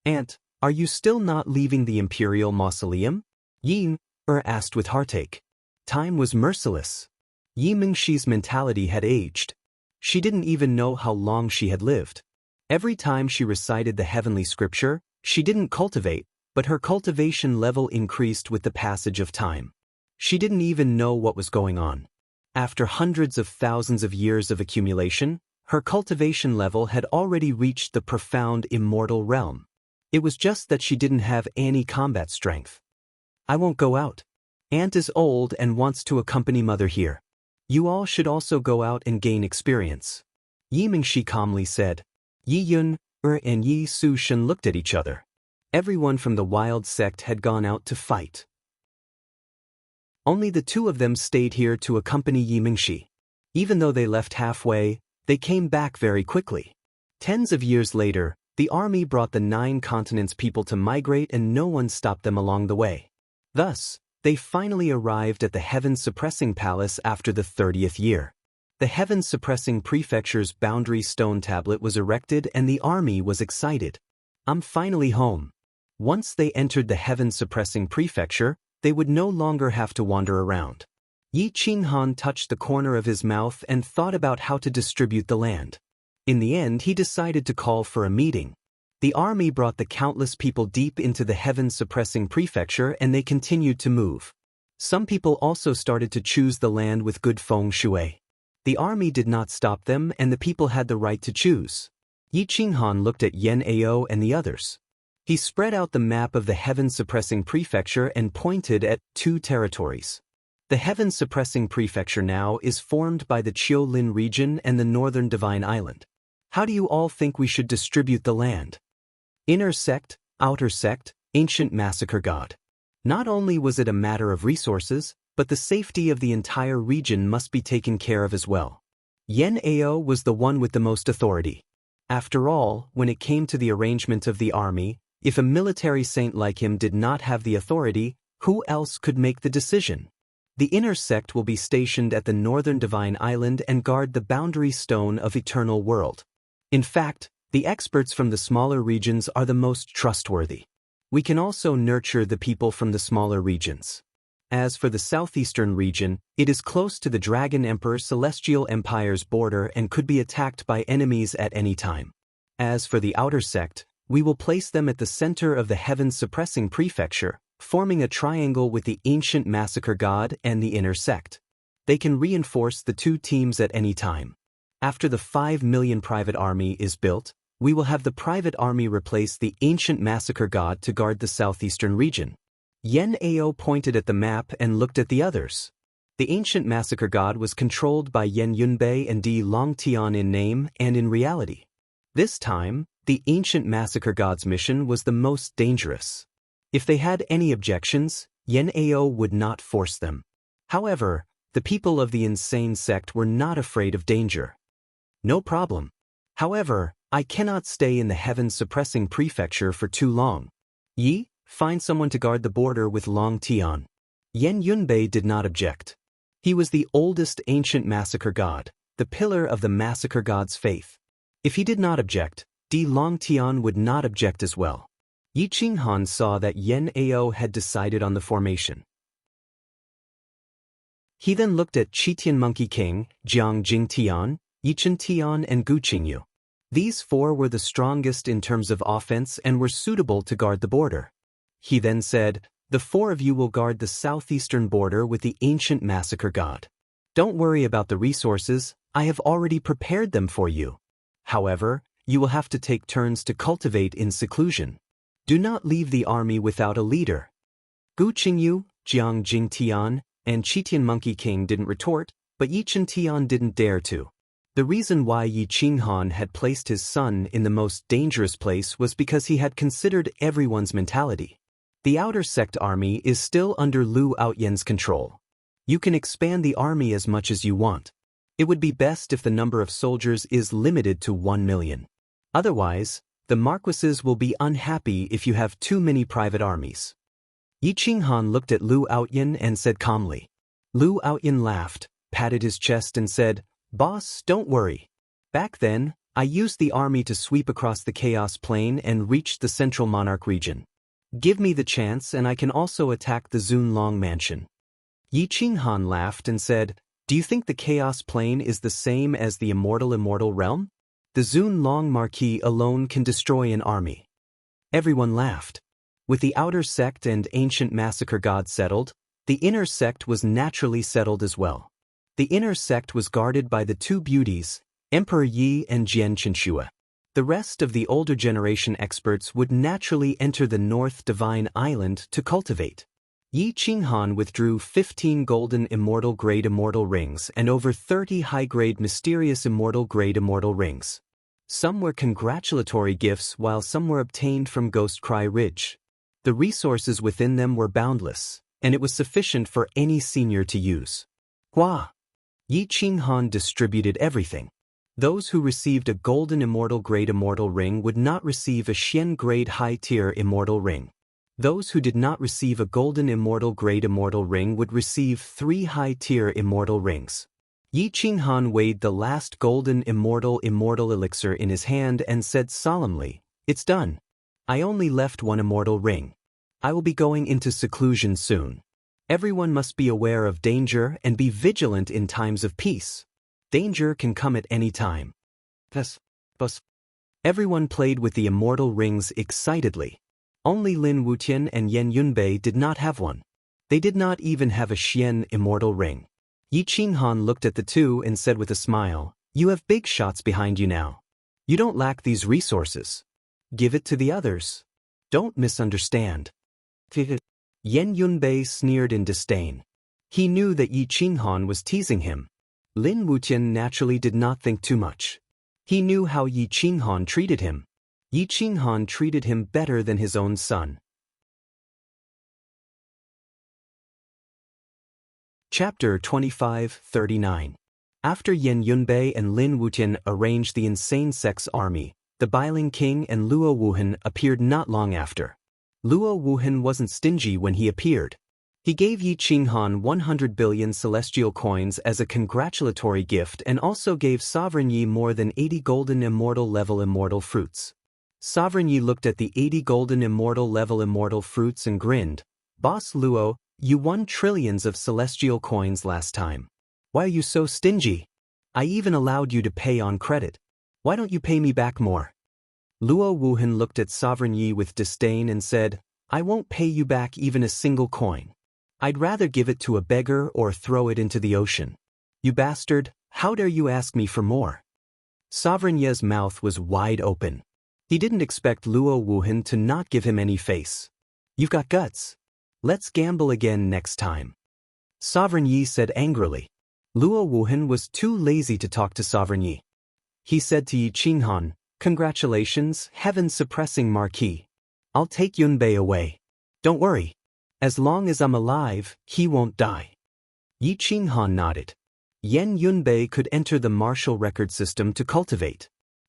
Speaker 1: Aunt, are you still not leaving the Imperial Mausoleum? Yi asked with heartache. Time was merciless. Yi Mingxi's mentality had aged. She didn't even know how long she had lived. Every time she recited the heavenly scripture, she didn't cultivate, but her cultivation level increased with the passage of time. She didn't even know what was going on. After hundreds of thousands of years of accumulation, her cultivation level had already reached the profound immortal realm. It was just that she didn't have any combat strength. I won't go out. Aunt is old and wants to accompany mother here. You all should also go out and gain experience. Yi Mingxi calmly said. Yi Yun and Yi Shushan looked at each other. Everyone from the wild sect had gone out to fight. Only the two of them stayed here to accompany Yi Mingxi. Even though they left halfway, they came back very quickly. Tens of years later, the army brought the 9 continents people to migrate and no one stopped them along the way. Thus, they finally arrived at the Heaven-Suppressing Palace after the 30th year. The Heaven-Suppressing Prefecture's boundary stone tablet was erected and the army was excited. I'm finally home. Once they entered the Heaven-Suppressing Prefecture, they would no longer have to wander around. Yi Qinghan touched the corner of his mouth and thought about how to distribute the land. In the end, he decided to call for a meeting. The army brought the countless people deep into the Heaven-Suppressing Prefecture and they continued to move. Some people also started to choose the land with good feng shui. The army did not stop them and the people had the right to choose. Yi Qinghan looked at Yan Ao and the others. He spread out the map of the Heaven-Suppressing Prefecture and pointed at 2 territories. The Heaven-Suppressing Prefecture now is formed by the Qiulin region and the Northern Divine Island. How do you all think we should distribute the land? Inner sect, outer sect, ancient massacre god. Not only was it a matter of resources, but the safety of the entire region must be taken care of as well. Yan Ao was the one with the most authority. After all, when it came to the arrangement of the army, if a military saint like him did not have the authority, who else could make the decision? The inner sect will be stationed at the Northern Divine Island and guard the boundary stone of Eternal World. In fact, the experts from the smaller regions are the most trustworthy. We can also nurture the people from the smaller regions. As for the southeastern region, it is close to the Dragon Emperor Celestial Empire's border and could be attacked by enemies at any time. As for the outer sect, we will place them at the center of the Heaven-Suppressing Prefecture, forming a triangle with the ancient massacre god and the inner sect. They can reinforce the 2 teams at any time. After the 5 million private army is built, we will have the private army replace the ancient massacre god to guard the southeastern region. Yan Ao pointed at the map and looked at the others. The ancient massacre god was controlled by Yan Yunbei and Di Longtian in name and in reality. This time, the ancient massacre god's mission was the most dangerous. If they had any objections, Yan Ao would not force them. However, the people of the insane sect were not afraid of danger. No problem. However, I cannot stay in the Heaven-Suppressing Prefecture for too long. Yi, find someone to guard the border with Long Tian. Yan Yunbei did not object. He was the oldest ancient massacre god, the pillar of the massacre god's faith. If he did not object, Di Longtian would not object as well. Yi Qinghan saw that Yan Ao had decided on the formation. He then looked at Chitian Monkey King, Jiang Jingtian, Yichen Tian and Gu Qingyu. These four were the strongest in terms of offense and were suitable to guard the border. He then said, "The four of you will guard the southeastern border with the ancient massacre god. Don't worry about the resources, I have already prepared them for you. However, you will have to take turns to cultivate in seclusion. Do not leave the army without a leader." Gu Qingyu, Jiang Jingtian, and Qitian Monkey King didn't retort, but Yichen Tian didn't dare to. The reason why Yi Qinghan had placed his son in the most dangerous place was because he had considered everyone's mentality. The outer sect army is still under Lu Outyen's control. You can expand the army as much as you want. It would be best if the number of soldiers is limited to 1 million. Otherwise, the marquises will be unhappy if you have too many private armies. Yi Qinghan looked at Lu Outyen and said calmly. Lu Outyen laughed, patted his chest and said, "Boss, don't worry. Back then, I used the army to sweep across the Chaos Plain and reach the Central Monarch region. Give me the chance and I can also attack the Zunlong Mansion." Yi Qinghan laughed and said, "Do you think the Chaos Plain is the same as the immortal realm? The Zunlong Marquis alone can destroy an army." Everyone laughed. With the outer sect and ancient massacre god settled, the inner sect was naturally settled as well. The inner sect was guarded by the two beauties, Emperor Yi and Jian Chenshua. The rest of the older generation experts would naturally enter the North Divine Island to cultivate. Yi Qinghan withdrew 15 golden immortal-grade immortal rings and over 30 high-grade mysterious immortal-grade immortal rings. Some were congratulatory gifts while some were obtained from Ghost Cry Ridge. The resources within them were boundless, and it was sufficient for any senior to use. Hua! Yi Qinghan distributed everything. Those who received a golden immortal-grade immortal ring would not receive a Xian-grade high-tier immortal ring. Those who did not receive a golden immortal-grade immortal ring would receive 3 high-tier immortal rings. Yi Qinghan weighed the last golden immortal elixir in his hand and said solemnly, "It's done. I only left 1 immortal ring. I will be going into seclusion soon. Everyone must be aware of danger and be vigilant in times of peace. Danger can come at any time." Thus, everyone played with the immortal rings excitedly. Only Lin Wutian and Yan Yunbei did not have one. They did not even have a Xian immortal ring. Yi Qinghan looked at the two and said with a smile, "You have big shots behind you now. You don't lack these resources. Give it to the others. Don't misunderstand." Yan Yunbei sneered in disdain. He knew that Yi Qinghan was teasing him. Lin Wutian naturally did not think too much. He knew how Yi Qinghan treated him. Yi Qinghan treated him better than his own son. Chapter 25-39. After Yan Yunbei and Lin Wutian arranged the insane sect's army, the Bailing King and Luo Wuhan appeared not long after. Luo Wuhan wasn't stingy when he appeared. He gave Yi Qinghan 100 billion celestial coins as a congratulatory gift and also gave Sovereign Yi more than 80 golden immortal level immortal fruits. Sovereign Yi looked at the 80 golden immortal level immortal fruits and grinned. "Boss Luo, you won trillions of celestial coins last time. Why are you so stingy? I even allowed you to pay on credit. Why don't you pay me back more?" Luo Wuhan looked at Sovereign Yi with disdain and said, "I won't pay you back even a single coin. I'd rather give it to a beggar or throw it into the ocean. You bastard, how dare you ask me for more?" Sovereign Yi's mouth was wide open. He didn't expect Luo Wuhan to not give him any face. "You've got guts. Let's gamble again next time." Sovereign Yi said angrily. Luo Wuhan was too lazy to talk to Sovereign Yi. He said to Yi Qinghan, "Congratulations, heaven-suppressing Marquis. I'll take Yunbei away. Don't worry. As long as I'm alive, he won't die." Yi Qinghan nodded. Yan Yunbei could enter the martial record system to cultivate.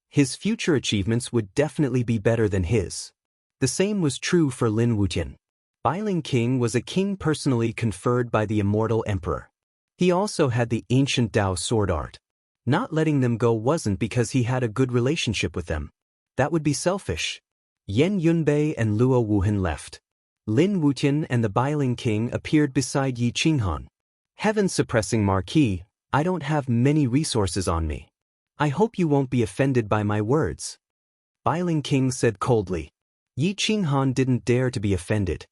Speaker 1: His future achievements would definitely be better than his. The same was true for Lin Wutian. Bailing King was a king personally conferred by the immortal emperor. He also had the ancient Dao sword art. Not letting them go wasn't because he had a good relationship with them. That would be selfish. Yan Yunbei and Luo Wuhan left. Lin Wutian and the Bailing King appeared beside Yi Qinghan. "Heaven-suppressing Marquis, I don't have many resources on me. I hope you won't be offended by my words. Biling King said coldly. Yi Qinghan didn't dare to be offended.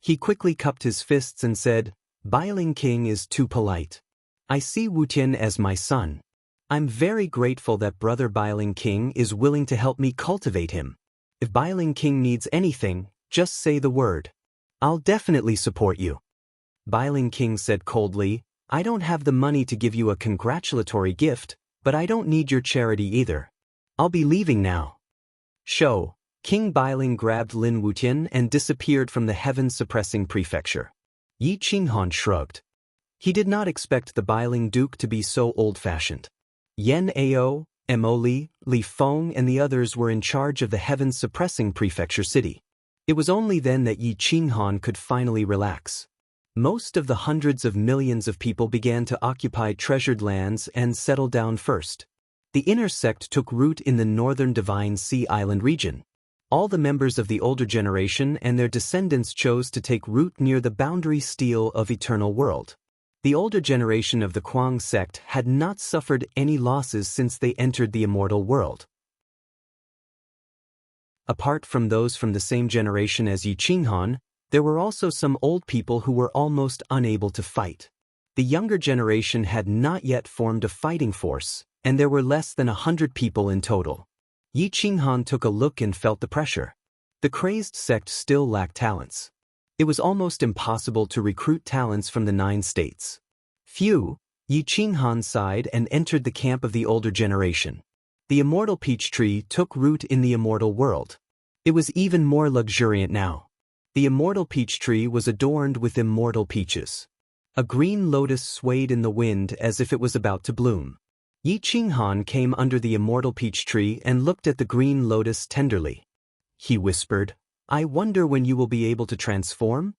Speaker 1: He quickly cupped his fists and said, Biling King is too polite. I see Wu Tian as my son. I'm very grateful that brother Biling King is willing to help me cultivate him. If Biling King needs anything, just say the word. I'll definitely support you. Biling King said coldly, I don't have the money to give you a congratulatory gift, but I don't need your charity either. I'll be leaving now. Show. King Biling grabbed Lin Wutian and disappeared from the heaven-suppressing prefecture. Yi Qinghan shrugged. He did not expect the Biling Duke to be so old-fashioned. Yan Ao, Mo Li, Li Feng and the others were in charge of the heaven-suppressing prefecture city. It was only then that Yi Qinghan could finally relax. Most of the hundreds of millions of people began to occupy treasured lands and settle down first. The inner sect took root in the northern Divine Sea Island region. All the members of the older generation and their descendants chose to take root near the boundary steel of Eternal World. The older generation of the Kuang sect had not suffered any losses since they entered the Immortal World. Apart from those from the same generation as Yi Qinghan, there were also some old people who were almost unable to fight. The younger generation had not yet formed a fighting force, and there were less than 100 people in total. Yi Qinghan took a look and felt the pressure. The crazed sect still lacked talents. It was almost impossible to recruit talents from the 9 states. Phew, Yi Qinghan sighed and entered the camp of the older generation. The immortal peach tree took root in the immortal world. It was even more luxuriant now. The immortal peach tree was adorned with immortal peaches. A green lotus swayed in the wind as if it was about to bloom. Yi Qinghan came under the immortal peach tree and looked at the green lotus tenderly. He whispered, I wonder when you will be able to transform?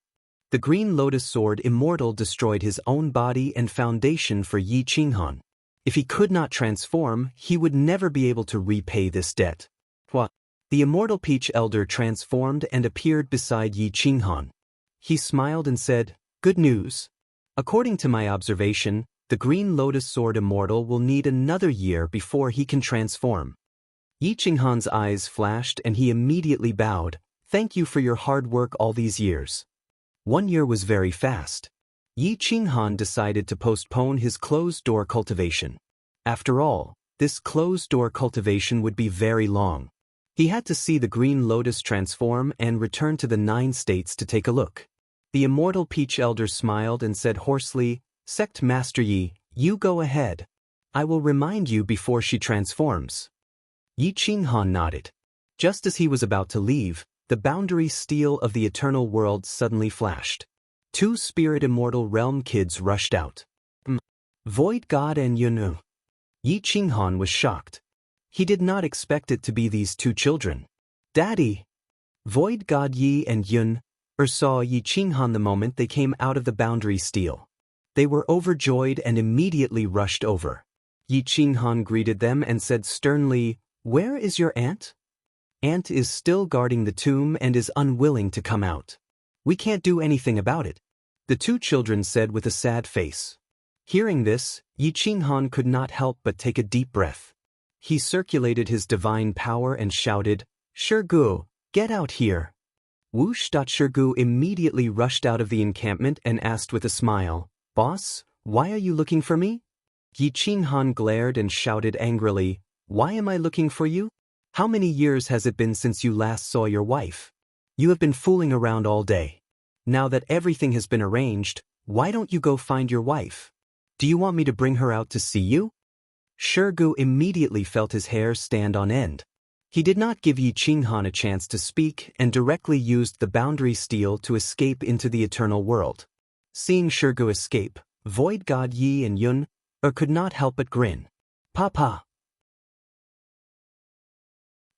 Speaker 1: The green lotus sword immortal destroyed his own body and foundation for Yi Qinghan. If he could not transform, he would never be able to repay this debt. What? The immortal peach elder transformed and appeared beside Yi Qinghan. He smiled and said, Good news. According to my observation, the green lotus sword immortal will need another year before he can transform. Yi Qinghan's eyes flashed and he immediately bowed. Thank you for your hard work all these years. 1 year was very fast. Yi Qinghan decided to postpone his closed-door cultivation. After all, this closed-door cultivation would be very long. He had to see the green lotus transform and return to the 9 states to take a look. The immortal peach elder smiled and said hoarsely, Sect Master Yi, you go ahead. I will remind you before she transforms. Yi Qinghan nodded. Just as he was about to leave, the boundary steel of the eternal world suddenly flashed. 2 spirit immortal realm kids rushed out. Void God and Yunu. Yi Qinghan was shocked. He did not expect it to be these 2 children. Daddy! Void God Yi and Yun saw Yi Qinghan the moment they came out of the boundary steel. They were overjoyed and immediately rushed over. Yi Qinghan greeted them and said sternly, Where is your aunt? Aunt is still guarding the tomb and is unwilling to come out. We can't do anything about it. The 2 children said with a sad face. Hearing this, Yi Qinghan could not help but take a deep breath. He circulated his divine power and shouted, Shirgu, get out here. Whoosh! Shirgu immediately rushed out of the encampment and asked with a smile, Boss, why are you looking for me? Yi Qinghan glared and shouted angrily, Why am I looking for you? How many years has it been since you last saw your wife? You have been fooling around all day. Now that everything has been arranged, why don't you go find your wife? Do you want me to bring her out to see you? Shirgu immediately felt his hair stand on end. He did not give Yi Qinghan a chance to speak and directly used the boundary steel to escape into the eternal world. Seeing Shirgu escape, Void God Yi and Yun could not help but grin. Papa!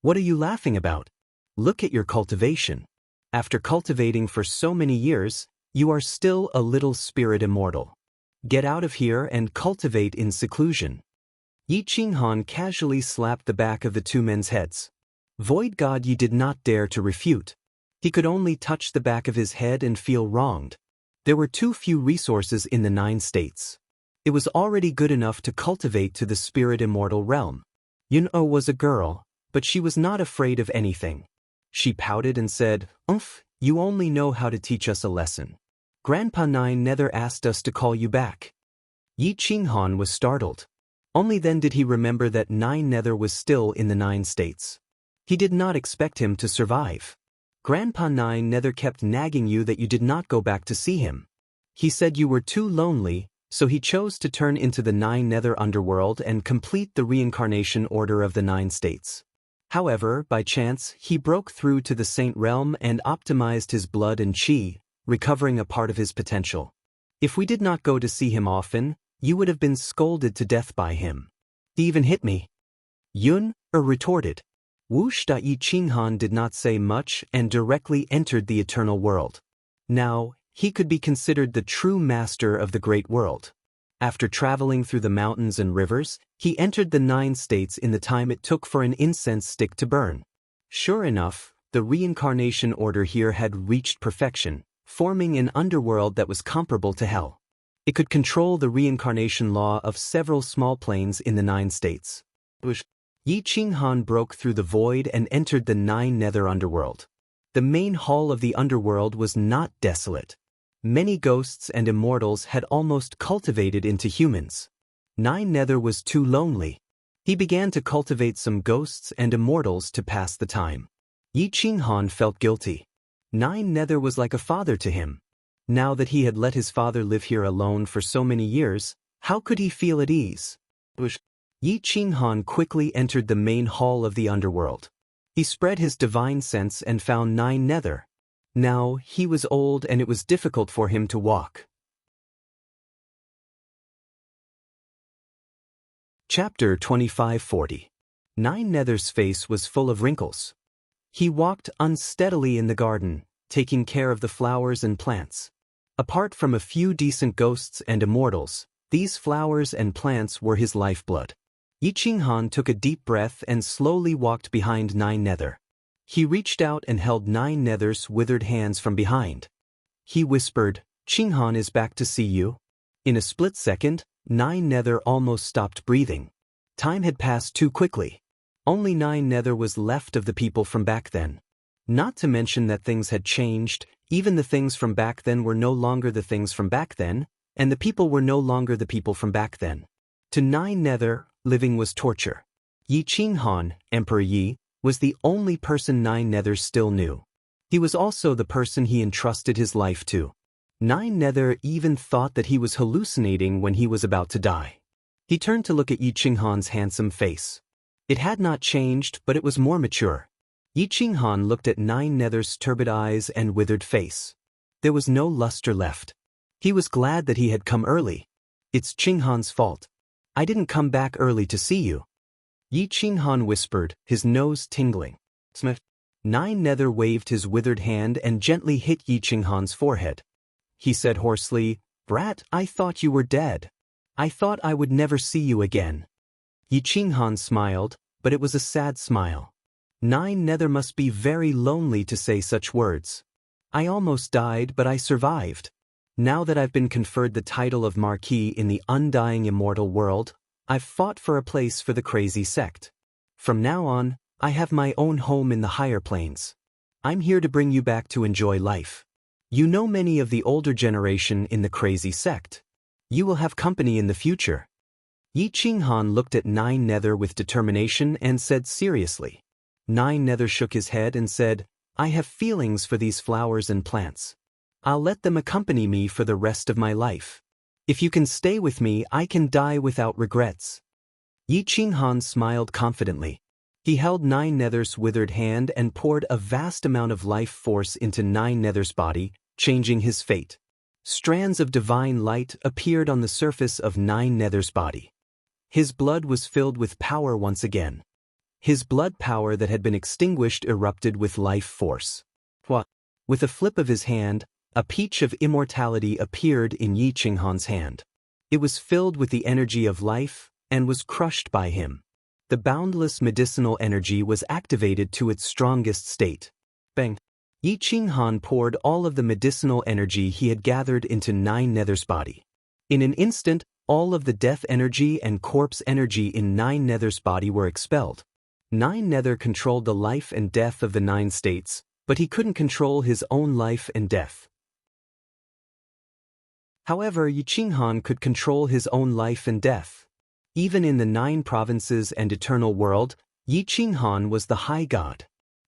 Speaker 1: What are you laughing about? Look at your cultivation. After cultivating for so many years, you are still a little spirit immortal. Get out of here and cultivate in seclusion. Yi Qinghan casually slapped the back of the 2 men's heads. Void God Yi did not dare to refute. He could only touch the back of his head and feel wronged. There were too few resources in the 9 states. It was already good enough to cultivate to the spirit immortal realm. Yun-Oh was a girl, but she was not afraid of anything. She pouted and said, You only know how to teach us a lesson. Grandpa Nine Nether asked us to call you back." Yi Qinghan was startled. Only then did he remember that Nine Nether was still in the 9 states. He did not expect him to survive. "Grandpa Nine Nether kept nagging you that you did not go back to see him. He said you were too lonely, so he chose to turn into the 9 Nether underworld and complete the reincarnation order of the 9 states. However, by chance, he broke through to the Saint Realm and optimized his blood and chi, recovering a part of his potential. If we did not go to see him often, you would have been scolded to death by him. He even hit me." Yun-Er retorted. Yi Qinghan did not say much and directly entered the eternal world. Now, he could be considered the true master of the great world. After traveling through the mountains and rivers, he entered the 9 states in the time it took for an incense stick to burn. Sure enough, the reincarnation order here had reached perfection, forming an underworld that was comparable to hell. It could control the reincarnation law of several small planes in the 9 states. Yi Qinghan broke through the void and entered the 9 Nether underworld. The main hall of the underworld was not desolate. Many ghosts and immortals had almost cultivated into humans. 9 Nether was too lonely. He began to cultivate some ghosts and immortals to pass the time. Yi Qinghan felt guilty. 9 Nether was like a father to him. Now that he had let his father live here alone for so many years, how could he feel at ease? Yi Qinghan quickly entered the main hall of the underworld. He spread his divine sense and found 9 Nether. Now, he was old and it was difficult for him to walk. Chapter 2540. 9 Nether's face was full of wrinkles. He walked unsteadily in the garden, taking care of the flowers and plants. Apart from a few decent ghosts and immortals, these flowers and plants were his lifeblood. Yi Qinghan took a deep breath and slowly walked behind 9 Nether. He reached out and held 9 Nether's withered hands from behind. He whispered, "Qinghan is back to see you." In a split second, 9 Nether almost stopped breathing. Time had passed too quickly. Only 9 Nether was left of the people from back then. Not to mention that things had changed, even the things from back then were no longer the things from back then, and the people were no longer the people from back then. To 9 Nether, living was torture. Yi Qinghan, Emperor Yi, was the only person 9 Nether still knew. He was also the person he entrusted his life to. 9 Nether even thought that he was hallucinating when he was about to die. He turned to look at Yi Qinghan's handsome face. It had not changed, but it was more mature. Yi Qinghan looked at 9 Nether's turbid eyes and withered face. There was no luster left. He was glad that he had come early. "It's Qinghan's fault. I didn't come back early to see you." Yi Qinghan whispered, his nose tingling. 9 Nether waved his withered hand and gently hit Yi Qinghan's forehead. He said hoarsely, "Brat, I thought you were dead. I thought I would never see you again." Yi Qinghan smiled, but it was a sad smile. 9 Nether must be very lonely to say such words. "I almost died, but I survived. Now that I've been conferred the title of Marquis in the undying immortal world, I've fought for a place for the crazy sect. From now on, I have my own home in the higher planes. I'm here to bring you back to enjoy life. You know many of the older generation in the crazy sect. You will have company in the future." Yi Qinghan looked at 9 Nether with determination and said seriously. 9 Nether shook his head and said, "I have feelings for these flowers and plants. I'll let them accompany me for the rest of my life. If you can stay with me, I can die without regrets." Yi Qinghan smiled confidently. He held 9 Nether's withered hand and poured a vast amount of life force into 9 Nether's body, changing his fate. Strands of divine light appeared on the surface of 9 Nether's body. His blood was filled with power once again. His blood power that had been extinguished erupted with life force. With a flip of his hand, a peach of immortality appeared in Yi Qinghan's hand. It was filled with the energy of life and was crushed by him. The boundless medicinal energy was activated to its strongest state. Bang! Yi Qinghan poured all of the medicinal energy he had gathered into 9 Nether's body. In an instant, All of the death energy and corpse energy in Nine Nether's body were expelled. Nine Nether controlled the life and death of the 9 states, but he couldn't control his own life and death. However, Yi Qinghan could control his own life and death. Even in the 9 provinces and eternal world, Yi Qinghan was the high god.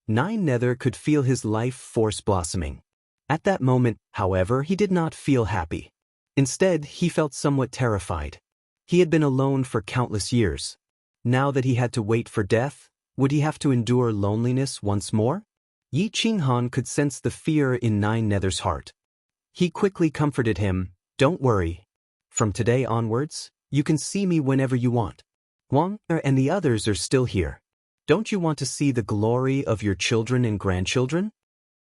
Speaker 1: Nine Nether could feel his life force blossoming. At that moment, however, he did not feel happy. Instead, he felt somewhat terrified. He had been alone for countless years. Now that he had to wait for death, would he have to endure loneliness once more? Yi Qinghan could sense the fear in Nine Nether's heart. He quickly comforted him, "Don't worry. From today onwards, you can see me whenever you want. Wang and the others are still here. Don't you want to see the glory of your children and grandchildren?"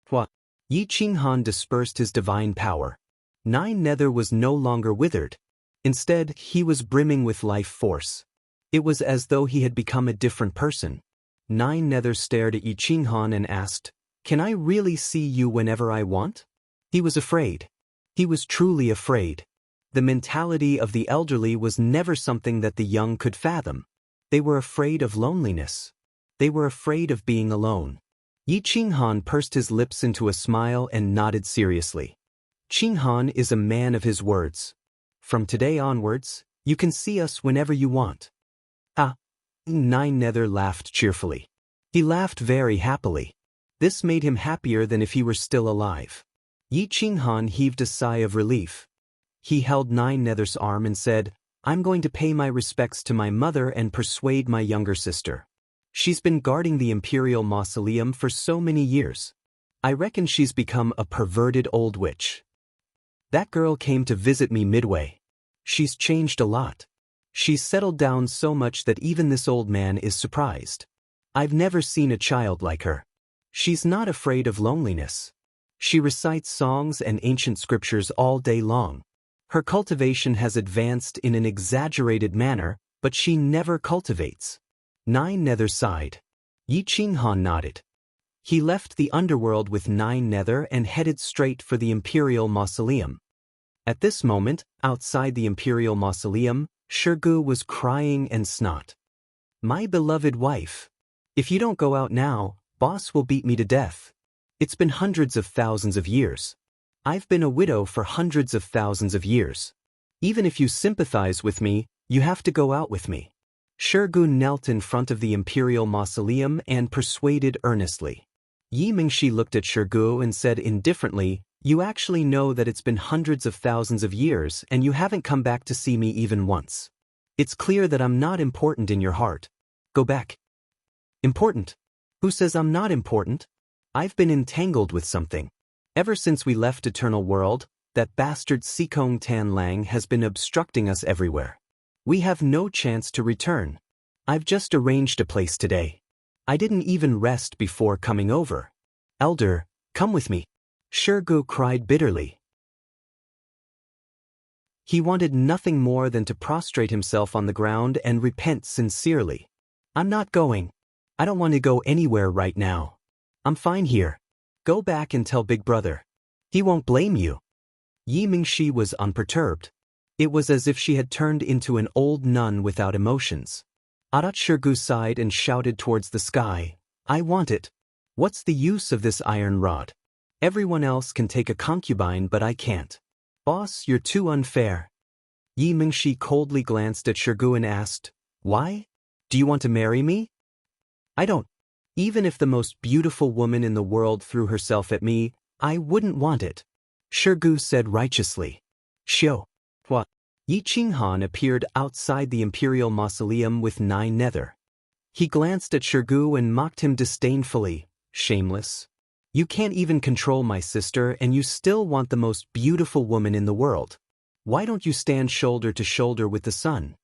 Speaker 1: What? Yi Qinghan dispersed his divine power. Nine Nether was no longer withered. Instead, he was brimming with life force. It was as though he had become a different person. Nine Nether stared at Yi Qinghan and asked, "Can I really see you whenever I want?" He was afraid. He was truly afraid. The mentality of the elderly was never something that the young could fathom. They were afraid of loneliness. They were afraid of being alone. Yi Qinghan pursed his lips into a smile and nodded seriously. Qinghan is a man of his words. From today onwards, you can see us whenever you want. Ah! Nine Nether laughed cheerfully. He laughed very happily. This made him happier than if he were still alive. Yi Qinghan heaved a sigh of relief. He held Nine Nether's arm and said, "I'm going to pay my respects to my mother and persuade my younger sister. She's been guarding the Imperial Mausoleum for so many years. I reckon she's become a perverted old witch. That girl came to visit me midway. She's changed a lot. She's settled down so much that even this old man is surprised. I've never seen a child like her. She's not afraid of loneliness. She recites songs and ancient scriptures all day long. Her cultivation has advanced in an exaggerated manner, but she never cultivates." Nine Nether sighed. Yi Qinghan nodded. He left the underworld with Nine Nether and headed straight for the Imperial Mausoleum. At this moment, outside the Imperial Mausoleum, Shirgu was crying and snot. "My beloved wife. If you don't go out now, boss will beat me to death. It's been hundreds of thousands of years. I've been a widow for hundreds of thousands of years. Even if you sympathize with me, you have to go out with me." Shirgu knelt in front of the Imperial Mausoleum and persuaded earnestly. Yi Mingxi looked at Shirgu and said indifferently, "You actually know that it's been hundreds of thousands of years and you haven't come back to see me even once. It's clear that I'm not important in your heart. Go back." "Important? Who says I'm not important? I've been entangled with something. Ever since we left Eternal World, that bastard Sikong Tan Lang has been obstructing us everywhere. We have no chance to return. I've just arranged a place today. I didn't even rest before coming over. Elder, come with me." Shirgu cried bitterly. He wanted nothing more than to prostrate himself on the ground and repent sincerely. "I'm not going. I don't want to go anywhere right now. I'm fine here. Go back and tell Big Brother. He won't blame you." Yi Mingxi was unperturbed. It was as if she had turned into an old nun without emotions. Adat Shirgu sighed and shouted towards the sky, "I want it. What's the use of this iron rod? Everyone else can take a concubine but I can't. Boss, you're too unfair." Yi Mingxi coldly glanced at Shirgu and asked, "Why? Do you want to marry me?" "I don't. Even if the most beautiful woman in the world threw herself at me, I wouldn't want it," Shirgu said righteously. "Shio. What?" Yi Qinghan appeared outside the Imperial Mausoleum with Nine Nether. He glanced at Shirgu and mocked him disdainfully, "Shameless. You can't even control my sister and you still want the most beautiful woman in the world. Why don't you stand shoulder to shoulder with the sun?"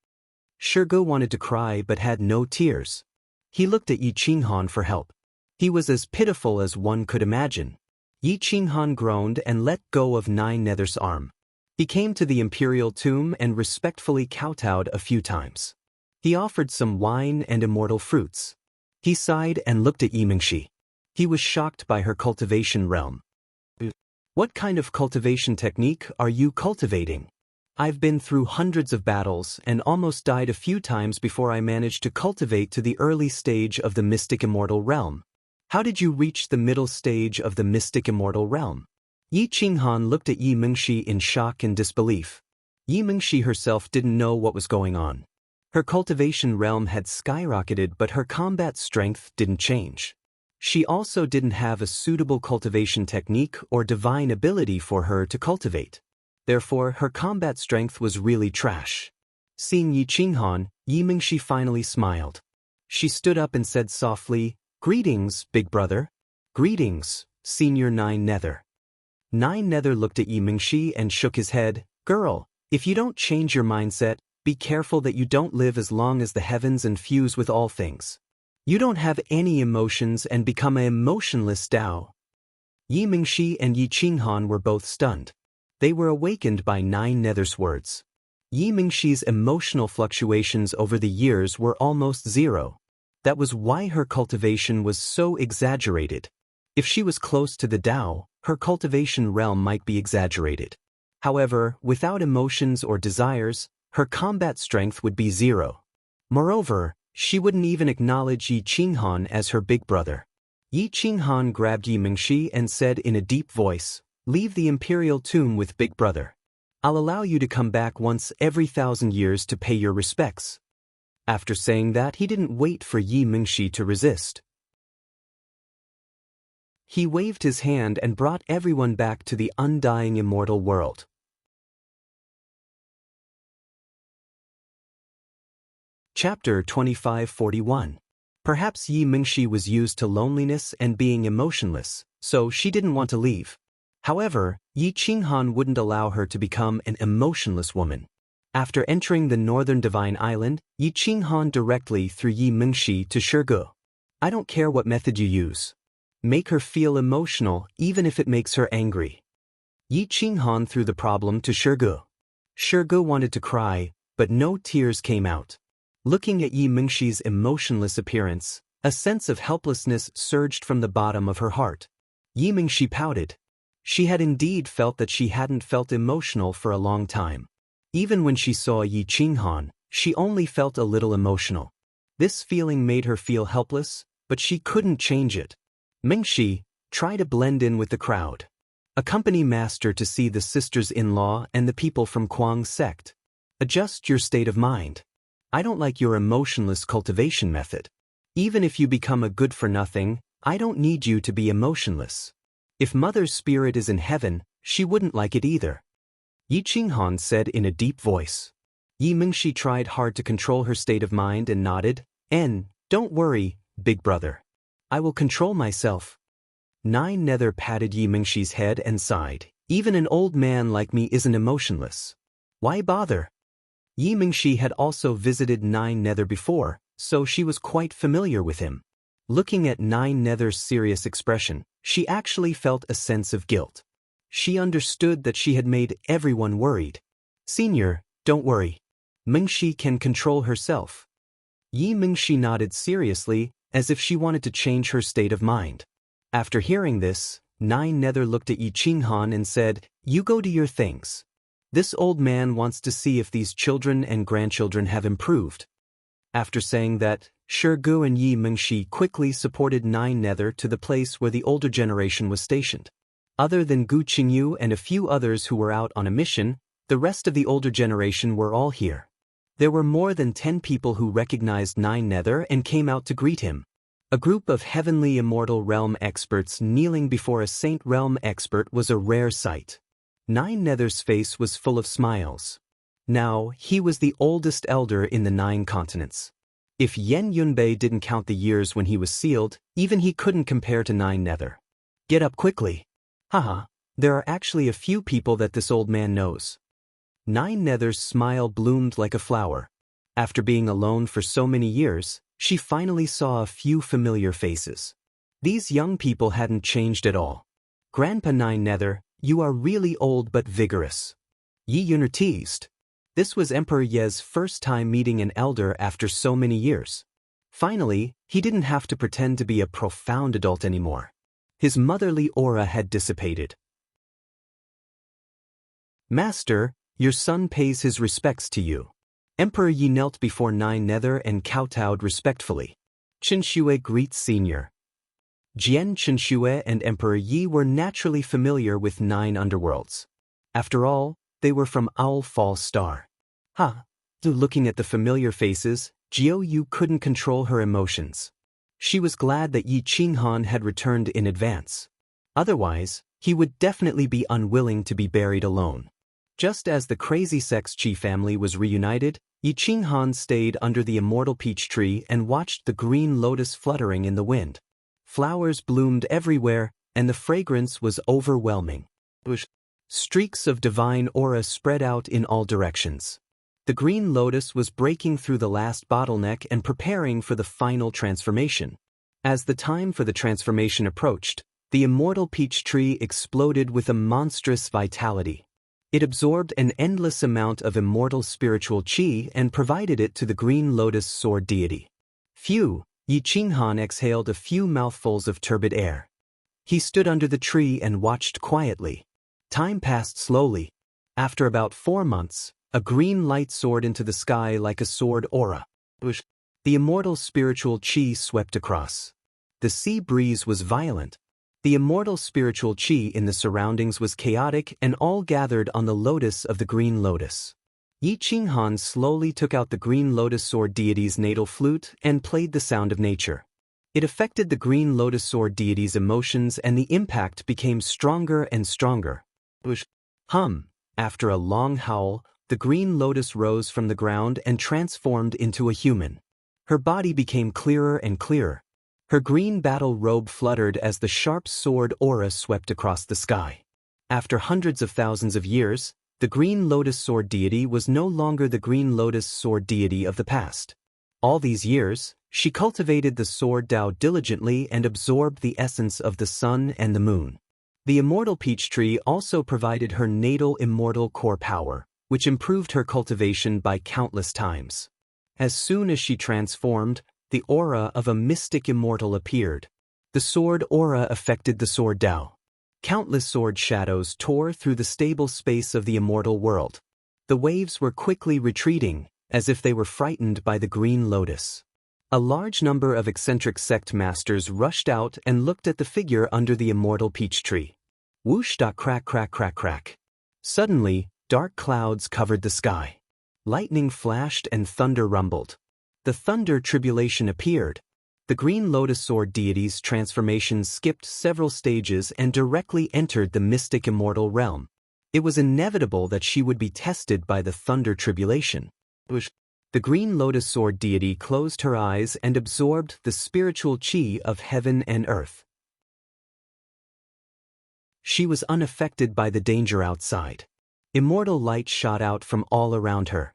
Speaker 1: Shirgu wanted to cry but had no tears. He looked at Yi Qinghan for help. He was as pitiful as one could imagine. Yi Qinghan groaned and let go of Nine Nether's arm. He came to the imperial tomb and respectfully kowtowed a few times. He offered some wine and immortal fruits. He sighed and looked at Yi Mingxi. He was shocked by her cultivation realm. "What kind of cultivation technique are you cultivating?" I've been through hundreds of battles and almost died a few times before I managed to cultivate to the early stage of the mystic immortal realm. How did you reach the middle stage of the mystic immortal realm? Yi Qinghan looked at Yi Mingxi in shock and disbelief. Yi Mingxi herself didn't know what was going on. Her cultivation realm had skyrocketed, but her combat strength didn't change. She also didn't have a suitable cultivation technique or divine ability for her to cultivate. Therefore, her combat strength was really trash. Seeing Yi Qinghan, Yi Mingxi finally smiled. She stood up and said softly, "Greetings, big brother." "Greetings, Senior Nine Nether." Nine Nether looked at Yi Mingxi and shook his head. "Girl, if you don't change your mindset, be careful that you don't live as long as the heavens and fuse with all things. You don't have any emotions and become an emotionless Tao." Yi Mingxi and Yi Qinghan were both stunned. They were awakened by Nine Nether's words. Yi Mingxi's emotional fluctuations over the years were almost zero. That was why her cultivation was so exaggerated. If she was close to the Tao, her cultivation realm might be exaggerated. However, without emotions or desires, her combat strength would be zero. Moreover, she wouldn't even acknowledge Yi Qinghan as her big brother. Yi Qinghan grabbed Yi Mingxi and said in a deep voice, "Leave the imperial tomb with big brother. I'll allow you to come back once every 1,000 years to pay your respects." After saying that, he didn't wait for Yi Mingxi to resist. He waved his hand and brought everyone back to the undying immortal world. Chapter 2541. Perhaps Yi Mingxi was used to loneliness and being emotionless, so she didn't want to leave. However, Yi Qinghan wouldn't allow her to become an emotionless woman. After entering the northern divine island, Yi Qinghan directly threw Yi Mingxi to Shirgu. "I don't care what method you use. Make her feel emotional even if it makes her angry." Yi Qinghan threw the problem to Shirgu. Shirgu wanted to cry, but no tears came out. Looking at Yi Mingxi's emotionless appearance, a sense of helplessness surged from the bottom of her heart. Yi Mingxi pouted. She had indeed felt that she hadn't felt emotional for a long time. Even when she saw Yi Qinghan, she only felt a little emotional. This feeling made her feel helpless, but she couldn't change it. "Mingxi, try to blend in with the crowd. Accompany Master to see the sisters-in-law and the people from Kuang's sect. Adjust your state of mind. I don't like your emotionless cultivation method. Even if you become a good-for-nothing, I don't need you to be emotionless. If Mother's spirit is in heaven, she wouldn't like it either." Yi Qinghan said in a deep voice. Yi Mingxi tried hard to control her state of mind and nodded. Don't worry, big brother. I will control myself." Nine Nether patted Yi Mingxi's head and sighed. "Even an old man like me isn't emotionless. Why bother?" Yi Mingxi had also visited Nine Nether before, so she was quite familiar with him. Looking at Nine Nether's serious expression, she actually felt a sense of guilt. She understood that she had made everyone worried. "Senior, don't worry. Mingxi can control herself." Yi Mingxi nodded seriously, as if she wanted to change her state of mind. After hearing this, Nine Nether looked at Yi Qinghan and said, "You go do your things. This old man wants to see if these children and grandchildren have improved." After saying that, Shirgu and Yi Mingxi quickly supported Nine Nether to the place where the older generation was stationed. Other than Gu Qingyu and a few others who were out on a mission, the rest of the older generation were all here. There were more than 10 people who recognized Nine Nether and came out to greet him. A group of heavenly immortal realm experts kneeling before a saint realm expert was a rare sight. Nine Nether's face was full of smiles. Now, he was the oldest elder in the 9 continents. If Yen Yunbei didn't count the years when he was sealed, even he couldn't compare to Nine Nether. "Get up quickly. Haha, there are actually a few people that this old man knows." Nine Nether's smile bloomed like a flower. After being alone for so many years, she finally saw a few familiar faces. These young people hadn't changed at all. "Grandpa Nine Nether, you are really old but vigorous." Yi Yuner teased. This was Emperor Ye's first time meeting an elder after so many years. Finally, he didn't have to pretend to be a profound adult anymore. His motherly aura had dissipated. "Master, Your son pays his respects to you. Emperor Yi knelt before Nine Nether and kowtowed respectfully. Chen Xue greets Senior. Jian Chen Xue and Emperor Yi were naturally familiar with 9 underworlds. After all, they were from Owl Falls Star. Looking at the familiar faces, Jiao Yu couldn't control her emotions. She was glad that Yi Qinghan had returned in advance. Otherwise, he would definitely be unwilling to be buried alone. Just as the crazy Sex Qi family was reunited, Yi Qinghan stayed under the immortal peach tree and watched the green lotus fluttering in the wind. Flowers bloomed everywhere, and the fragrance was overwhelming. Streaks of divine aura spread out in all directions. The green lotus was breaking through the last bottleneck and preparing for the final transformation. As the time for the transformation approached, the immortal peach tree exploded with a monstrous vitality. It absorbed an endless amount of immortal spiritual qi and provided it to the green lotus sword deity. Phew! Yi Qinghan exhaled a few mouthfuls of turbid air. He stood under the tree and watched quietly. Time passed slowly. After about 4 months, a green light soared into the sky like a sword aura. The immortal spiritual qi swept across. The sea breeze was violent. The immortal spiritual qi in the surroundings was chaotic and all gathered on the lotus of the green lotus. Yi Qinghan slowly took out the green lotus sword deity's natal flute and played the sound of nature. It affected the green lotus sword deity's emotions and the impact became stronger and stronger. After a long howl, the green lotus rose from the ground and transformed into a human. Her body became clearer and clearer. Her green battle robe fluttered as the sharp sword aura swept across the sky. After hundreds of thousands of years, the green lotus sword deity was no longer the green lotus sword deity of the past. All these years, she cultivated the sword Dao diligently and absorbed the essence of the sun and the moon. The immortal peach tree also provided her natal immortal core power, which improved her cultivation by countless times. As soon as she transformed, the aura of a mystic immortal appeared. The sword aura affected the sword Dao. Countless sword shadows tore through the stable space of the immortal world. The waves were quickly retreating, as if they were frightened by the green lotus. A large number of eccentric sect masters rushed out and looked at the figure under the immortal peach tree. Whoosh! Crack, crack, crack, crack. Suddenly, dark clouds covered the sky. Lightning flashed and thunder rumbled. The thunder tribulation appeared. The green lotus sword deity's transformation skipped several stages and directly entered the mystic immortal realm. It was inevitable that she would be tested by the thunder tribulation. The green lotus sword deity closed her eyes and absorbed the spiritual qi of heaven and earth. She was unaffected by the danger outside. Immortal light shot out from all around her.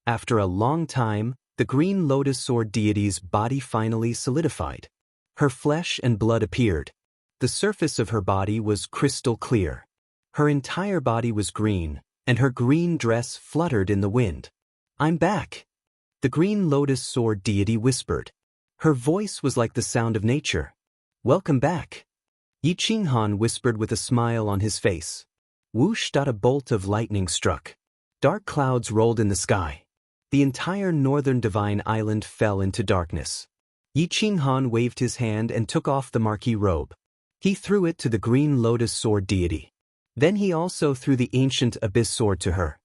Speaker 1: After a long time, the green lotus sword deity's body finally solidified. Her flesh and blood appeared. The surface of her body was crystal clear. Her entire body was green, and her green dress fluttered in the wind. "I'm back," the green lotus sword deity whispered. Her voice was like the sound of nature. "Welcome back," Yi Qinghan whispered with a smile on his face. Whoosh! A bolt of lightning struck. Dark clouds rolled in the sky. The entire northern divine island fell into darkness. Yi Qinghan waved his hand and took off the marquee robe. He threw it to the green lotus sword deity. Then he also threw the ancient abyss sword to her.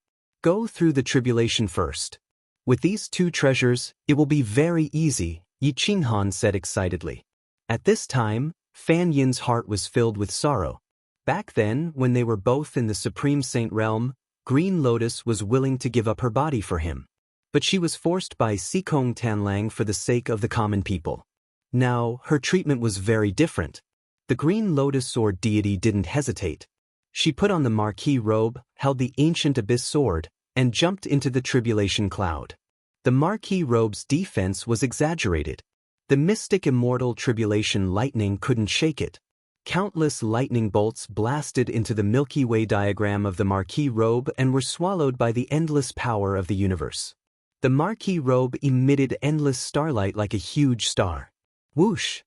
Speaker 1: "Go through the tribulation first. With these 2 treasures, it will be very easy," Yi Qinghan said excitedly. At this time, Fan Yin's heart was filled with sorrow. Back then, when they were both in the Supreme Saint realm, Green Lotus was willing to give up her body for him. But she was forced by Sikong Tanlang for the sake of the common people. Now, her treatment was very different. The Green Lotus sword deity didn't hesitate. She put on the marquee robe, held the ancient abyss sword, and jumped into the tribulation cloud. The marquee robe's defense was exaggerated. The mystic immortal tribulation lightning couldn't shake it. Countless lightning bolts blasted into the Milky Way diagram of the marquee robe and were swallowed by the endless power of the universe. The marquee robe emitted endless starlight like a huge star. Whoosh!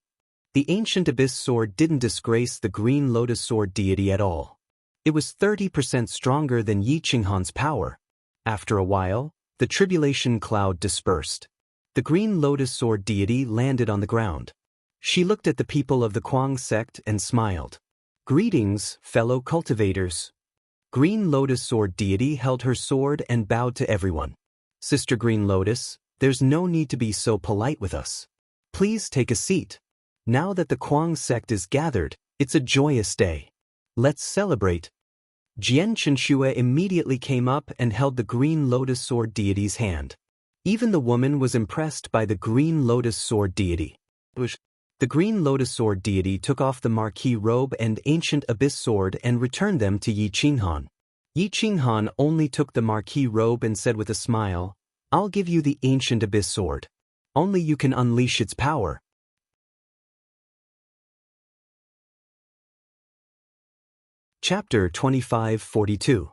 Speaker 1: The ancient abyss sword didn't disgrace the Green Lotus sword deity at all. It was 30% stronger than Yi Qinghan's power. After a while, the tribulation cloud dispersed. The green lotus sword deity landed on the ground. She looked at the people of the Kuang sect and smiled. "Greetings, fellow cultivators." Green Lotus Sword deity held her sword and bowed to everyone. "Sister Green Lotus, there's no need to be so polite with us. Please take a seat. Now that the Kuang sect is gathered, it's a joyous day. Let's celebrate." Jian Chenshue immediately came up and held the Green Lotus Sword deity's hand. Even the woman was impressed by the Green Lotus Sword deity. The Green Lotus Sword deity took off the marquee robe and ancient abyss sword and returned them to Yi Qinghan. Yi Qinghan only took the marquee robe and said with a smile, "I'll give you the ancient abyss sword. Only you can unleash its power." Chapter 2542.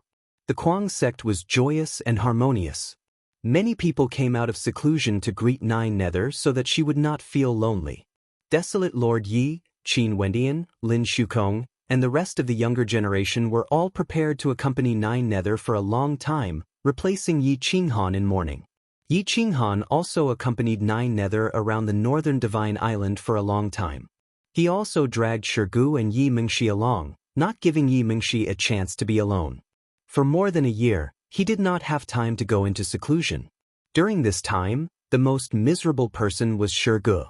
Speaker 1: The Kuang sect was joyous and harmonious. Many people came out of seclusion to greet Nine Nether so that she would not feel lonely. Desolate Lord Yi, Qin Wendian, Lin Shukong, and the rest of the younger generation were all prepared to accompany Nine Nether for a long time, replacing Yi Qinghan in mourning. Yi Qinghan also accompanied Nine Nether around the northern Divine Island for a long time. He also dragged Shirgu and Yi Mingxi along, not giving Yi Mingxi a chance to be alone. For more than a year, he did not have time to go into seclusion. During this time, the most miserable person was Shirgu.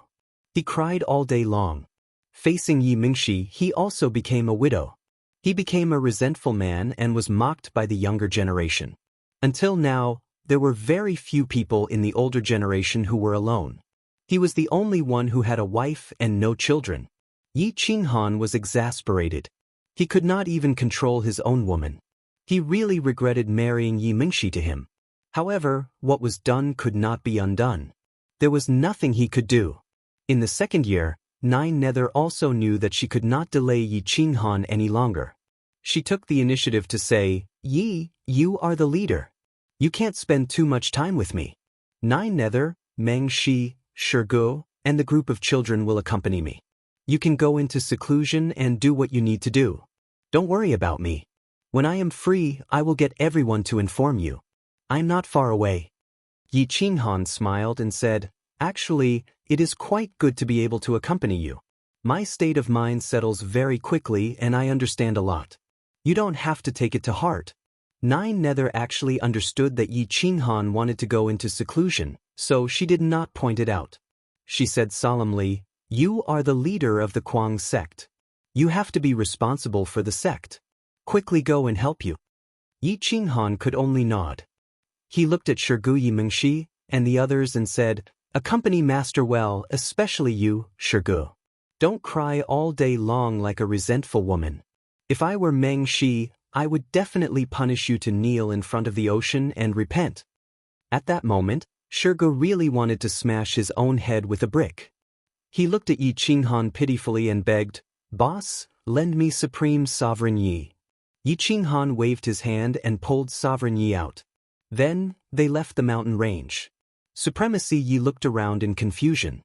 Speaker 1: He cried all day long. Facing Yi Mingxi, he also became a widow. He became a resentful man and was mocked by the younger generation. Until now, there were very few people in the older generation who were alone. He was the only one who had a wife and no children. Yi Qinghan was exasperated. He could not even control his own woman. He really regretted marrying Yi Mingxi to him. However, what was done could not be undone. There was nothing he could do. In the second year, Nine Nether also knew that she could not delay Yi Qinghan any longer. She took the initiative to say, "Yi, you are the leader. You can't spend too much time with me. Nine Nether, Meng Shi, Shirgu, and the group of children will accompany me. You can go into seclusion and do what you need to do. Don't worry about me. When I am free, I will get everyone to inform you. I'm not far away." Yi Qinghan smiled and said, "Actually, it is quite good to be able to accompany you. My state of mind settles very quickly and I understand a lot. You don't have to take it to heart." Nine Nether actually understood that Yi Qinghan wanted to go into seclusion, so she did not point it out. She said solemnly, "You are the leader of the Kuang sect. You have to be responsible for the sect. Quickly go and help you." Yi Qinghan could only nod. He looked at Shirgu Yi Mingxi and the others and said, "Accompany Master well, especially you, Shirgu. Don't cry all day long like a resentful woman. If I were Meng Shi, I would definitely punish you to kneel in front of the ocean and repent." At that moment, Shirgu really wanted to smash his own head with a brick. He looked at Yi Qinghan pitifully and begged, "Boss, lend me Supreme Sovereign Yi." Yi Qinghan waved his hand and pulled Sovereign Yi out. Then, they left the mountain range. Supremacy Yi looked around in confusion.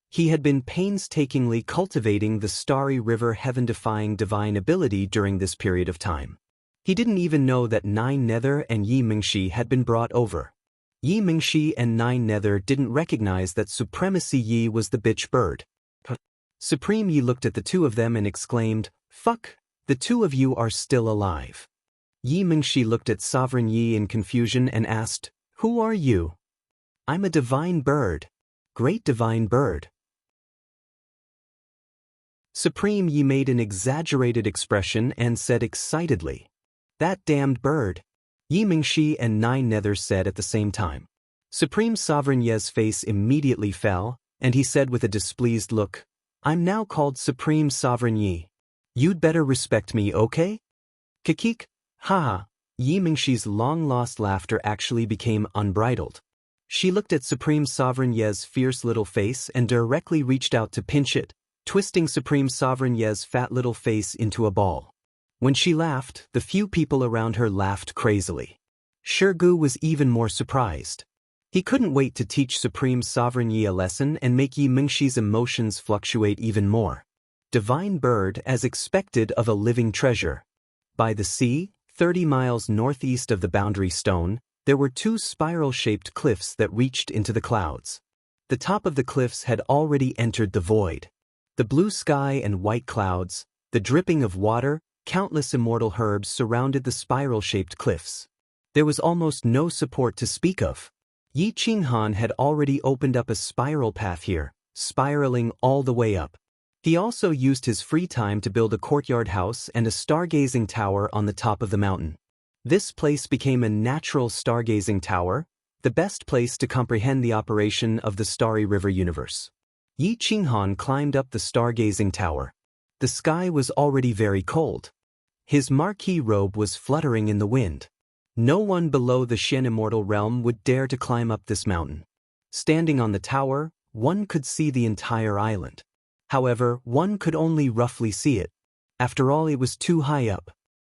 Speaker 1: He had been painstakingly cultivating the Starry River heaven-defying divine ability during this period of time. He didn't even know that Nine Nether and Yi Mingxi had been brought over. Yi Mingxi and Nine Nether didn't recognize that Supremacy Yi was the bitch bird. Supreme Yi looked at the two of them and exclaimed, "Fuck, the two of you are still alive." Yi Mingxi looked at Sovereign Yi in confusion and asked, "Who are you?" "I'm a divine bird. Great divine bird." Supreme Yi made an exaggerated expression and said excitedly, "That damned bird." Yi Mingxi and Nine Nether said at the same time. Supreme Sovereign Ye's face immediately fell, and he said with a displeased look, "I'm now called Supreme Sovereign Yi. You'd better respect me, okay?" Kikik, haha. Yi Mingxi's long-lost laughter actually became unbridled. She looked at Supreme Sovereign Ye's fierce little face and directly reached out to pinch it, twisting Supreme Sovereign Ye's fat little face into a ball. When she laughed, the few people around her laughed crazily. Shirgu was even more surprised. He couldn't wait to teach Supreme Sovereign Yi a lesson and make Yi Mingxi's emotions fluctuate even more. Divine bird as expected of a living treasure. By the sea, 30 miles northeast of the boundary stone, there were two spiral-shaped cliffs that reached into the clouds. The top of the cliffs had already entered the void. The blue sky and white clouds, the dripping of water, countless immortal herbs surrounded the spiral-shaped cliffs. There was almost no support to speak of. Yi Qinghan had already opened up a spiral path here, spiraling all the way up. He also used his free time to build a courtyard house and a stargazing tower on the top of the mountain. This place became a natural stargazing tower, the best place to comprehend the operation of the Starry River universe. Yi Qinghan climbed up the stargazing tower. The sky was already very cold. His marquee robe was fluttering in the wind. No one below the Xian immortal realm would dare to climb up this mountain. Standing on the tower, one could see the entire island. However, one could only roughly see it. After all, it was too high up.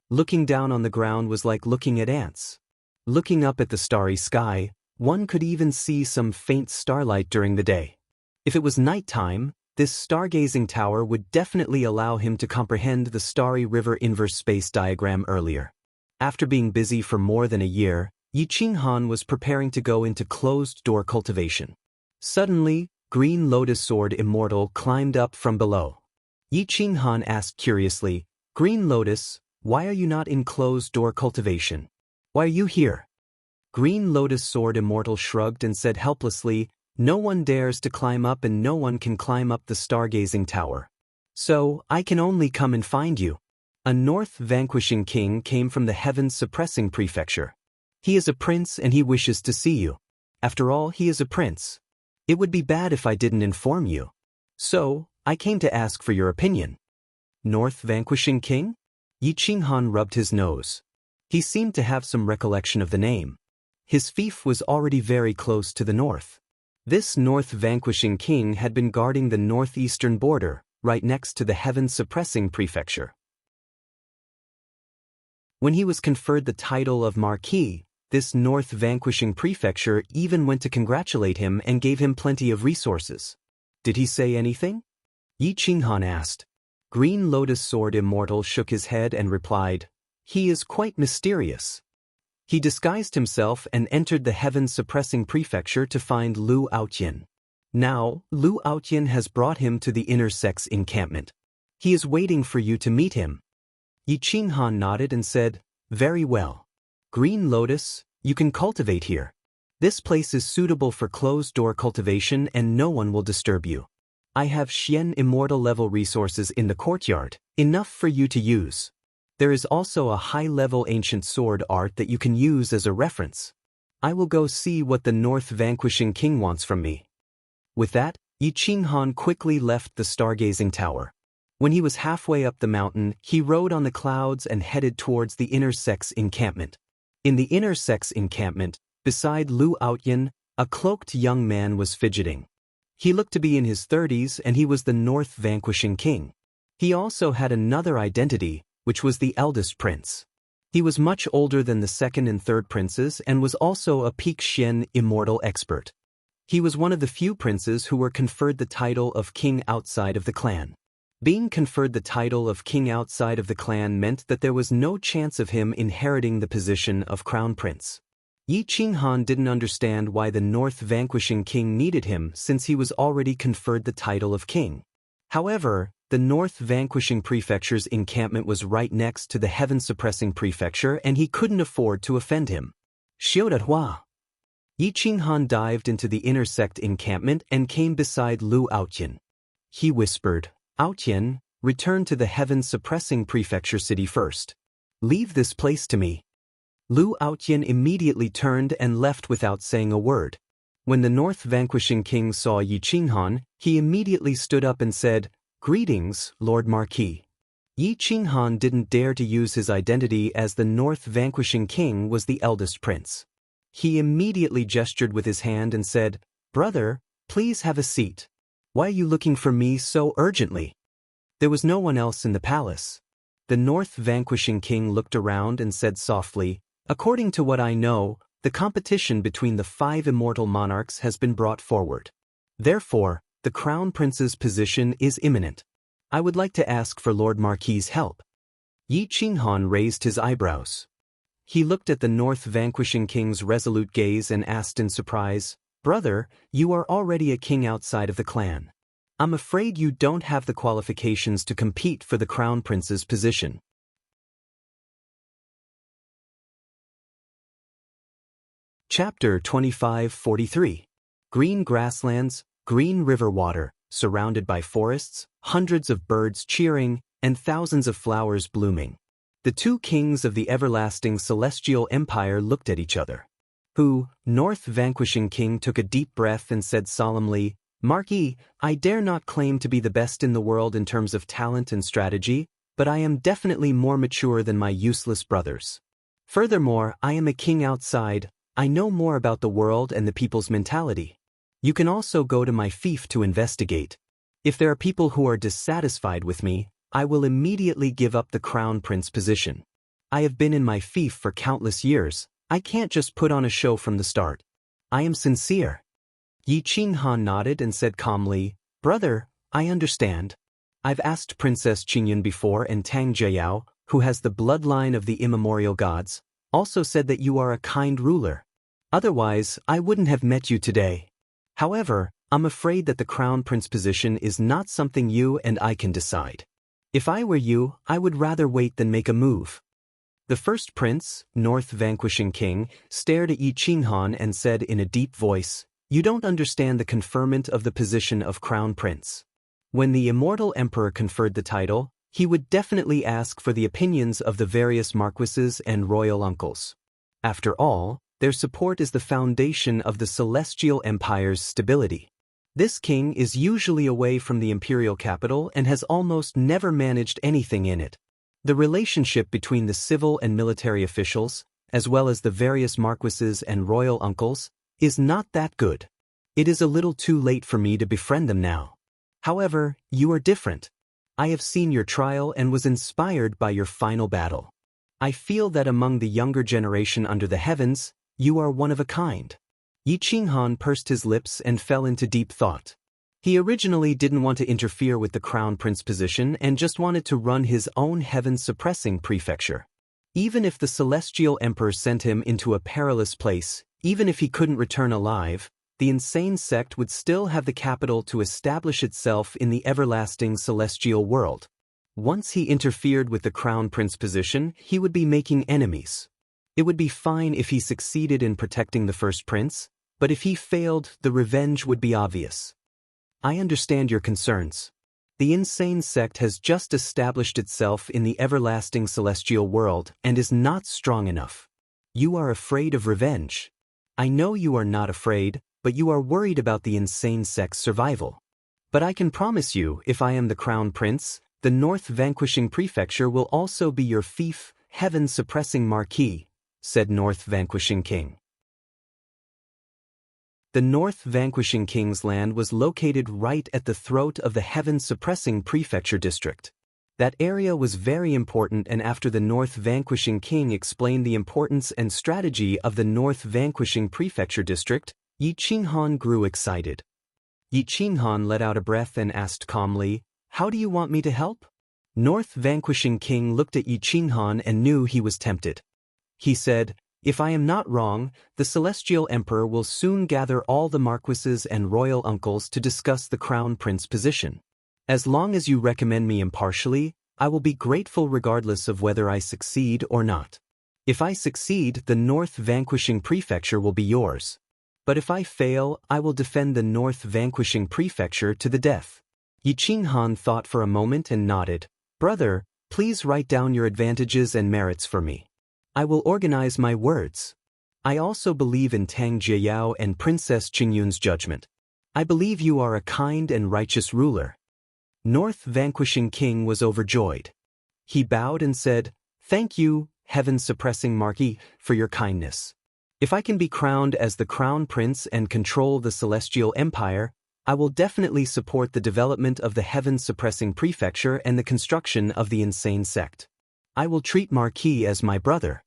Speaker 1: Looking down on the ground was like looking at ants. Looking up at the starry sky, one could even see some faint starlight during the day. If it was nighttime, this stargazing tower would definitely allow him to comprehend the Starry River inverse space diagram earlier. After being busy for more than a year, Yi Qinghan was preparing to go into closed-door cultivation. Suddenly, Green Lotus Sword Immortal climbed up from below. Yi Qinghan asked curiously, "Green Lotus, why are you not in closed-door cultivation? Why are you here?" Green Lotus Sword Immortal shrugged and said helplessly, "No one dares to climb up and no one can climb up the stargazing tower. So, I can only come and find you." A North Vanquishing King came from the Heavens Suppressing Prefecture. He is a prince and he wishes to see you. After all, he is a prince. It would be bad if I didn't inform you. So, I came to ask for your opinion. North Vanquishing King? Yi Qinghan rubbed his nose. He seemed to have some recollection of the name. His fief was already very close to the north. This North Vanquishing King had been guarding the northeastern border, right next to the Heaven Suppressing Prefecture. When he was conferred the title of Marquis, this North Vanquishing Prefecture even went to congratulate him and gave him plenty of resources. Did he say anything? Yi Qinghan asked. Green Lotus Sword Immortal shook his head and replied, "He is quite mysterious." He disguised himself and entered the Heaven Suppressing Prefecture to find Lu Aotian. Now, Lu Aotian has brought him to the Inner Sex encampment. He is waiting for you to meet him. Yi Qinghan nodded and said, "Very well. Green Lotus, you can cultivate here. This place is suitable for closed-door cultivation and no one will disturb you. I have Xian Immortal level resources in the courtyard, enough for you to use. There is also a high-level ancient sword art that you can use as a reference. I will go see what the North Vanquishing King wants from me." With that, Yi Qinghan quickly left the stargazing tower. When he was halfway up the mountain, he rode on the clouds and headed towards the Inner Sex encampment. In the Inner Sex encampment, beside Lu Aotian, a cloaked young man was fidgeting. He looked to be in his 30s and he was the North Vanquishing King. He also had another identity, which was the eldest prince. He was much older than the second and third princes and was also a peak Xian immortal expert. He was one of the few princes who were conferred the title of king outside of the clan. Being conferred the title of king outside of the clan meant that there was no chance of him inheriting the position of crown prince. Yi Qinghan didn't understand why the North Vanquishing King needed him since he was already conferred the title of king. However, the North Vanquishing Prefecture's encampment was right next to the Heaven Suppressing Prefecture and he couldn't afford to offend him. Xiaodahua. Yi Qinghan dived into the Inner Sect encampment and came beside Lu Aotian. He whispered, "Aotian, return to the Heaven Suppressing Prefecture city first. Leave this place to me." Lu Aotian immediately turned and left without saying a word. When the North Vanquishing King saw Yi Qinghan, he immediately stood up and said, "Greetings, Lord Marquis." Yi Qinghan didn't dare to use his identity as the North Vanquishing King was the eldest prince. He immediately gestured with his hand and said, "Brother, please have a seat. Why are you looking for me so urgently?" There was no one else in the palace. The North Vanquishing King looked around and said softly, "According to what I know, the competition between the 5 immortal monarchs has been brought forward. Therefore, the crown prince's position is imminent. I would like to ask for Lord Marquis's help." Yi Qinghan raised his eyebrows. He looked at the North Vanquishing King's resolute gaze and asked in surprise, "Brother, you are already a king outside of the clan. I'm afraid you don't have the qualifications to compete for the Crown Prince's position." Chapter 25:43. Green grasslands, green river water, surrounded by forests, hundreds of birds cheering, and thousands of flowers blooming. The two kings of the everlasting celestial empire looked at each other. North Vanquishing King took a deep breath and said solemnly, "Marquis, I dare not claim to be the best in the world in terms of talent and strategy, but I am definitely more mature than my useless brothers. Furthermore, I am a king outside. I know more about the world and the people's mentality. You can also go to my fief to investigate. If there are people who are dissatisfied with me, I will immediately give up the Crown Prince position. I have been in my fief for countless years. I can't just put on a show from the start. I am sincere." Yi Qinghan nodded and said calmly, "Brother, I understand. I've asked Princess Qingyun before, and Tang Jiayao, who has the bloodline of the immemorial gods, also said that you are a kind ruler. Otherwise, I wouldn't have met you today. However, I'm afraid that the Crown Prince position is not something you and I can decide. If I were you, I would rather wait than make a move." The first prince, North Vanquishing King, stared at Yi Qinghan and said in a deep voice, "You don't understand the conferment of the position of Crown Prince. When the immortal emperor conferred the title, he would definitely ask for the opinions of the various marquises and royal uncles. After all, their support is the foundation of the celestial empire's stability. This king is usually away from the imperial capital and has almost never managed anything in it. The relationship between the civil and military officials, as well as the various marquises and royal uncles, is not that good. It is a little too late for me to befriend them now. However, you are different. I have seen your trial and was inspired by your final battle. I feel that among the younger generation under the heavens, you are one of a kind." Yi Qinghan pursed his lips and fell into deep thought. He originally didn't want to interfere with the Crown Prince position and just wanted to run his own heaven-suppressing prefecture. Even if the Celestial Emperor sent him into a perilous place, even if he couldn't return alive, the insane sect would still have the capital to establish itself in the everlasting celestial world. Once he interfered with the Crown Prince position, he would be making enemies. It would be fine if he succeeded in protecting the first prince, but if he failed, the revenge would be obvious. I understand your concerns. The insane sect has just established itself in the everlasting celestial world and is not strong enough. You are afraid of revenge. I know you are not afraid, but you are worried about the insane sect's survival. But I can promise you, if I am the Crown Prince, the North Vanquishing Prefecture will also be your fief, heaven-suppressing marquis," said North Vanquishing King. The North Vanquishing King's land was located right at the throat of the heaven-suppressing prefecture district. That area was very important, and after the North Vanquishing King explained the importance and strategy of the North Vanquishing prefecture district, Yi Qinghan grew excited. Yi Qinghan let out a breath and asked calmly, "How do you want me to help?" North Vanquishing King looked at Yi Qinghan and knew he was tempted. He said, "If I am not wrong, the Celestial Emperor will soon gather all the marquises and royal uncles to discuss the Crown Prince position. As long as you recommend me impartially, I will be grateful regardless of whether I succeed or not. If I succeed, the North Vanquishing Prefecture will be yours. But if I fail, I will defend the North Vanquishing Prefecture to the death." Yi Qinghan thought for a moment and nodded. "Brother, please write down your advantages and merits for me. I will organize my words. I also believe in Tang Jiayao and Princess Qingyun's judgment. I believe you are a kind and righteous ruler." North Vanquishing King was overjoyed. He bowed and said, "Thank you, heaven-suppressing marquis, for your kindness. If I can be crowned as the Crown Prince and control the Celestial Empire, I will definitely support the development of the heaven-suppressing prefecture and the construction of the insane sect. I will treat Marquis as my brother.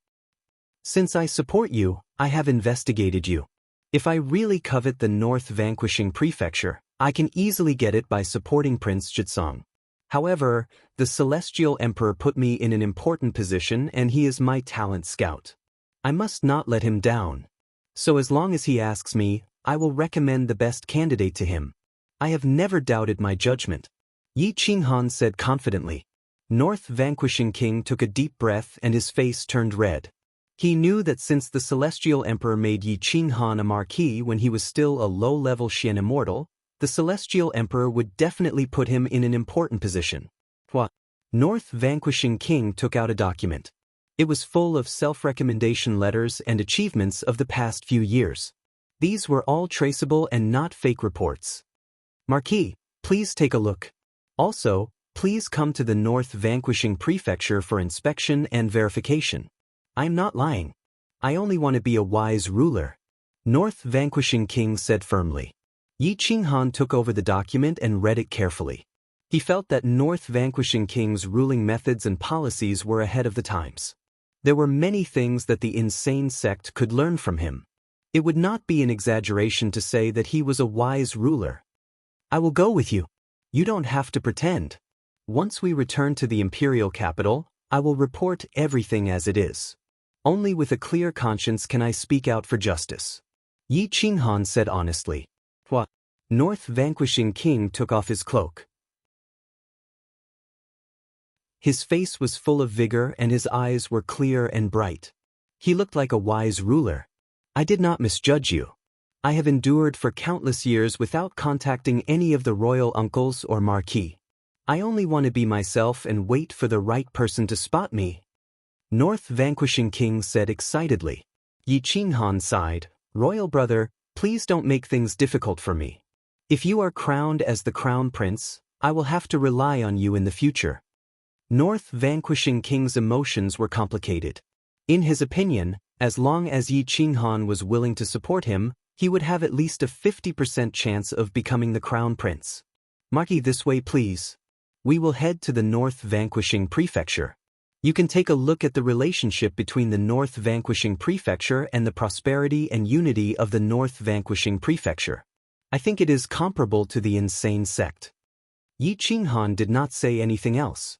Speaker 1: Since I support you, I have investigated you. If I really covet the North Vanquishing Prefecture, I can easily get it by supporting Prince Jitsong. However, the Celestial Emperor put me in an important position and he is my talent scout. I must not let him down. So as long as he asks me, I will recommend the best candidate to him. I have never doubted my judgment. Yi Qinghan said confidently. North Vanquishing King took a deep breath and his face turned red. He knew that since the Celestial Emperor made Yi Qinghan a marquis when he was still a low-level Xian immortal, the Celestial Emperor would definitely put him in an important position. What? North Vanquishing King took out a document. It was full of self-recommendation letters and achievements of the past few years. These were all traceable and not fake reports. Marquis, please take a look. Also, please come to the North Vanquishing Prefecture for inspection and verification. I'm not lying. I only want to be a wise ruler. North Vanquishing King said firmly. Yi Qinghan took over the document and read it carefully. He felt that North Vanquishing King's ruling methods and policies were ahead of the times. There were many things that the insane sect could learn from him. It would not be an exaggeration to say that he was a wise ruler. I will go with you. You don't have to pretend. Once we return to the imperial capital, I will report everything as it is. Only with a clear conscience can I speak out for justice. Yi Qinghan said honestly. What? North Vanquishing King took off his cloak. His face was full of vigor and his eyes were clear and bright. He looked like a wise ruler. I did not misjudge you. I have endured for countless years without contacting any of the royal uncles or marquis. I only want to be myself and wait for the right person to spot me. North Vanquishing King said excitedly. Yi Qinghan sighed. Royal brother, please don't make things difficult for me. If you are crowned as the crown prince, I will have to rely on you in the future. North Vanquishing King's emotions were complicated. In his opinion, as long as Yi Qinghan was willing to support him, he would have at least a 50% chance of becoming the crown prince. Marquis, this way please. We will head to the North Vanquishing Prefecture. You can take a look at the relationship between the North Vanquishing Prefecture and the prosperity and unity of the North Vanquishing Prefecture. I think it is comparable to the insane sect. Yi Qinghan did not say anything else.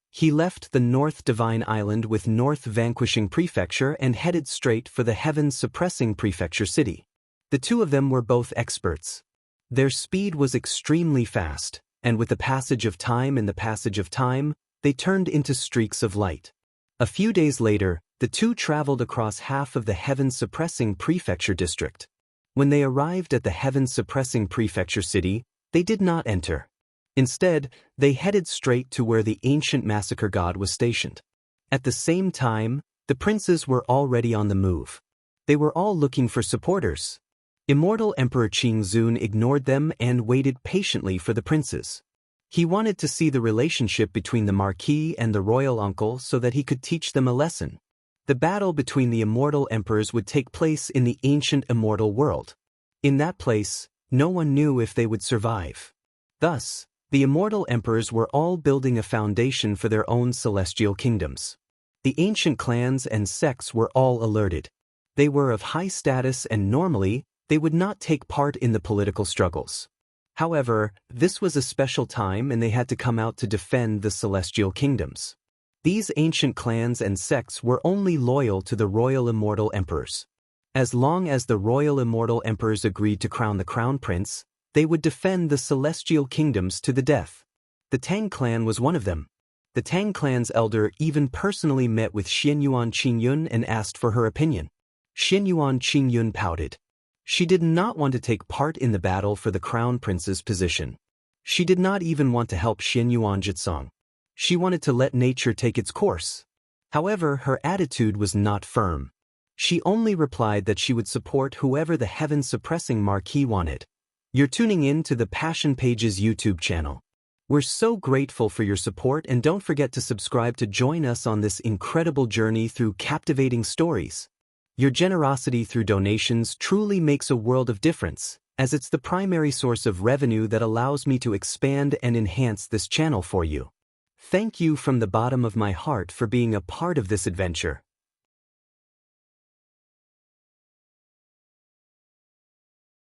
Speaker 1: He left the North Divine Island with North Vanquishing Prefecture and headed straight for the Heaven Suppressing Prefecture city. The two of them were both experts. Their speed was extremely fast, and with the passage of time they turned into streaks of light. A few days later, the two traveled across half of the Heaven Suppressing Prefecture district. When they arrived at the Heaven Suppressing Prefecture city, they did not enter. Instead, they headed straight to where the ancient massacre god was stationed. At the same time, the princes were already on the move. They were all looking for supporters. Immortal Emperor Qingzun ignored them and waited patiently for the princes. He wanted to see the relationship between the marquis and the royal uncle so that he could teach them a lesson. The battle between the immortal emperors would take place in the ancient immortal world. In that place, no one knew if they would survive. Thus, the immortal emperors were all building a foundation for their own celestial kingdoms. The ancient clans and sects were all alerted. They were of high status and normally, they would not take part in the political struggles. However, this was a special time and they had to come out to defend the celestial kingdoms. These ancient clans and sects were only loyal to the royal immortal emperors. As long as the royal immortal emperors agreed to crown the crown prince, they would defend the celestial kingdoms to the death. The Tang clan was one of them. The Tang clan's elder even personally met with Xianyuan Qingyun and asked for her opinion. Xianyuan Qingyun pouted. She did not want to take part in the battle for the crown prince's position. She did not even want to help Xianyuan Jitsong. She wanted to let nature take its course. However, her attitude was not firm. She only replied that she would support whoever the heaven-suppressing marquis wanted. You're tuning in to the Passion Pages YouTube channel. We're so grateful for your support and don't forget to subscribe to join us on this incredible journey through captivating stories. Your generosity through donations truly makes a world of difference, as it's the primary source of revenue that allows me to expand and enhance this channel for you. Thank you from the bottom of my heart for being a part of this adventure.